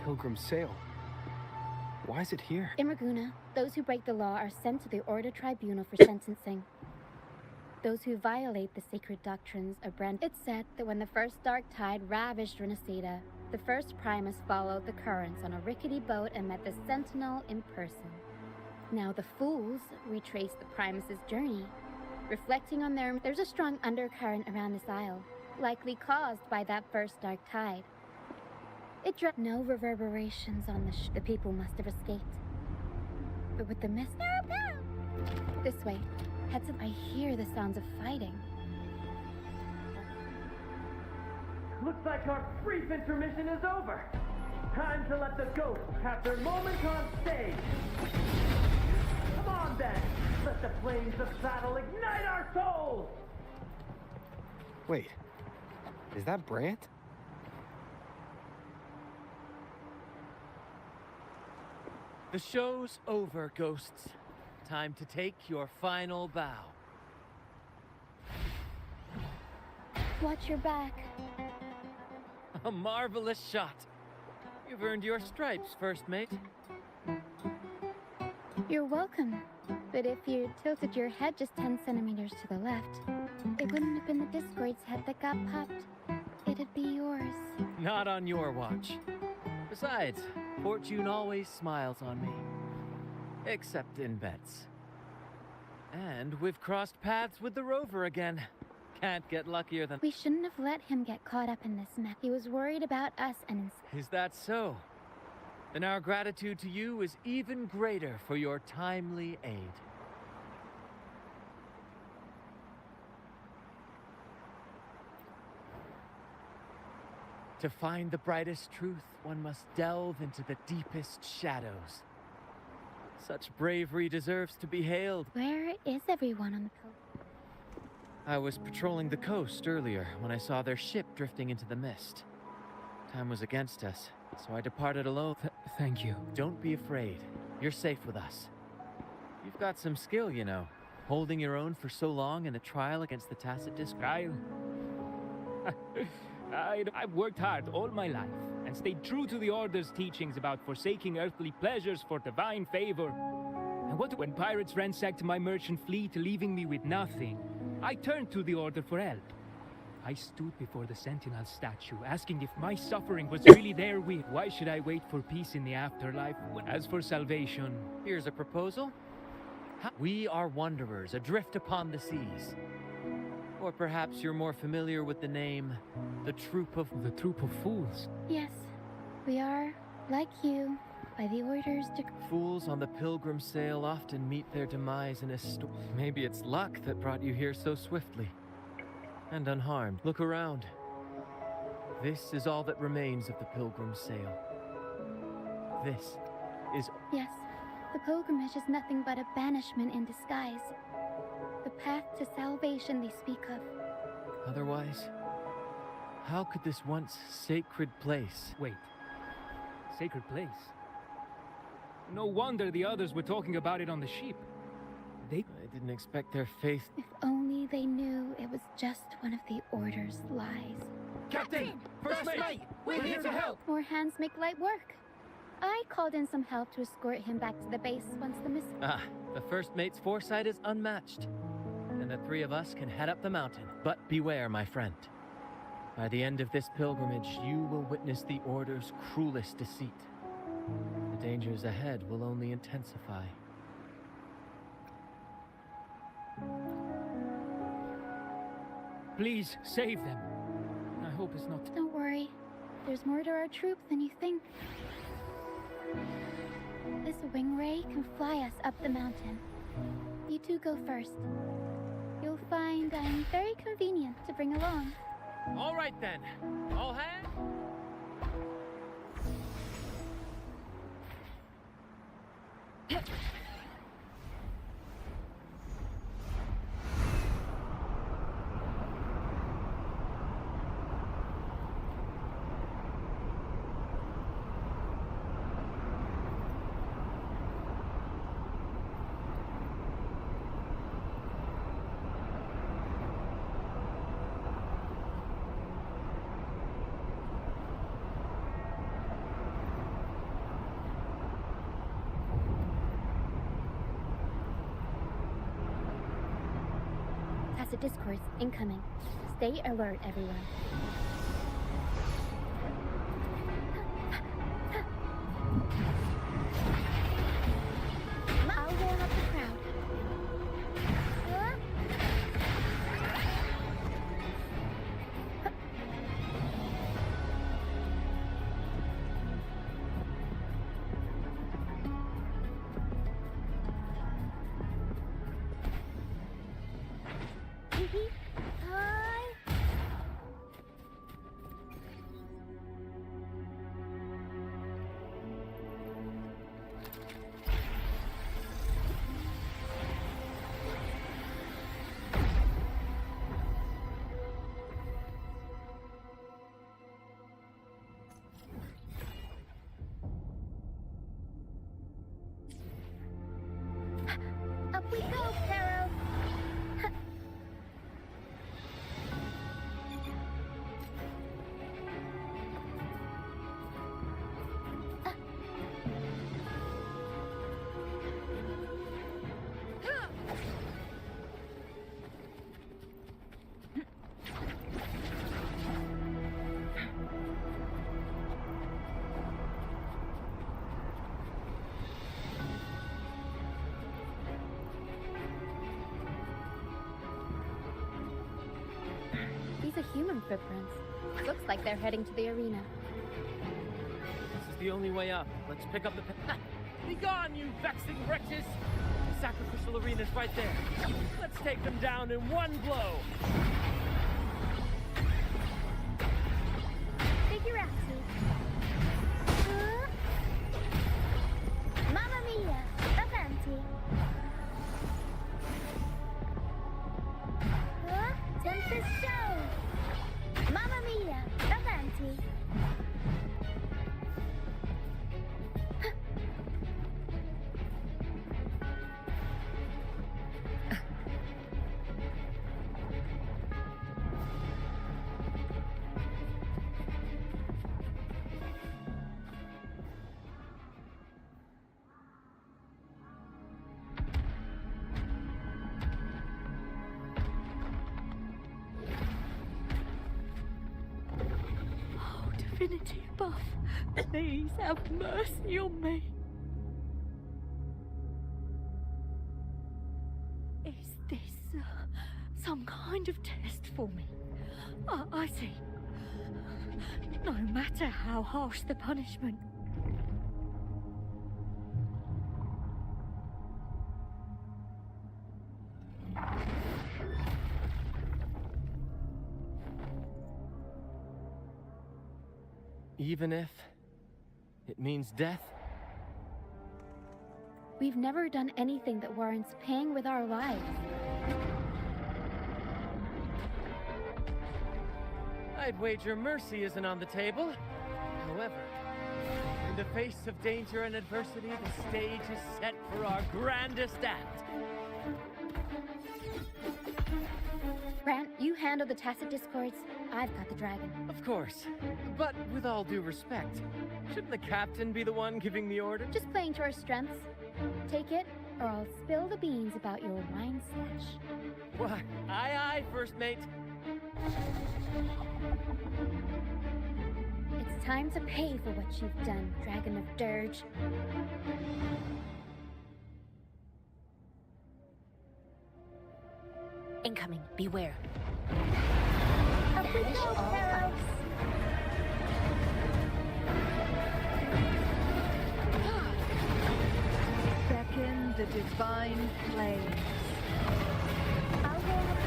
Pilgrim sail. Why is it here? In Raguna, those who break the law are sent to the Order Tribunal for sentencing. Those who violate the sacred doctrines are branded. It's said that when the first dark tide ravaged Renacida, the first Primus followed the currents on a rickety boat and met the Sentinel in person. Now the fools retrace the Primus's journey. Reflecting on there's a strong undercurrent around this isle, likely caused by that first dark tide. It dropped no reverberations on the people must have escaped. But with the mist... This way. Head to... I hear the sounds of fighting. Looks like our brief intermission is over. Time to let the ghosts have their moment on stage. Come on then. Let the flames of battle ignite our souls. Wait. Is that Brant? The show's over, ghosts. Time to take your final bow. Watch your back. A marvelous shot. You've earned your stripes, first mate. You're welcome. But if you tilted your head just 10 centimeters to the left, it wouldn't have been the Discord's head that got popped. It'd be yours. Not on your watch. Besides, fortune always smiles on me. Except in bets. And we've crossed paths with the rover again. Can't get luckier than... We shouldn't have let him get caught up in this mess. He was worried about us and... Is that so? Then our gratitude to you is even greater for your timely aid. To find the brightest truth, one must delve into the deepest shadows. Such bravery deserves to be hailed. Where is everyone on the coast? I was patrolling the coast earlier when I saw their ship drifting into the mist. Time was against us, so I departed alone. Thank you. Don't be afraid. You're safe with us. You've got some skill, you know. Holding your own for so long in a trial against the Tacit Discord. I've worked hard all my life and stayed true to the Order's teachings about forsaking earthly pleasures for divine favor. And what when pirates ransacked my merchant fleet, leaving me with nothing? I turned to the Order for help. I stood before the Sentinel statue, asking if my suffering was really their will. Why should I wait for peace in the afterlife? As for salvation... Here's a proposal. We are wanderers, adrift upon the seas. Or perhaps you're more familiar with the name, the Troop of... The Troop of Fools? Yes, we are, like you, by the Order's Fools on the pilgrim sail often meet their demise in a storm. Maybe it's luck that brought you here so swiftly. And unharmed. Look around. This is all that remains of the pilgrim sail. This is... Yes, the pilgrimage is nothing but a banishment in disguise. The path to salvation they speak of. Otherwise, how could this once sacred place... Wait. Sacred place? No wonder the others were talking about it on the ship. I didn't expect their faith... If only they knew it was just one of the Order's lies. Captain! First mate! We're here to help! More hands make light work. I called in some help to escort him back to the base once the mist... the first mate's foresight is unmatched. And the three of us can head up the mountain. But beware, my friend. By the end of this pilgrimage, you will witness the Order's cruelest deceit. The dangers ahead will only intensify. Please, save them. I hope it's not... Don't worry. There's more to our troop than you think. This wing ray can fly us up the mountain. You two go first. You'll find I'm very convenient to bring along. All right then. All hands? Tacit discourse incoming. Stay alert, everyone. I'll warm up the crowd. Up we go, Pharaoh! These are human footprints. Looks like they're heading to the arena. This is the only way up. Let's pick up the... Be gone, you vexing wretches! The sacrificial arena's right there. Let's take them down in one blow! Figure divinity above, please have mercy on me. Is this some kind of test for me? I see. No matter how harsh the punishment. Even if it means death? We've never done anything that warrants paying with our lives. I'd wager mercy isn't on the table. However, in the face of danger and adversity, the stage is set for our grandest act. Grant, you handle the tacit discords. I've got the dragon. Of course. But with all due respect, shouldn't the captain be the one giving the order? Just playing to our strengths. Take it, or I'll spill the beans about your wine stash. Why, aye, first mate. It's time to pay for what you've done, Dragon of Dirge. Incoming, beware. Up we go, Pharaoh! Beckon the divine flames. I'll go with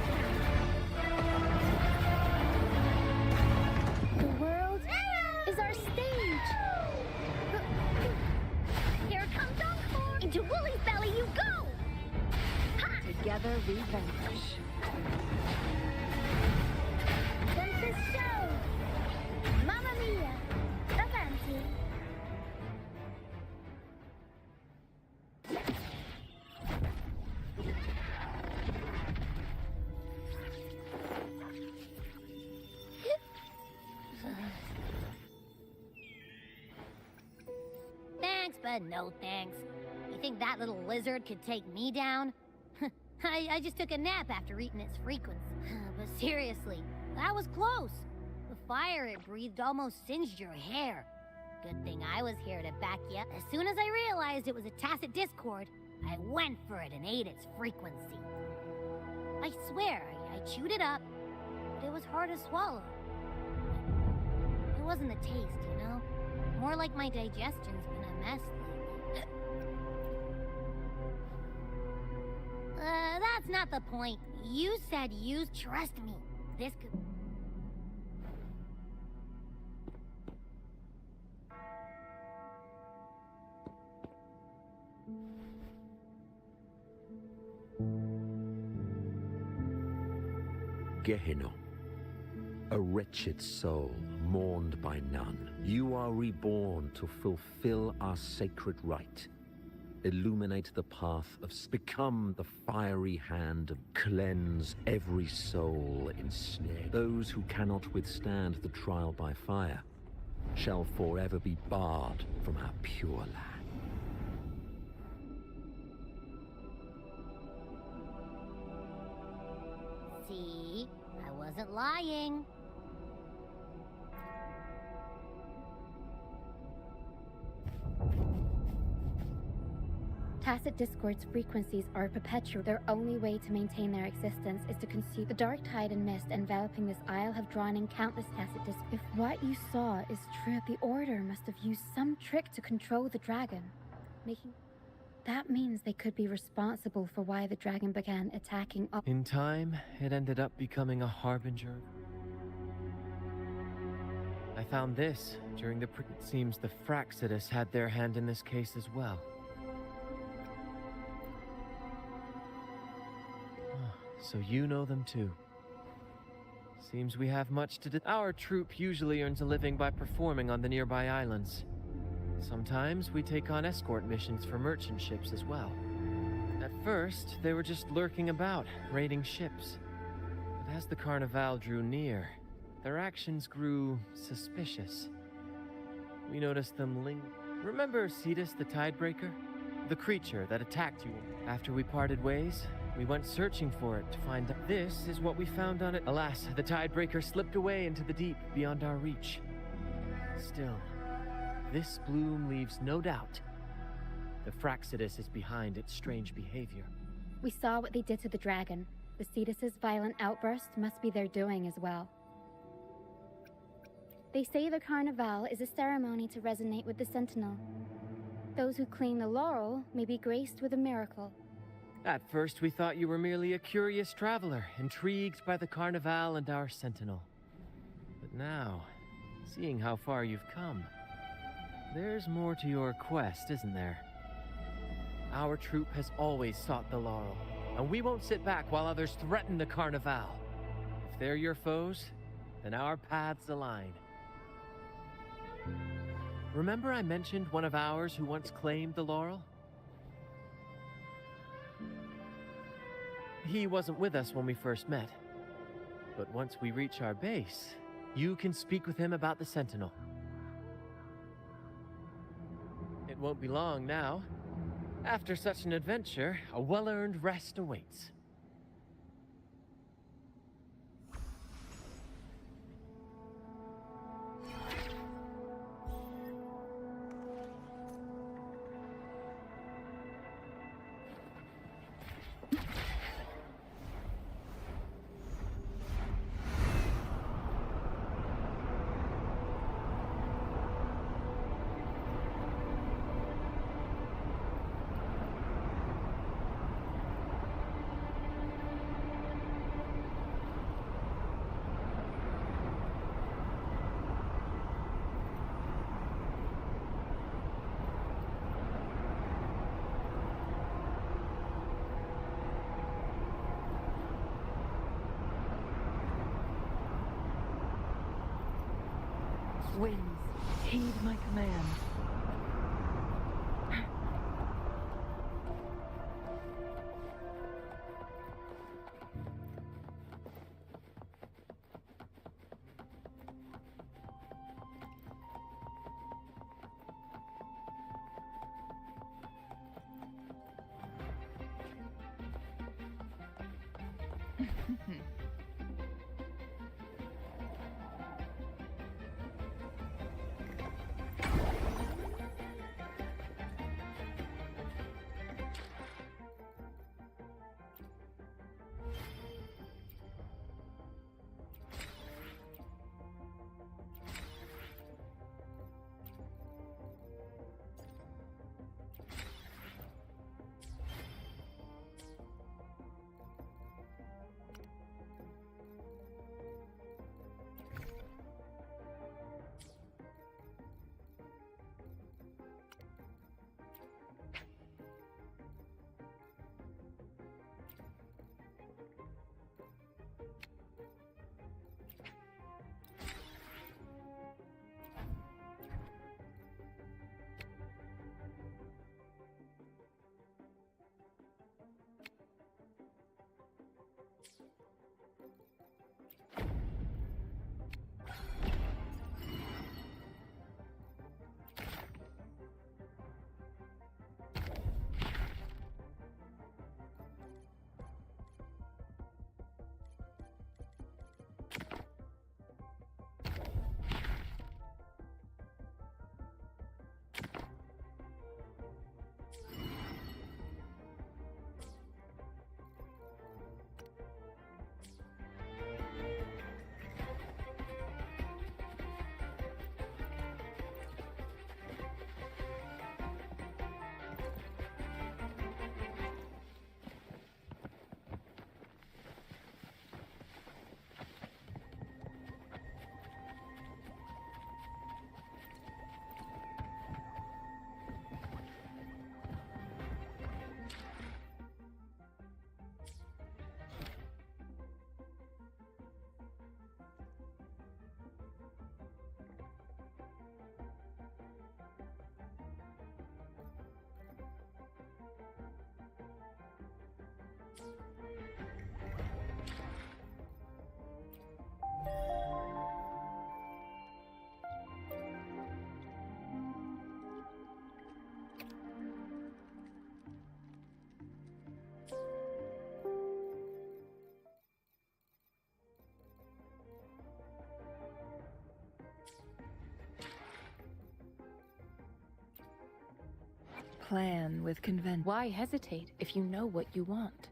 the world is our stage! Here comes Encore! Into Wooly's belly you go! Ha! Together we vanquish. Tempest show! Mamma mia! Avanti! Thanks, but no thanks. You think that little lizard could take me down? I just took a nap after eating its frequency. But seriously, that was close. The fire it breathed almost singed your hair. Good thing I was here to back you up. As soon as I realized it was a tacit discord, I went for it and ate its frequency. I swear, I chewed it up, but it was hard to swallow. It wasn't the taste, you know? More like my digestion's been a mess lately. That's not the point. You said you trust me. This could... Gehenna, a wretched soul, mourned by none. You are reborn to fulfill our sacred rite. Illuminate the path of... Become the fiery hand of... Cleanse every soul ensnared. Those who cannot withstand the trial by fire shall forever be barred from our pure land. See? I wasn't lying. Tacit Discord's frequencies are perpetual. Their only way to maintain their existence is to consume. The dark tide and mist enveloping this isle have drawn in countless Tacit Discords. If what you saw is true, the Order must have used some trick to control the dragon. That means they could be responsible for why the dragon began attacking up. In time, it ended up becoming a harbinger. I found this during the... It seems the Fraxidus had their hand in this case as well. So you know them too. Seems we have much to do. Our troop usually earns a living by performing on the nearby islands. Sometimes we take on escort missions for merchant ships as well. At first, they were just lurking about, raiding ships. But as the Carnival drew near, their actions grew suspicious. We noticed them Remember Cetus the Tidebreaker? The creature that attacked you. After we parted ways, we went searching for it to find that this is what we found on it. Alas, the Tidebreaker slipped away into the deep beyond our reach. Still, this bloom leaves no doubt. The Fraxidus is behind its strange behavior. We saw what they did to the dragon. The Cetus's violent outburst must be their doing as well. They say the Carnival is a ceremony to resonate with the Sentinel. Those who claim the laurel may be graced with a miracle. At first we thought you were merely a curious traveler, intrigued by the Carnival and our Sentinel. But now, seeing how far you've come, there's more to your quest, isn't there? Our troop has always sought the laurel, and we won't sit back while others threaten the Carnival. If they're your foes, then our paths align. Remember I mentioned one of ours who once claimed the laurel? He wasn't with us when we first met. But once we reach our base, you can speak with him about the Sentinel. It won't be long now. After such an adventure, a well-earned rest awaits. Winds, heed my command. plan with convention. Why hesitate if you know what you want?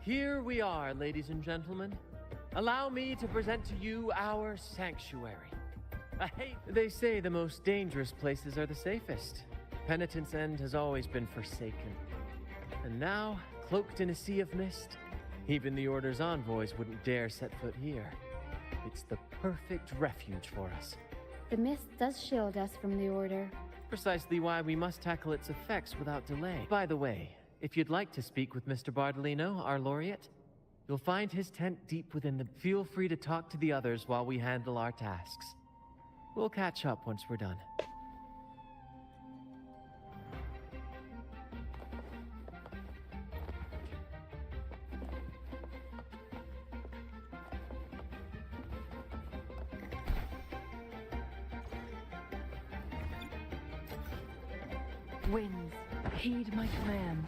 Here we are, ladies and gentlemen. Allow me to present to you our sanctuary. They say the most dangerous places are the safest. Penitent's End has always been forsaken. And now, cloaked in a sea of mist, even the Order's envoys wouldn't dare set foot here. It's the perfect refuge for us. The mist does shield us from the Order. Precisely why we must tackle its effects without delay. By the way, if you'd like to speak with Mr. Bardolino, our laureate, you'll find his tent deep within the... Feel free to talk to the others while we handle our tasks. We'll catch up once we're done. Winds, heed my command.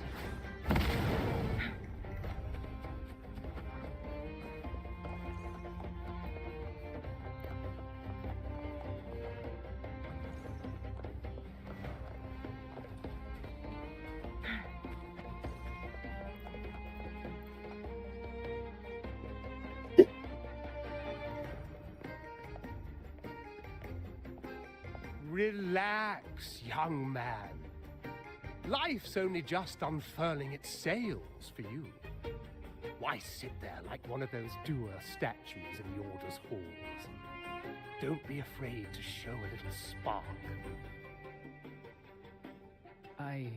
Relax, young man. Life's only just unfurling its sails for you. Why sit there like one of those dour statues in the Order's halls? Don't be afraid to show a little spark. I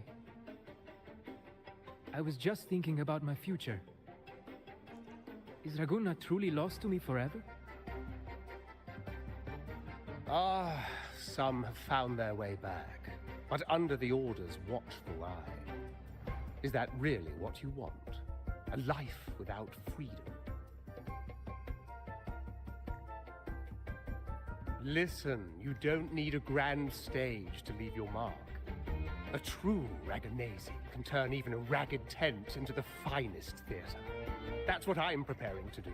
was just thinking about my future. Is Raguna truly lost to me forever? Some have found their way back, but under the Order's watchful eye. Is that really what you want? A life without freedom? Listen, you don't need a grand stage to leave your mark. A true Raganese can turn even a ragged tent into the finest theater. That's what I'm preparing to do.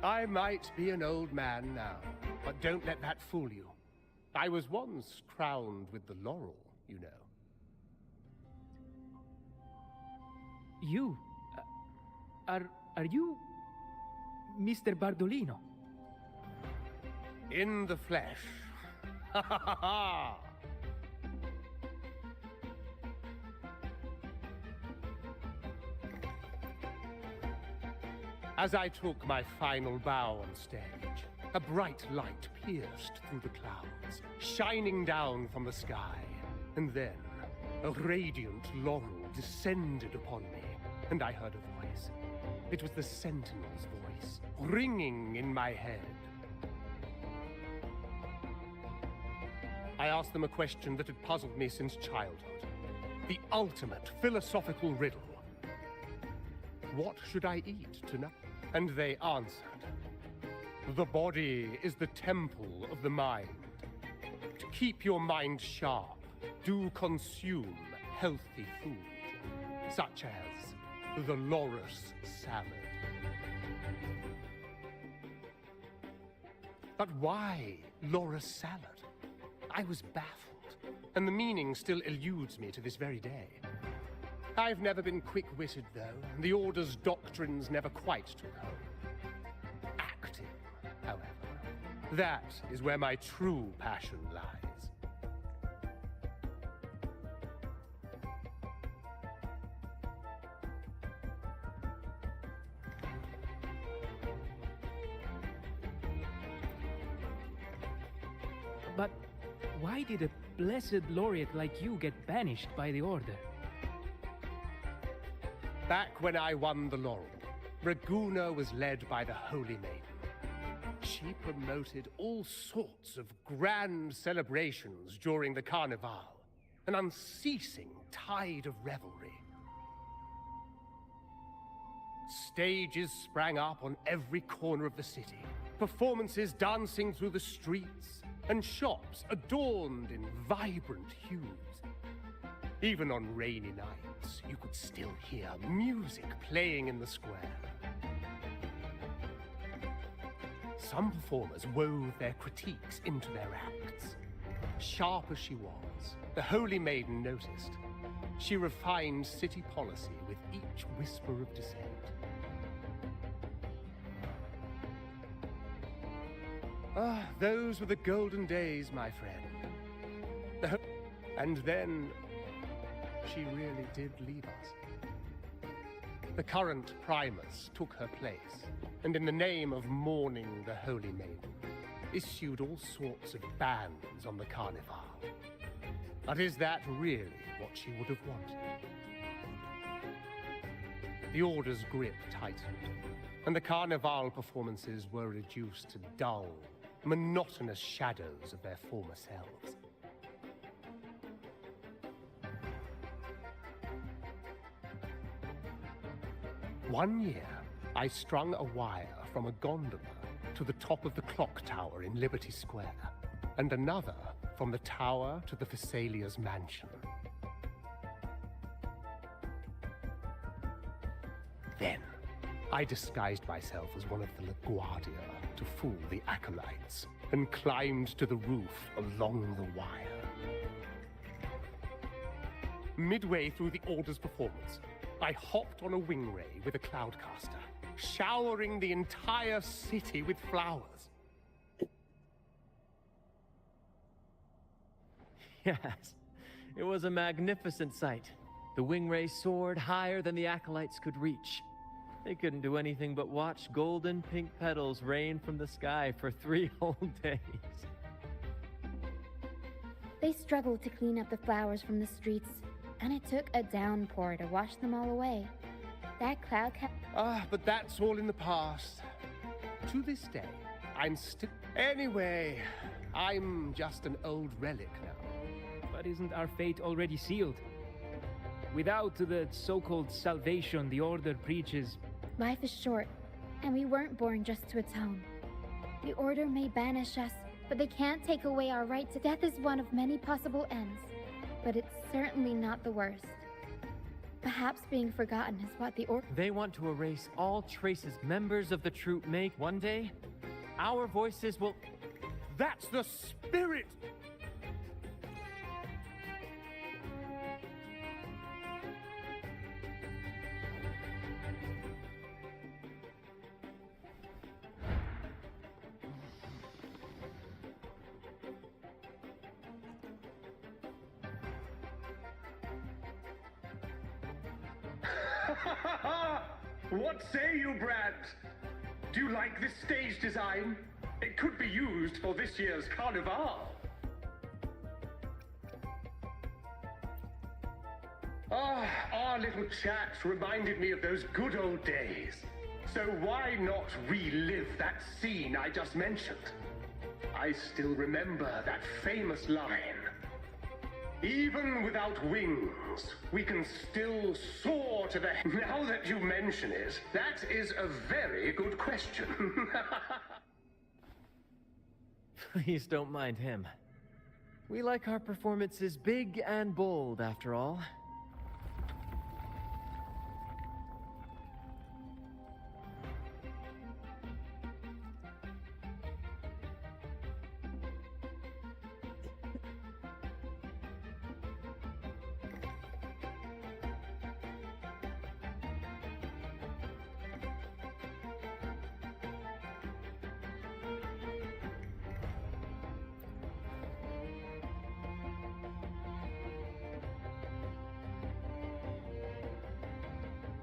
I might be an old man now, but don't let that fool you. I was once crowned with the laurel, you know. You? Are you... Mr. Bardolino? In the flesh. Ha ha ha ha! As I took my final bow on stage, a bright light pierced through the clouds, shining down from the sky. And then, a radiant laurel descended upon me, and I heard a voice. It was the Sentinel's voice, ringing in my head. I asked them a question that had puzzled me since childhood. The ultimate philosophical riddle. What should I eat tonight? And they answered, the body is the temple of the mind. To keep your mind sharp, do consume healthy food, such as the loris salad. But why loris salad? I was baffled, and the meaning still eludes me to this very day. I've never been quick-witted, though, and the Order's doctrines never quite took home. Acting, however, that is where my true passion lies. But why did a blessed laureate like you get banished by the Order? Back when I won the laurel, Raguna was led by the Holy Maiden. She promoted all sorts of grand celebrations during the Carnival, an unceasing tide of revelry. Stages sprang up on every corner of the city, performances dancing through the streets, and shops adorned in vibrant hues. Even on rainy nights, you could still hear music playing in the square. Some performers wove their critiques into their acts. Sharp as she was, performance, the Holy Maiden noticed. She refined city policy with each whisper of dissent. Ah, those were the golden days, my friend. And then she really did leave us. The current Primus took her place, and in the name of mourning the Holy Maiden, issued all sorts of bans on the Carnival. But is that really what she would have wanted? The Order's grip tightened, and the Carnival performances were reduced to dull, monotonous shadows of their former selves. One year, I strung a wire from a gondola to the top of the clock tower in Liberty Square, and another from the tower to the Thessalia's mansion. Then, I disguised myself as one of the LaGuardia to fool the acolytes, and climbed to the roof along the wire. Midway through the Order's performance, I hopped on a wing ray with a cloudcaster, showering the entire city with flowers. Yes, it was a magnificent sight. The wing ray soared higher than the acolytes could reach. They couldn't do anything but watch golden pink petals rain from the sky for 3 whole days. They struggled to clean up the flowers from the streets, and it took a downpour to wash them all away. That cloud but that's all in the past. To this day, I'm still... Anyway, I'm just an old relic now. But isn't our fate already sealed? Without the so-called salvation the Order preaches... Life is short, and we weren't born just to atone. The Order may banish us, but they can't take away our right to death. Is one of many possible ends, but it's certainly not the worst. Perhaps being forgotten is what the Order... They want to erase all traces members of the troop make. One day, our voices will... That's the spirit! What say you, Brad? Do you like this stage design? It could be used for this year's Carnival. Our little chat reminded me of those good old days. So why not relive that scene I just mentioned? I still remember that famous line. Even without wings, we can still soar to the... Now that you mention it, that is a very good question. Please don't mind him. We like our performances big and bold, after all.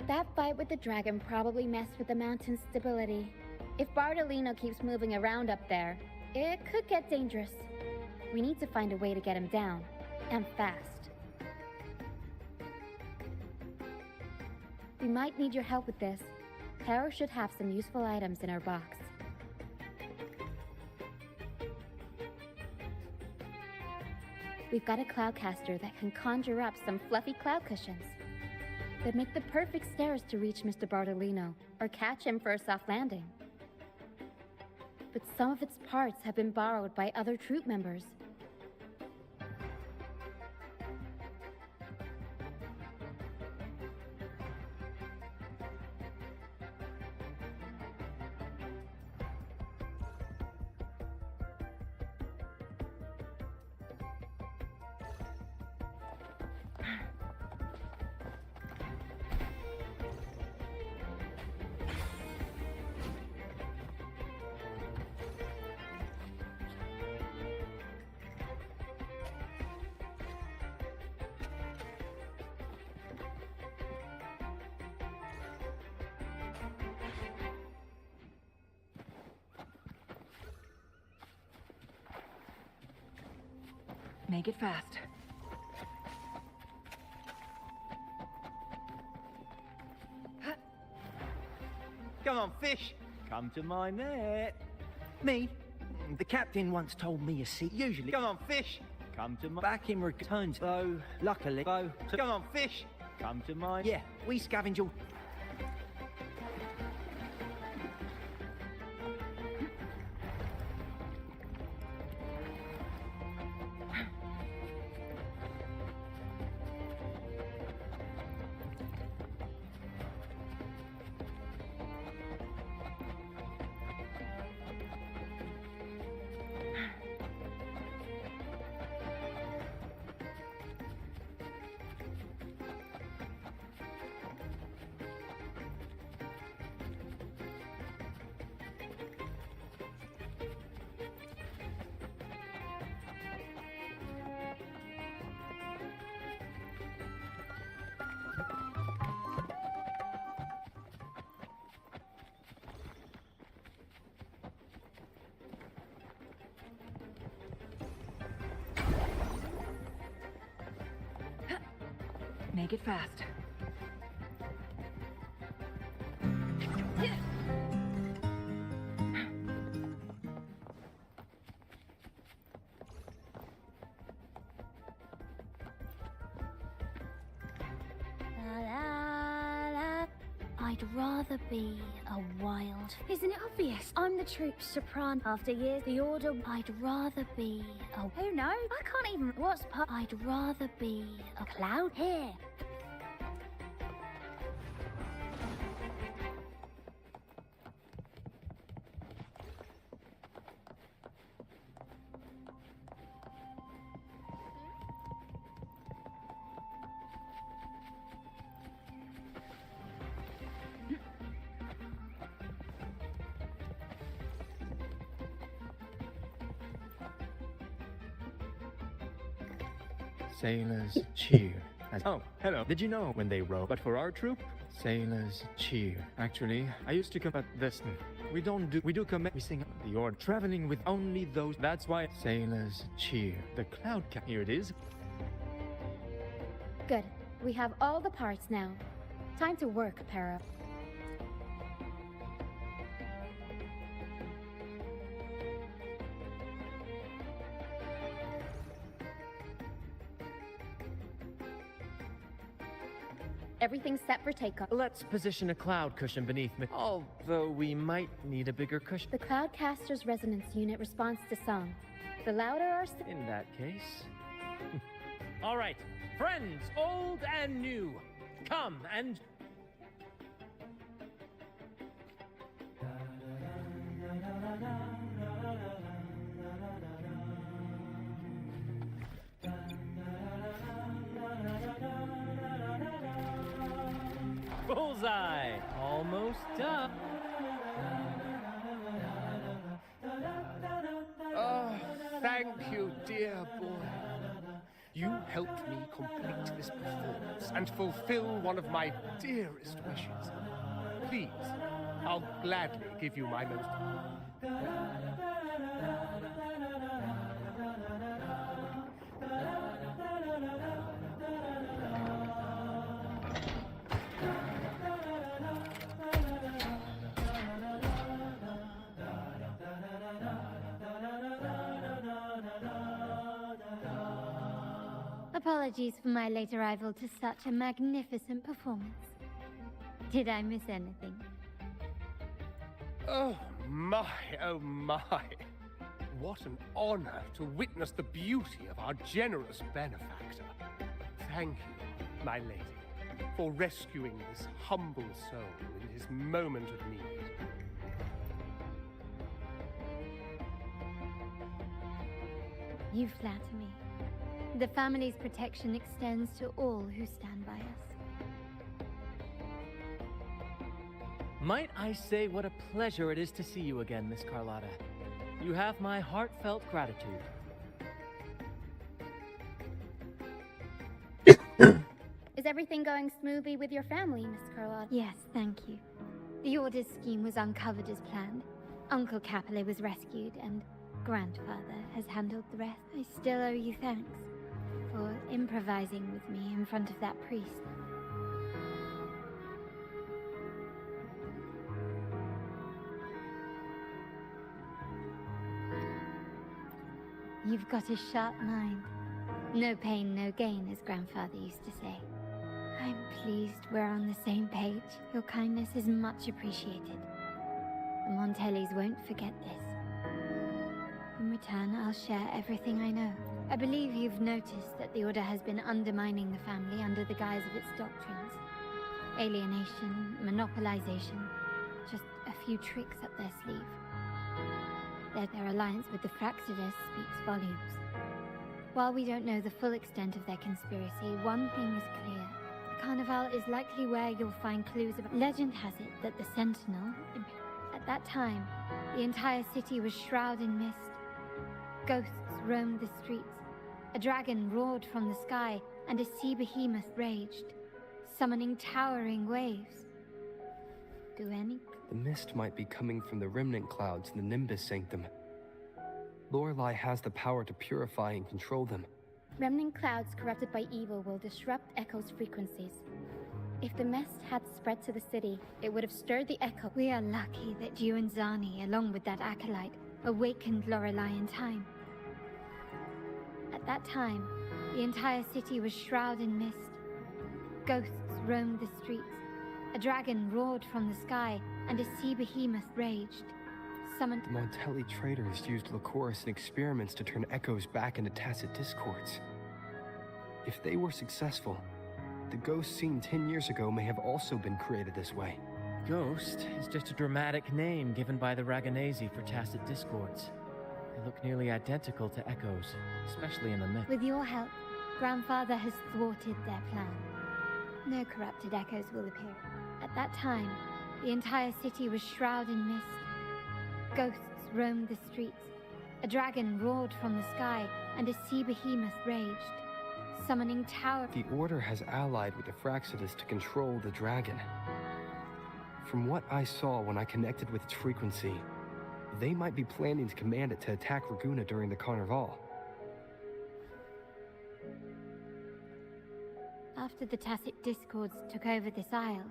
That fight with the dragon probably messed with the mountain's stability. If Bardolino keeps moving around up there, it could get dangerous. We need to find a way to get him down, and fast. We might need your help with this. Taro should have some useful items in our box. We've got a cloudcaster that can conjure up some fluffy cloud cushions. They'd make the perfect stairs to reach Mr. Bardolino, or catch him for a soft landing. But some of its parts have been borrowed by other troop members. Make it fast. Come on, fish. Come to my net. Me? The captain once told me a secret. Usually, come on, fish. Come to my... Back in returns, though, luckily, though... Come on, fish. Come to my... Yeah, we scavenge all... Make it fast. I'd rather be a wild. Isn't it obvious? I'm the troop's soprano. After years, the order. I'd rather be a. Who knows? I can't even. What's part? I'd rather be a cloud here. Sailors cheer. Oh, hello. Did you know when they row? But for our troop, sailors cheer. Actually, I used to come at this. We do commit. We sing the order. Traveling with only those. That's why sailors cheer. The cloud cap. Here it is. Good. We have all the parts now. Time to work, Para. Everything's set for takeoff. Let's position a cloud cushion beneath me. Although we might need a bigger cushion. The Cloudcaster's resonance unit responds to song. The louder our... In that case... All right, friends, old and new, come and... Bullseye! Almost done. Oh, thank you, dear boy. You helped me complete this performance and fulfill one of my dearest wishes. Please, I'll gladly give you my most... Apologies for my late arrival to such a magnificent performance. Did I miss anything? Oh my, oh my. What an honor to witness the beauty of our generous benefactor. Thank you, my lady, for rescuing this humble soul in his moment of need. You flatter me. The family's protection extends to all who stand by us. Might I say what a pleasure it is to see you again, Miss Carlotta. You have my heartfelt gratitude. Is everything going smoothly with your family, Miss Carlotta? Yes, thank you. The Order's scheme was uncovered as planned. Uncle Capellya was rescued, and Grandfather has handled the rest. I still owe you thanks for improvising with me in front of that priest. You've got a sharp mind. No pain, no gain, as Grandfather used to say. I'm pleased we're on the same page. Your kindness is much appreciated. The Montellis won't forget this. In return, I'll share everything I know. I believe you've noticed that the Order has been undermining the family under the guise of its doctrines. Alienation, monopolization, just a few tricks up their sleeve. Their alliance with the Fraxidus speaks volumes. While we don't know the full extent of their conspiracy, one thing is clear. The Carnival is likely where you'll find clues about... Legend has it that the Sentinel... At that time, the entire city was shrouded in mist. Ghosts roamed the streets. A dragon roared from the sky, and a sea behemoth raged, summoning towering waves. Do any... The mist might be coming from the remnant clouds in the Nimbus Sanctum. Lorelei has the power to purify and control them. Remnant clouds corrupted by evil will disrupt Echo's frequencies. If the mist had spread to the city, it would have stirred the Echo. We are lucky that you and Zani, along with that acolyte, awakened Lorelei in time. At that time, the entire city was shrouded in mist. Ghosts roamed the streets. A dragon roared from the sky, and a sea behemoth raged, summoned... The Montelli traders used Lycoris in experiments to turn echoes back into tacit discords. If they were successful, the ghost seen 10 years ago may have also been created this way. Ghost is just a dramatic name given by the Raganesi for tacit discords. They look nearly identical to echoes, especially in the myth. With your help, Grandfather has thwarted their plan. No corrupted echoes will appear. At that time, the entire city was shrouded in mist. Ghosts roamed the streets. A dragon roared from the sky, and a sea behemoth raged, summoning tower... The Order has allied with the Fraxidus to control the dragon. From what I saw when I connected with its frequency, they might be planning to command it to attack Raguna during the Carnival. After the tacit discords took over this isle,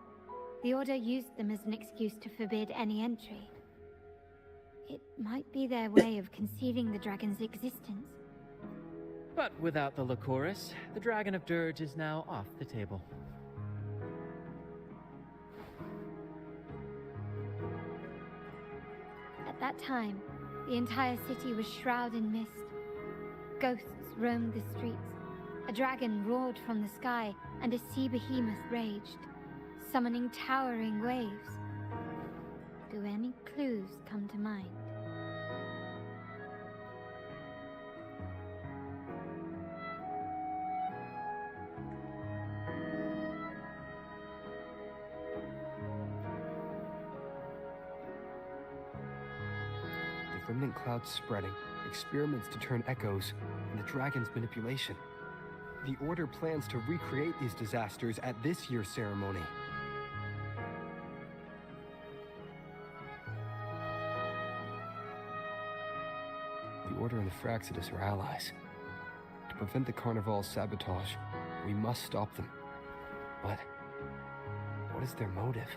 the Order used them as an excuse to forbid any entry. It might be their way of concealing the dragon's existence. But without the Lycoris, the Dragon of Dirge is now off the table. At that time, the entire city was shrouded in mist. Ghosts roamed the streets. A dragon roared from the sky, and a sea behemoth raged, summoning towering waves. Do any clues come to mind? The remnant clouds spreading, experiments to turn echoes, and the dragon's manipulation. The Order plans to recreate these disasters at this year's ceremony. The Order and the Fraxidus are allies. To prevent the Carnival's sabotage, we must stop them. But what is their motive?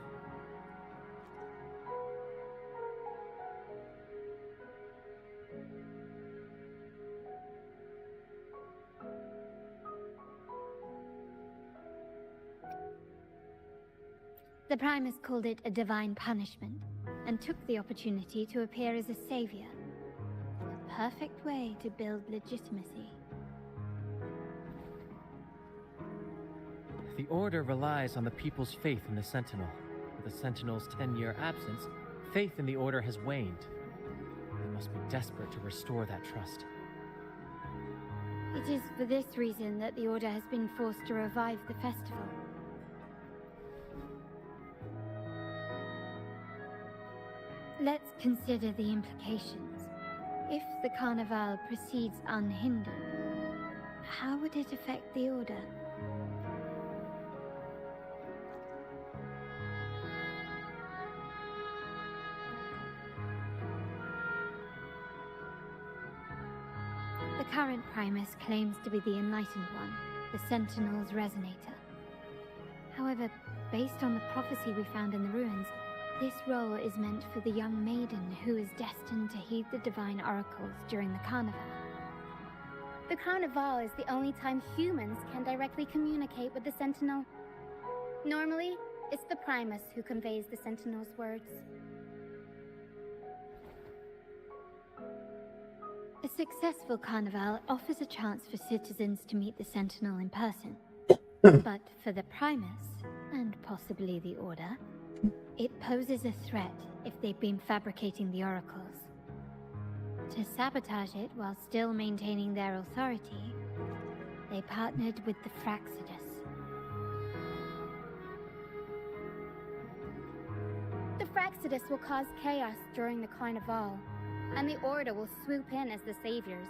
The Primus called it a divine punishment, and took the opportunity to appear as a savior. A perfect way to build legitimacy. The Order relies on the people's faith in the Sentinel. With the Sentinel's 10-year absence, faith in the Order has waned. They must be desperate to restore that trust. It is for this reason that the Order has been forced to revive the festival. Let's consider the implications. If the Carnival proceeds unhindered, how would it affect the Order? current Primus claims to be the Enlightened One, the Sentinel's Resonator. However, based on the prophecy we found in the ruins, this role is meant for the young maiden who is destined to heed the divine oracles during the Carnival. The Carnival is the only time humans can directly communicate with the Sentinel. Normally, it's the Primus who conveys the Sentinel's words. A successful Carnival offers a chance for citizens to meet the Sentinel in person. But for the Primus, and possibly the Order, it poses a threat if they've been fabricating the oracles. To sabotage it while still maintaining their authority, they partnered with the Fraxidus. The Fraxidus will cause chaos during the Carnival, and the Order will swoop in as the saviors,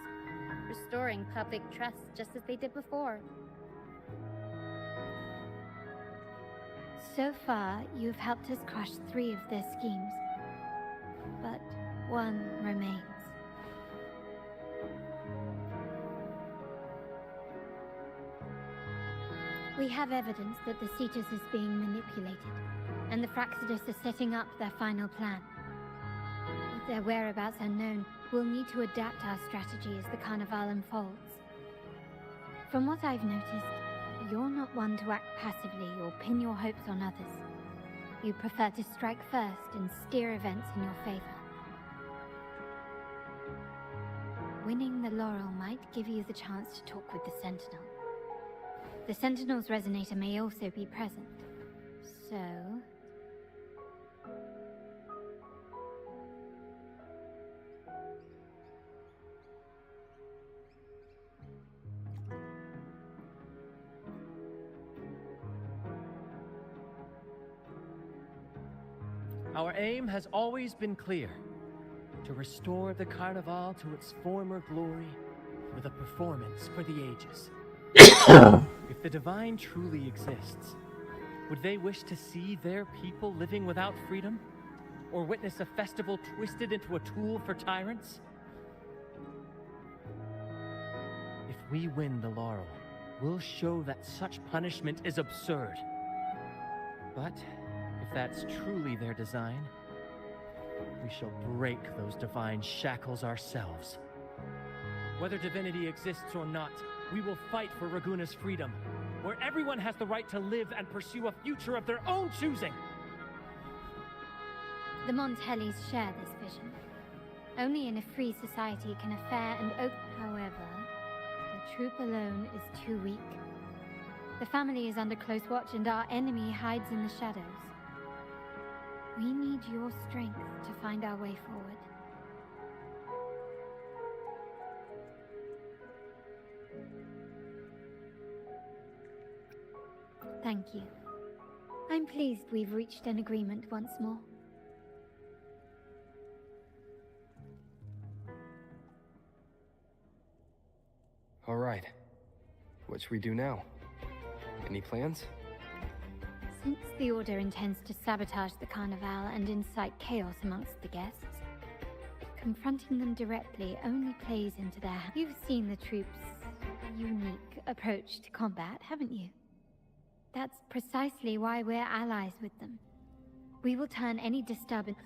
restoring public trust just as they did before. So far, you've helped us crush 3 of their schemes, but one remains. We have evidence that the Cetus is being manipulated, and the Fraxidus are setting up their final plan. With their whereabouts unknown, we'll need to adapt our strategy as the Carnival unfolds. From what I've noticed, you're not one to act passively or pin your hopes on others. You prefer to strike first and steer events in your favor. Winning the laurel might give you the chance to talk with the Sentinel. The Sentinel's Resonator may also be present, so... Our aim has always been clear: to restore the Carnival to its former glory with a performance for the ages. If the Divine truly exists, would they wish to see their people living without freedom? Or witness a festival twisted into a tool for tyrants? If we win the laurel, we'll show that such punishment is absurd. But if that's truly their design, we shall break those divine shackles ourselves. Whether divinity exists or not, we will fight for Raguna's freedom, where everyone has the right to live and pursue a future of their own choosing. The Montellis share this vision. Only in a free society can a fair and open... However, the troop alone is too weak. The family is under close watch and our enemy hides in the shadows. We need your strength to find our way forward. Thank you. I'm pleased we've reached an agreement once more. All right. What should we do now? Any plans? Since the Order intends to sabotage the Carnival and incite chaos amongst the guests, confronting them directly only plays into their hands. You've seen the troops' unique approach to combat, haven't you? That's precisely why we're allies with them. We will turn any disturbance...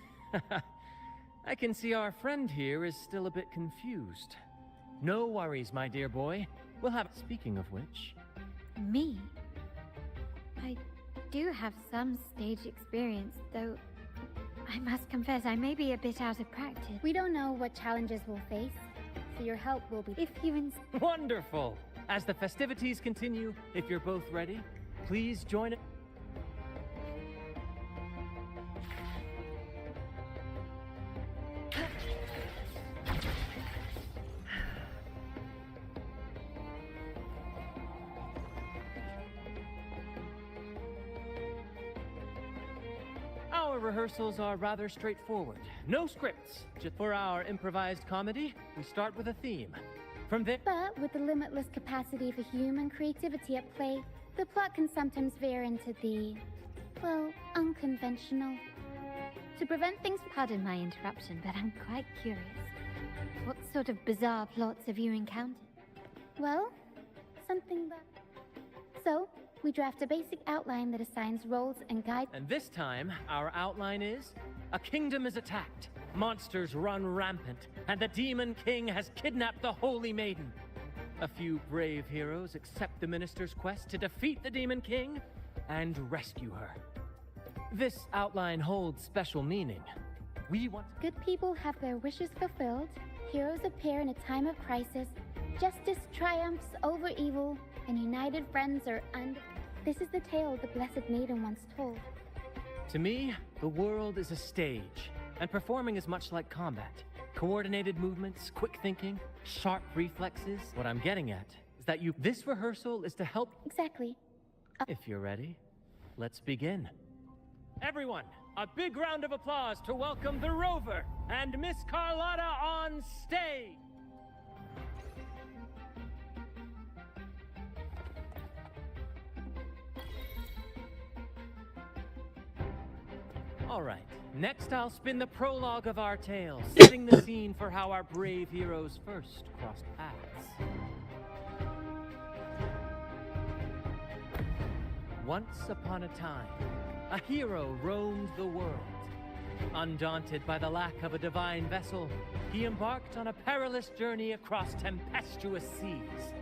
I can see our friend here is still a bit confused. No worries, my dear boy. We'll have... Speaking of which... Me? I do have some stage experience, though I must confess I may be a bit out of practice. We don't know what challenges we'll face, so your help will be... If you Wonderful! As the festivities continue, if you're both ready, please join it. Our rehearsals are rather straightforward. No scripts. Just for our improvised comedy, we start with a theme. From there... But with the limitless capacity for human creativity at play, the plot can sometimes veer into the, well, unconventional. To prevent things... Pardon my interruption, but I'm quite curious. What sort of bizarre plots have you encountered? Well, something that... So, we draft a basic outline that assigns roles and guides... And this time, our outline is... A kingdom is attacked, monsters run rampant, and the Demon King has kidnapped the Holy Maiden. A few brave heroes accept the Minister's quest to defeat the Demon King and rescue her. This outline holds special meaning. We want... Good people have their wishes fulfilled, heroes appear in a time of crisis, justice triumphs over evil, and united friends are This is the tale the Blessed Maiden once told. To me, the world is a stage, and performing is much like combat. Coordinated movements, quick thinking, sharp reflexes. What I'm getting at is that this rehearsal is to help... Exactly. If you're ready, let's begin. Everyone, a big round of applause to welcome the Rover and Miss Carlotta on stage! All right, next I'll spin the prologue of our tale, setting the scene for how our brave heroes first crossed paths. Once upon a time, a hero roamed the world. Undaunted by the lack of a divine vessel, he embarked on a perilous journey across tempestuous seas.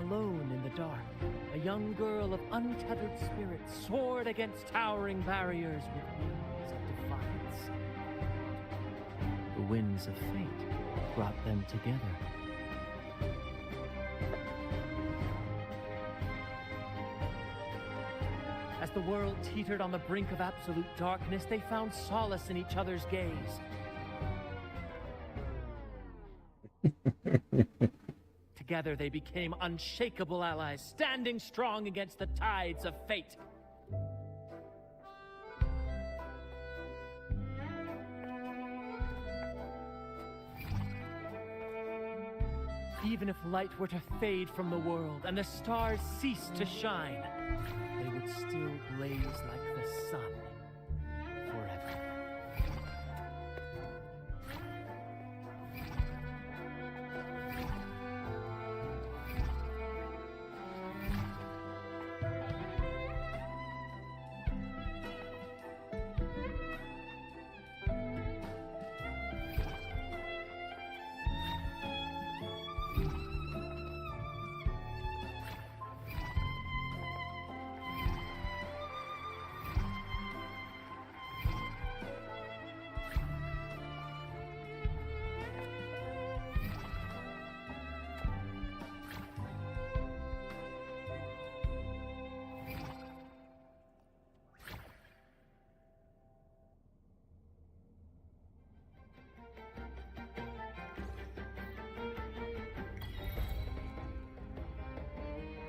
Alone in the dark, a young girl of untethered spirit soared against towering barriers with wings of defiance. The winds of fate brought them together. As the world teetered on the brink of absolute darkness, they found solace in each other's gaze. Together they became unshakable allies, standing strong against the tides of fate. Even if light were to fade from the world and the stars cease to shine, they would still blaze like the sun forever.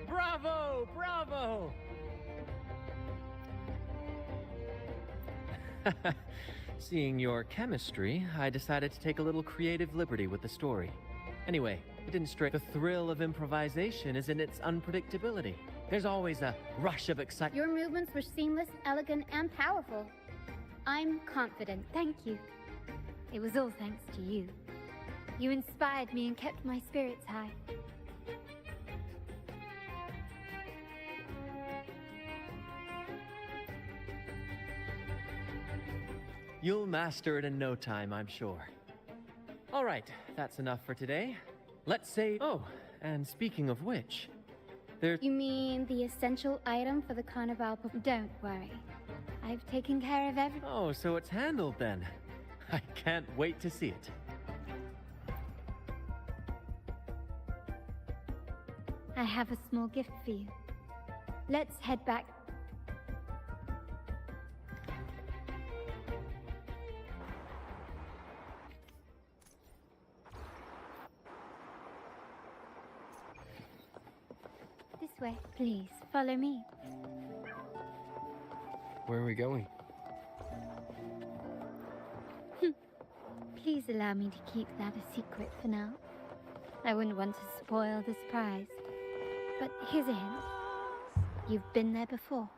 Bravo! Bravo! Seeing your chemistry, I decided to take a little creative liberty with the story. Anyway, it didn't stray. The thrill of improvisation is in its unpredictability. There's always a rush of excitement. Your movements were seamless, elegant, and powerful. I'm confident, thank you. It was all thanks to you. You inspired me and kept my spirits high. You'll master it in no time, I'm sure. All right, that's enough for today. Let's say... Oh, and speaking of which, You mean the essential item for the Carnival? Don't worry. I've taken care of everything. Oh, so it's handled then. I can't wait to see it. I have a small gift for you. Let's head back. This way, please. Follow me. Where are we going? Please allow me to keep that a secret for now. I wouldn't want to spoil the surprise. But here's a hint. You've been there before.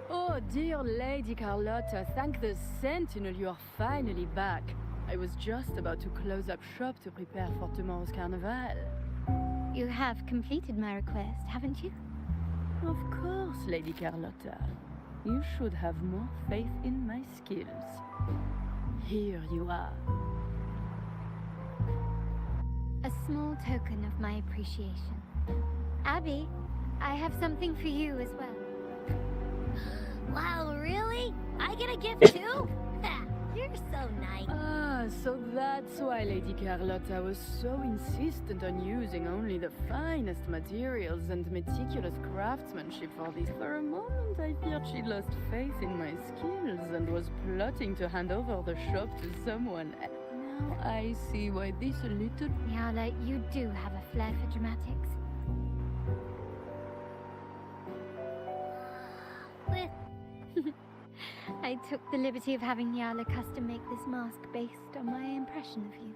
Oh, dear Lady Carlotta, thank the Sentinel you are finally back. I was just about to close up shop to prepare for tomorrow's carnival. You have completed my request, haven't you? Of course, Lady Carlotta. You should have more faith in my skills. Here you are. A small token of my appreciation. Abby, I have something for you as well. Wow, really? I get a gift too? Ha, you're so nice. Ah, so that's why Lady Carlotta was so insistent on using only the finest materials and meticulous craftsmanship for this. For a moment, I feared she lost faith in my skills and was plotting to hand over the shop to someone else. Now I see why this little... Nyala, you do have a flair for dramatics. I took the liberty of having Nyala custom make this mask based on my impression of you.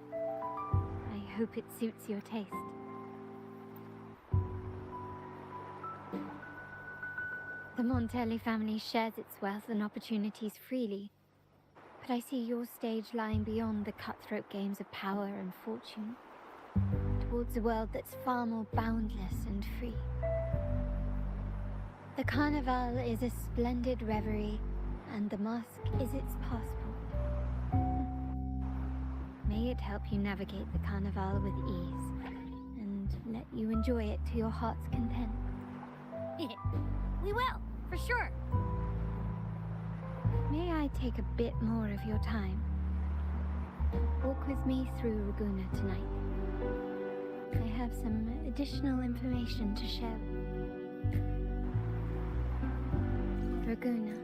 I hope it suits your taste. The Montelli family shares its wealth and opportunities freely, but I see your stage lying beyond the cutthroat games of power and fortune, towards a world that's far more boundless and free. The Carnival is a splendid reverie, and the mask is its passport. May it help you navigate the Carnival with ease, and let you enjoy it to your heart's content. We will, for sure. May I take a bit more of your time? Walk with me through Raguna tonight. I have some additional information to share. Raguna.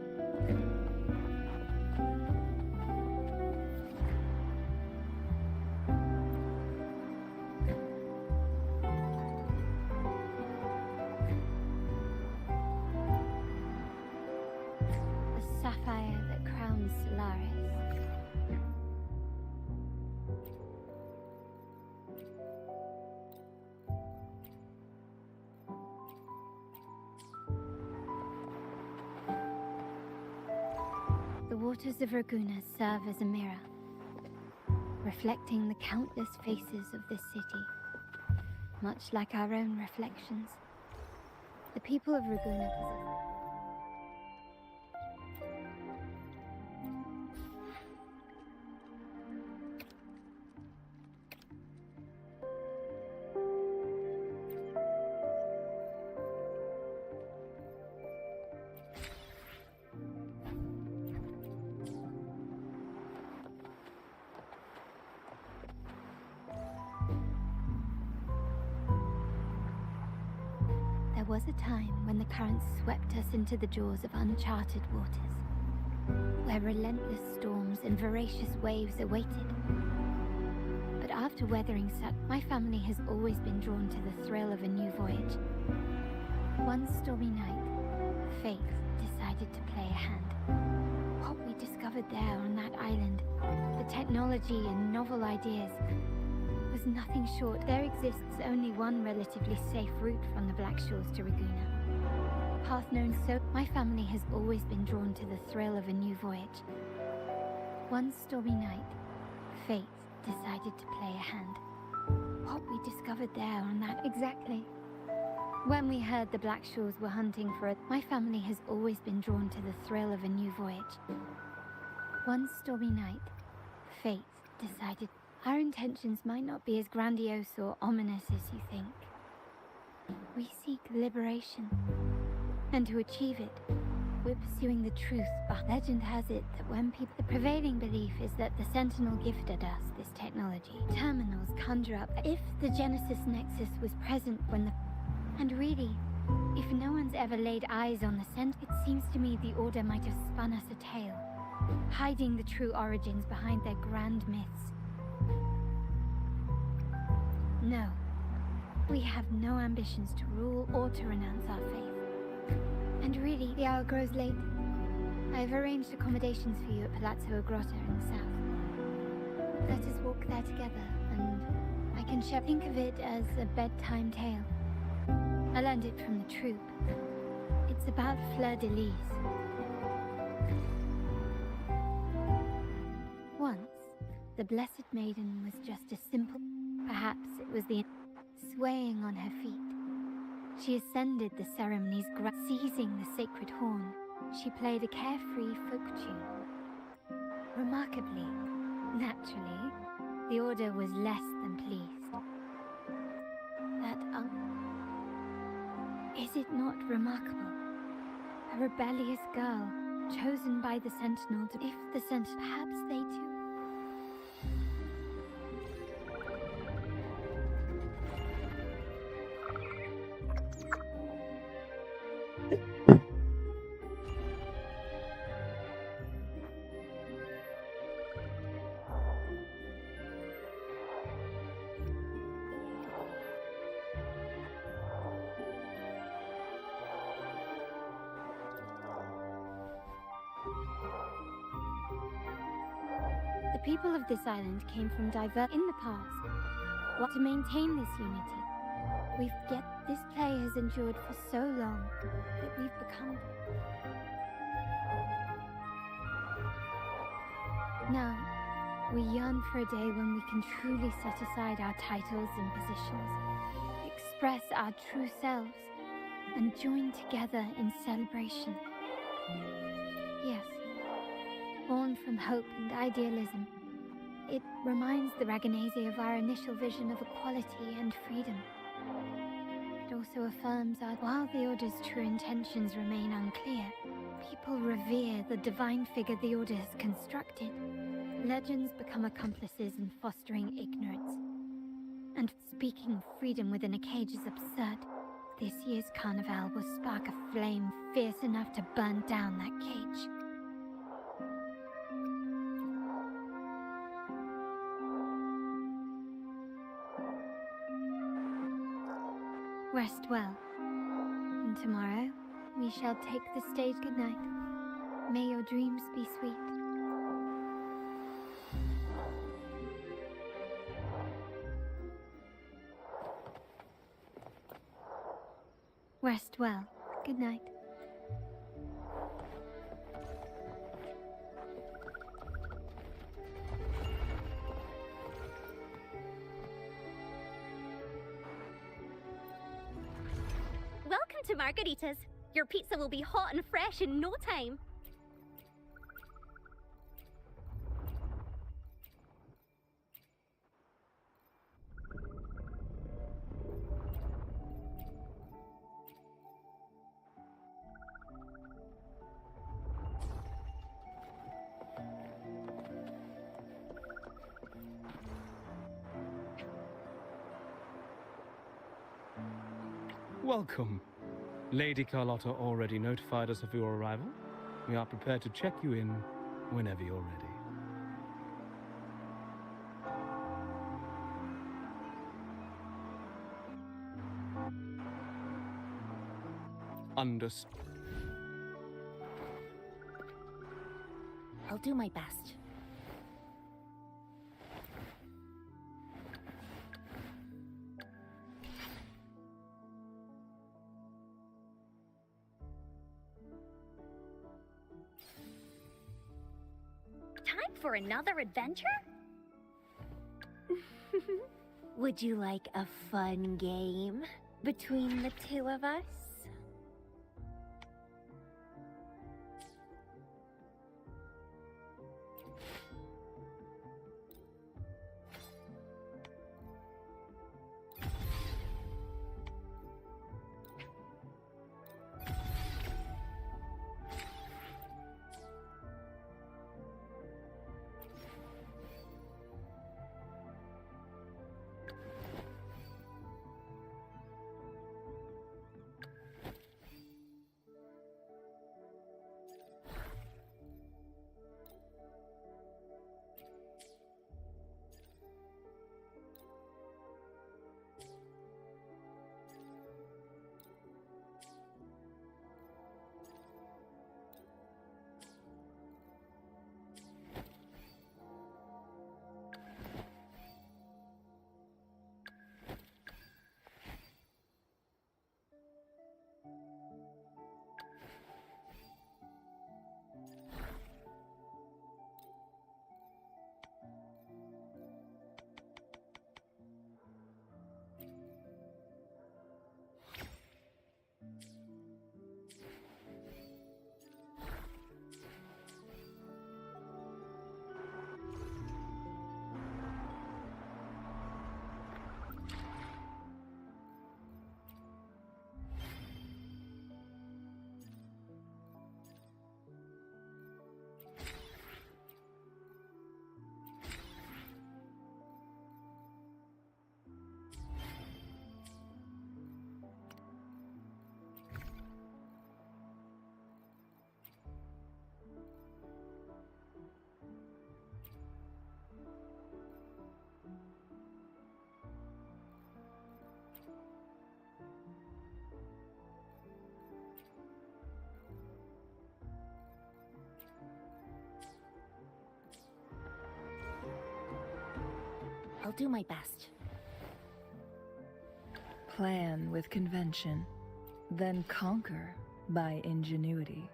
The sapphire that crowns Solaris. The waters of Raguna serve as a mirror, reflecting the countless faces of this city, much like our own reflections. The people of Raguna possess... There was a time when the currents swept us into the jaws of uncharted waters, where relentless storms and voracious waves awaited. But after weathering such, my family has always been drawn to the thrill of a new voyage. One stormy night, fate decided to play a hand. What we discovered there on that island, the technology and novel ideas, was nothing short. There exists only one relatively safe route from the Black Shores to Raguna. A path known so... My family has always been drawn to the thrill of a new voyage. One stormy night, fate decided to play a hand. What we discovered there on that... Exactly. When we heard the Black Shores were hunting for it, my family has always been drawn to the thrill of a new voyage. One stormy night, fate decided... Our intentions might not be as grandiose or ominous as you think. We seek liberation, and to achieve it, we're pursuing the truth. But legend has it that when people... The prevailing belief is that the Sentinel gifted us this technology. Terminals conjure up if the Genesis Nexus was present when the... And really, if no one's ever laid eyes on the Sentinel, it seems to me the Order might have spun us a tale, hiding the true origins behind their grand myths. No, we have no ambitions to rule or to renounce our faith. And really, the hour grows late. I've arranged accommodations for you at Palazzo Grotta in the south. Let us walk there together, and I can share. Think of it as a bedtime tale. I learned it from the troupe. It's about fleur-de-lis. Once, the Blessed Maiden was just a simple... Perhaps it was the... Swaying on her feet, she ascended the ceremony's seizing the sacred horn. She played a carefree folk tune. Remarkably, naturally, the Order was less than pleased. That is it not remarkable? A rebellious girl, chosen by the Sentinel to... If the Sentinel... Perhaps they too... The people of this island came from diverse in the past. What to maintain this unity? This play has endured for so long that we've become... Now, we yearn for a day when we can truly set aside our titles and positions, express our true selves, and join together in celebration. Yes, born from hope and idealism, it reminds the Raganese of our initial vision of equality and freedom. It also affirms that while the Order's true intentions remain unclear, people revere the divine figure the Order has constructed. Legends become accomplices in fostering ignorance. And speaking of freedom within a cage is absurd. This year's carnival will spark a flame fierce enough to burn down that cage. Rest well, and tomorrow we shall take the stage goodnight. May your dreams be sweet. Rest well. Good night. Welcome to Margaritas. Your pizza will be hot and fresh in no time. Welcome. Lady Carlotta already notified us of your arrival. We are prepared to check you in whenever you're ready. Understood. I'll do my best. Time for another adventure? Would you like a fun game between the two of us? I'll do my best. Plan with convention, then conquer by ingenuity.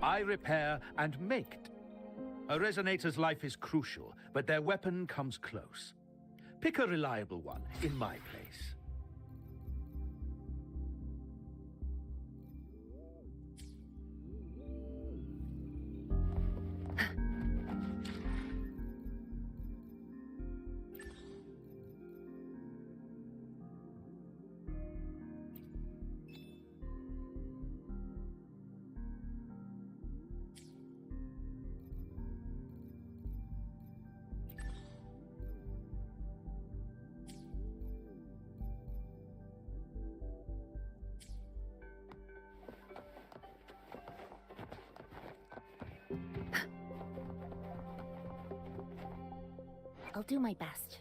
I repair and make. A resonator's life is crucial, but their weapon comes close. Pick a reliable one in my place. I'll do my best.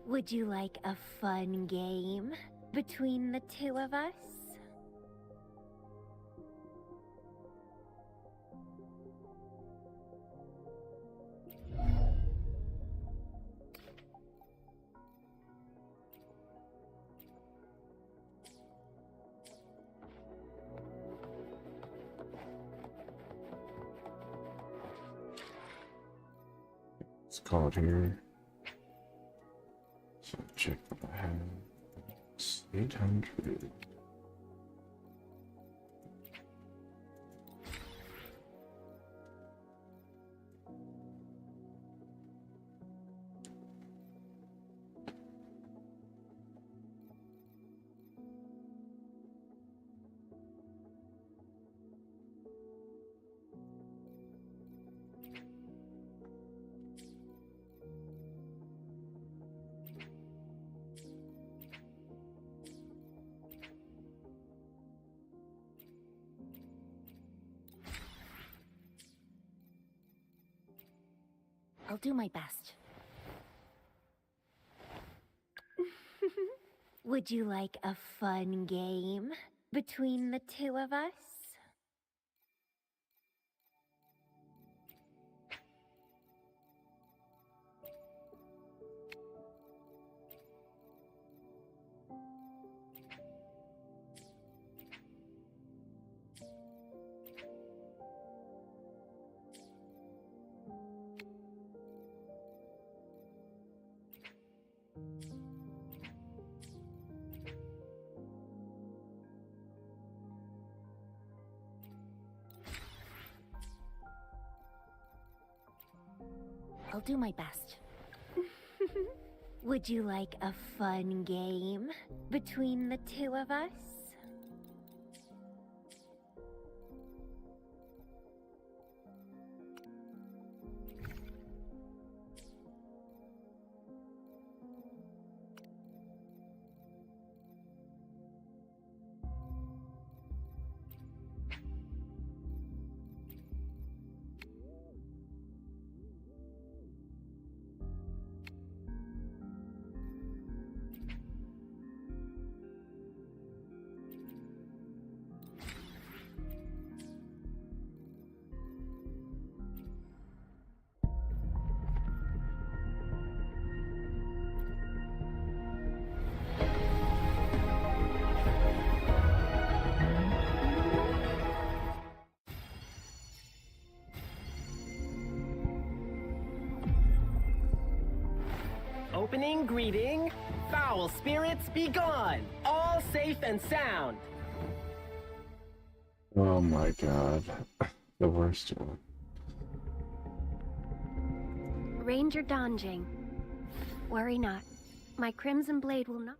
Would you like a fun game between the two of us? It's called here. So check what I have. It's 800. I'll do my best. Would you like a fun game between the two of us? I'll do my best. Would you like a fun game between the two of us? Opening greeting, foul spirits be gone, all safe and sound. Oh my god. The worst one. Ranger Donjing. Worry not. My crimson blade will not.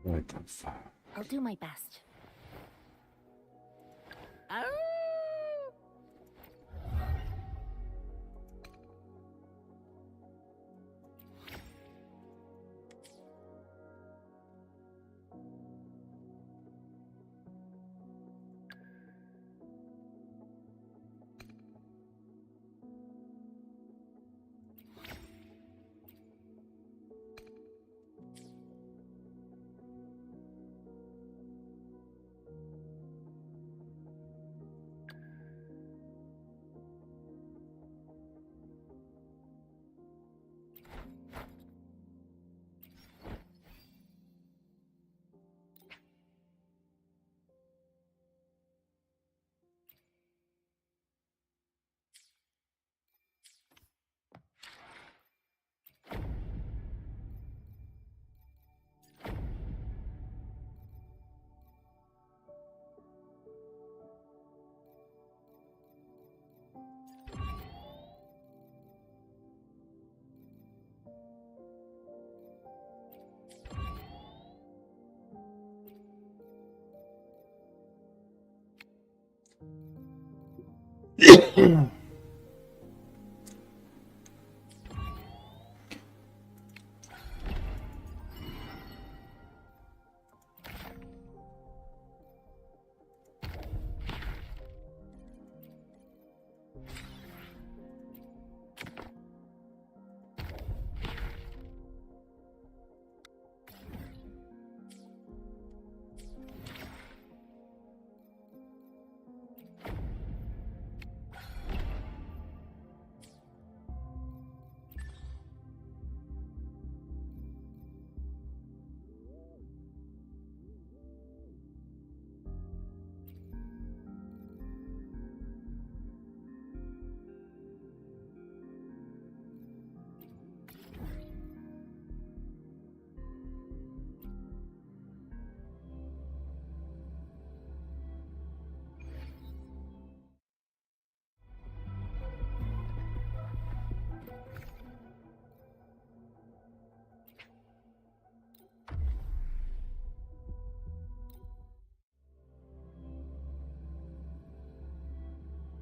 What the fuck? I'll do my best.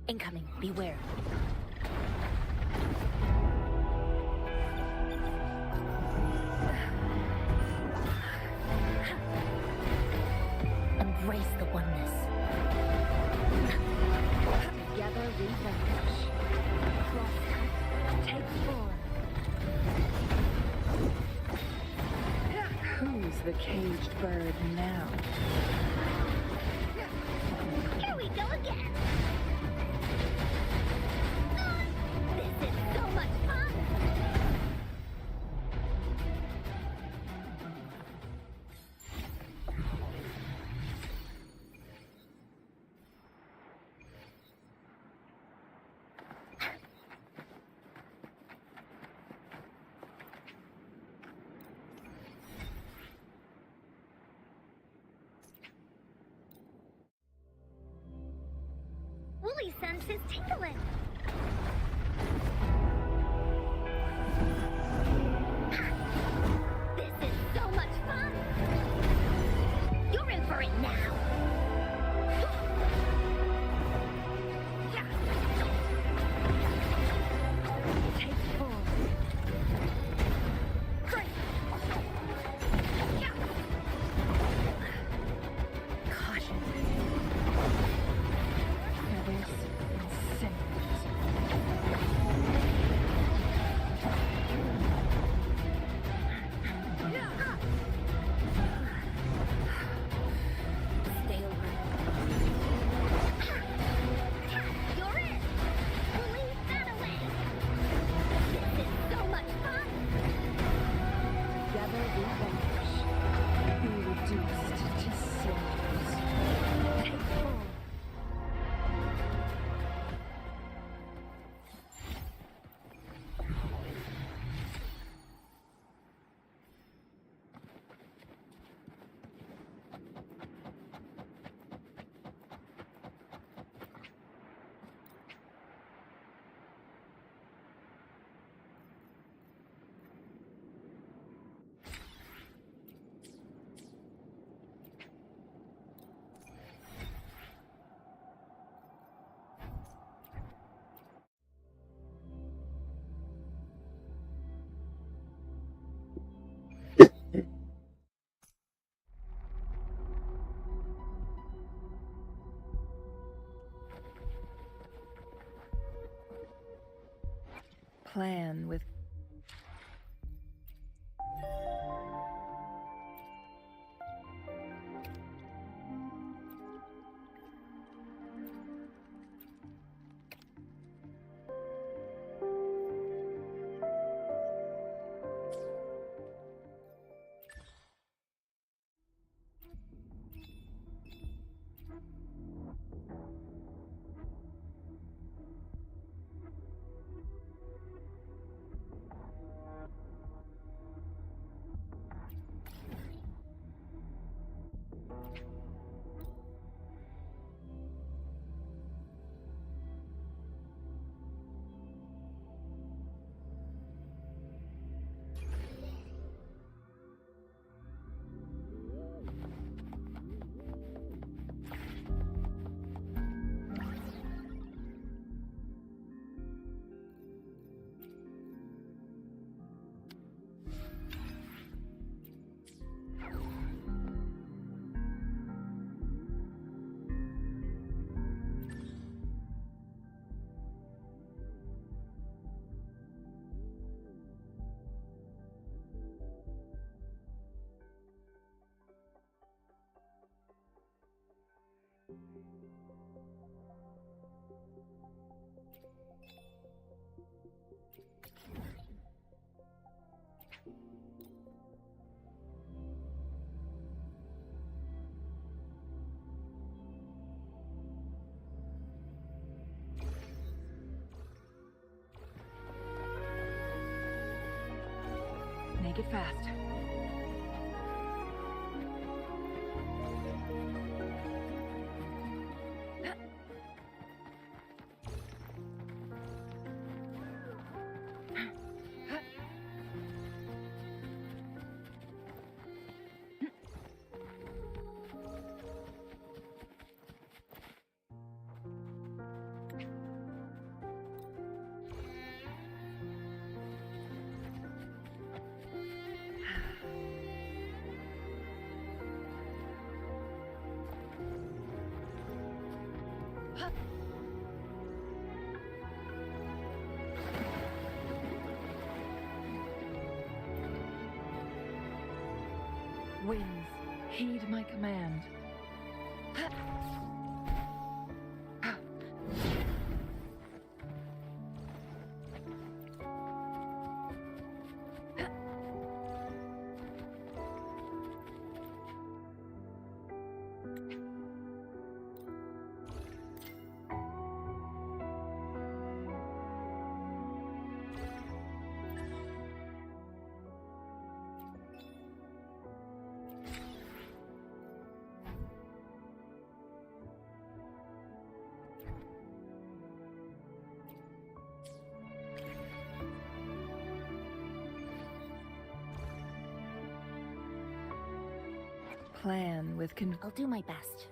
Incoming, beware. the caged bird now? Here we go again! This is so much fun! Wooly's sense is tingling. This is so much fun! You're in for it now! Take 4. Great! Caution. Feathers and sinews. Stay over. You're in! Wooly, that away! This is so much fun! Together we vanish. Be reduced to cinders. Take 4. Plan with make it fast. Winds, heed my command. Plan with I'll do my best.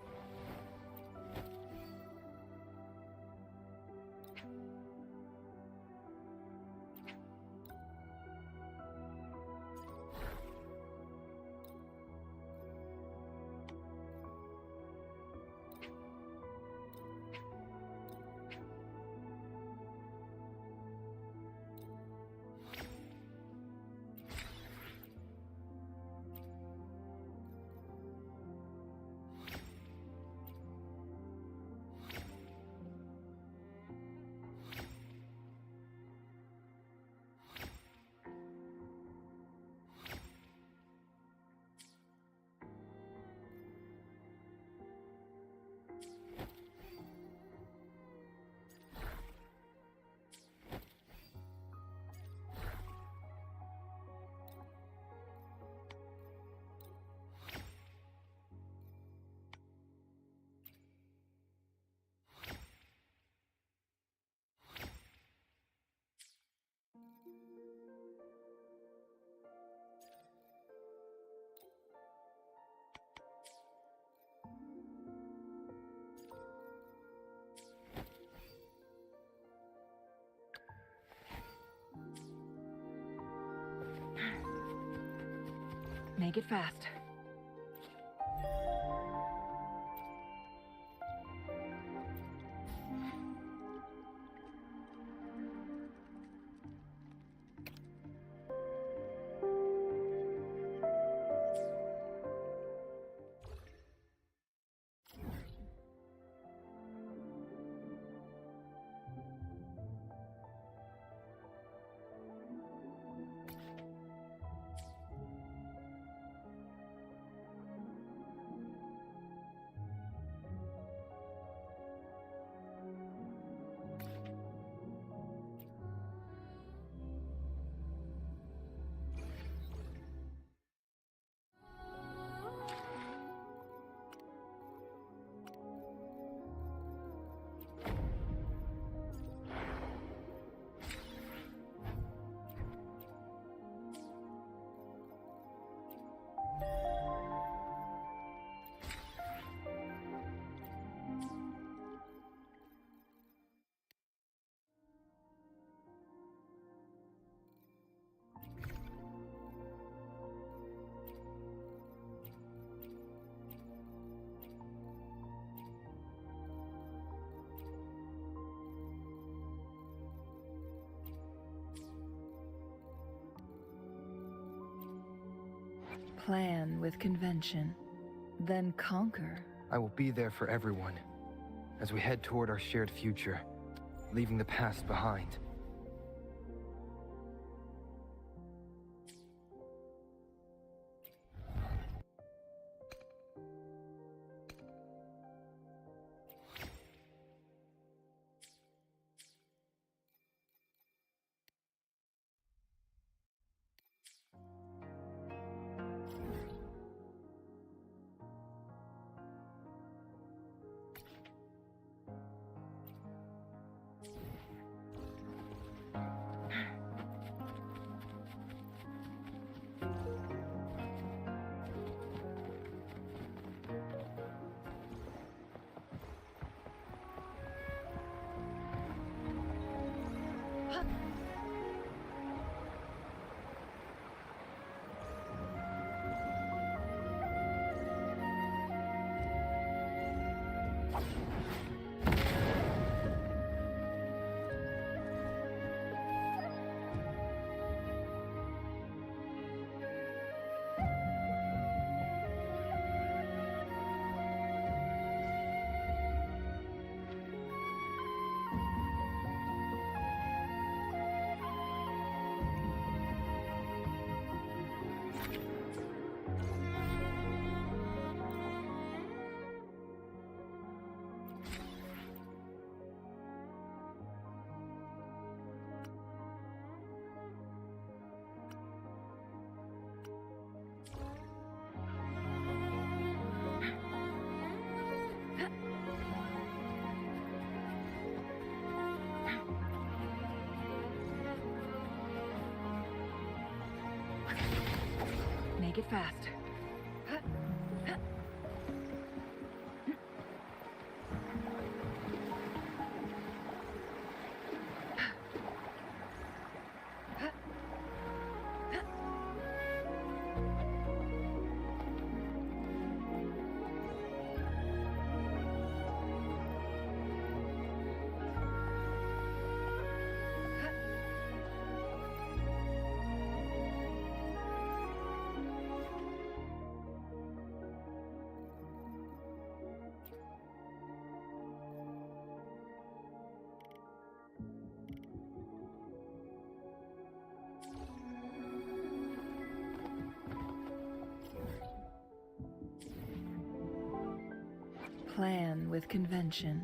Make it fast. Plan with convention, then conquer. I will be there for everyone as we head toward our shared future, leaving the past behind. Make it fast. Plan with convention.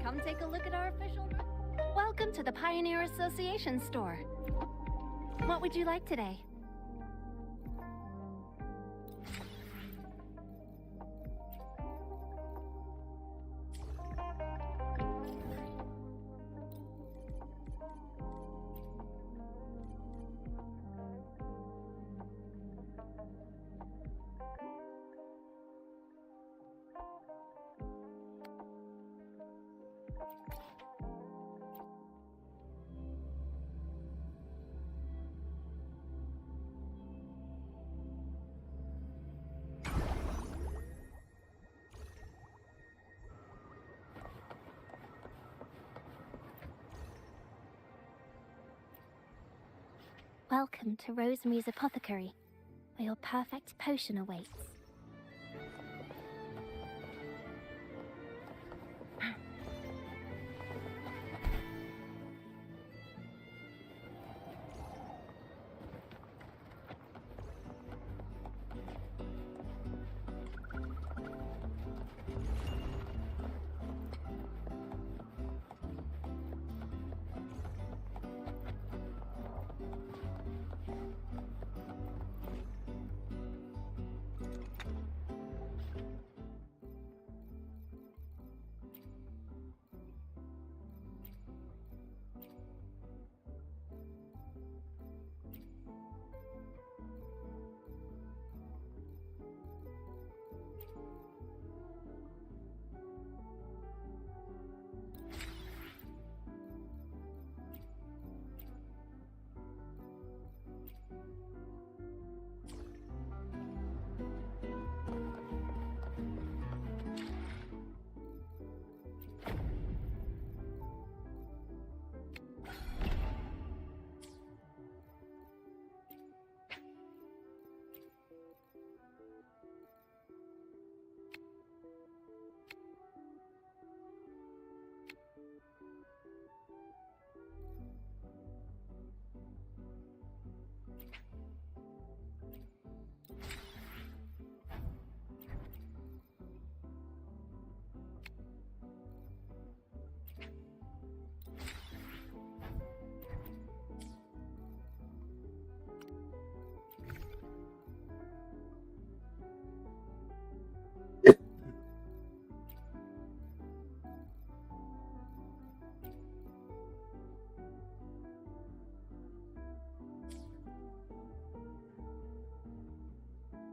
Come take a look at our official... Welcome to the Pioneer Association store. What would you like today? Welcome to Rosemary's Apothecary, where your perfect potion awaits.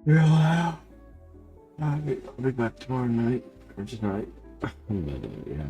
Yeah. I'll be back tomorrow night or tonight. But, yeah.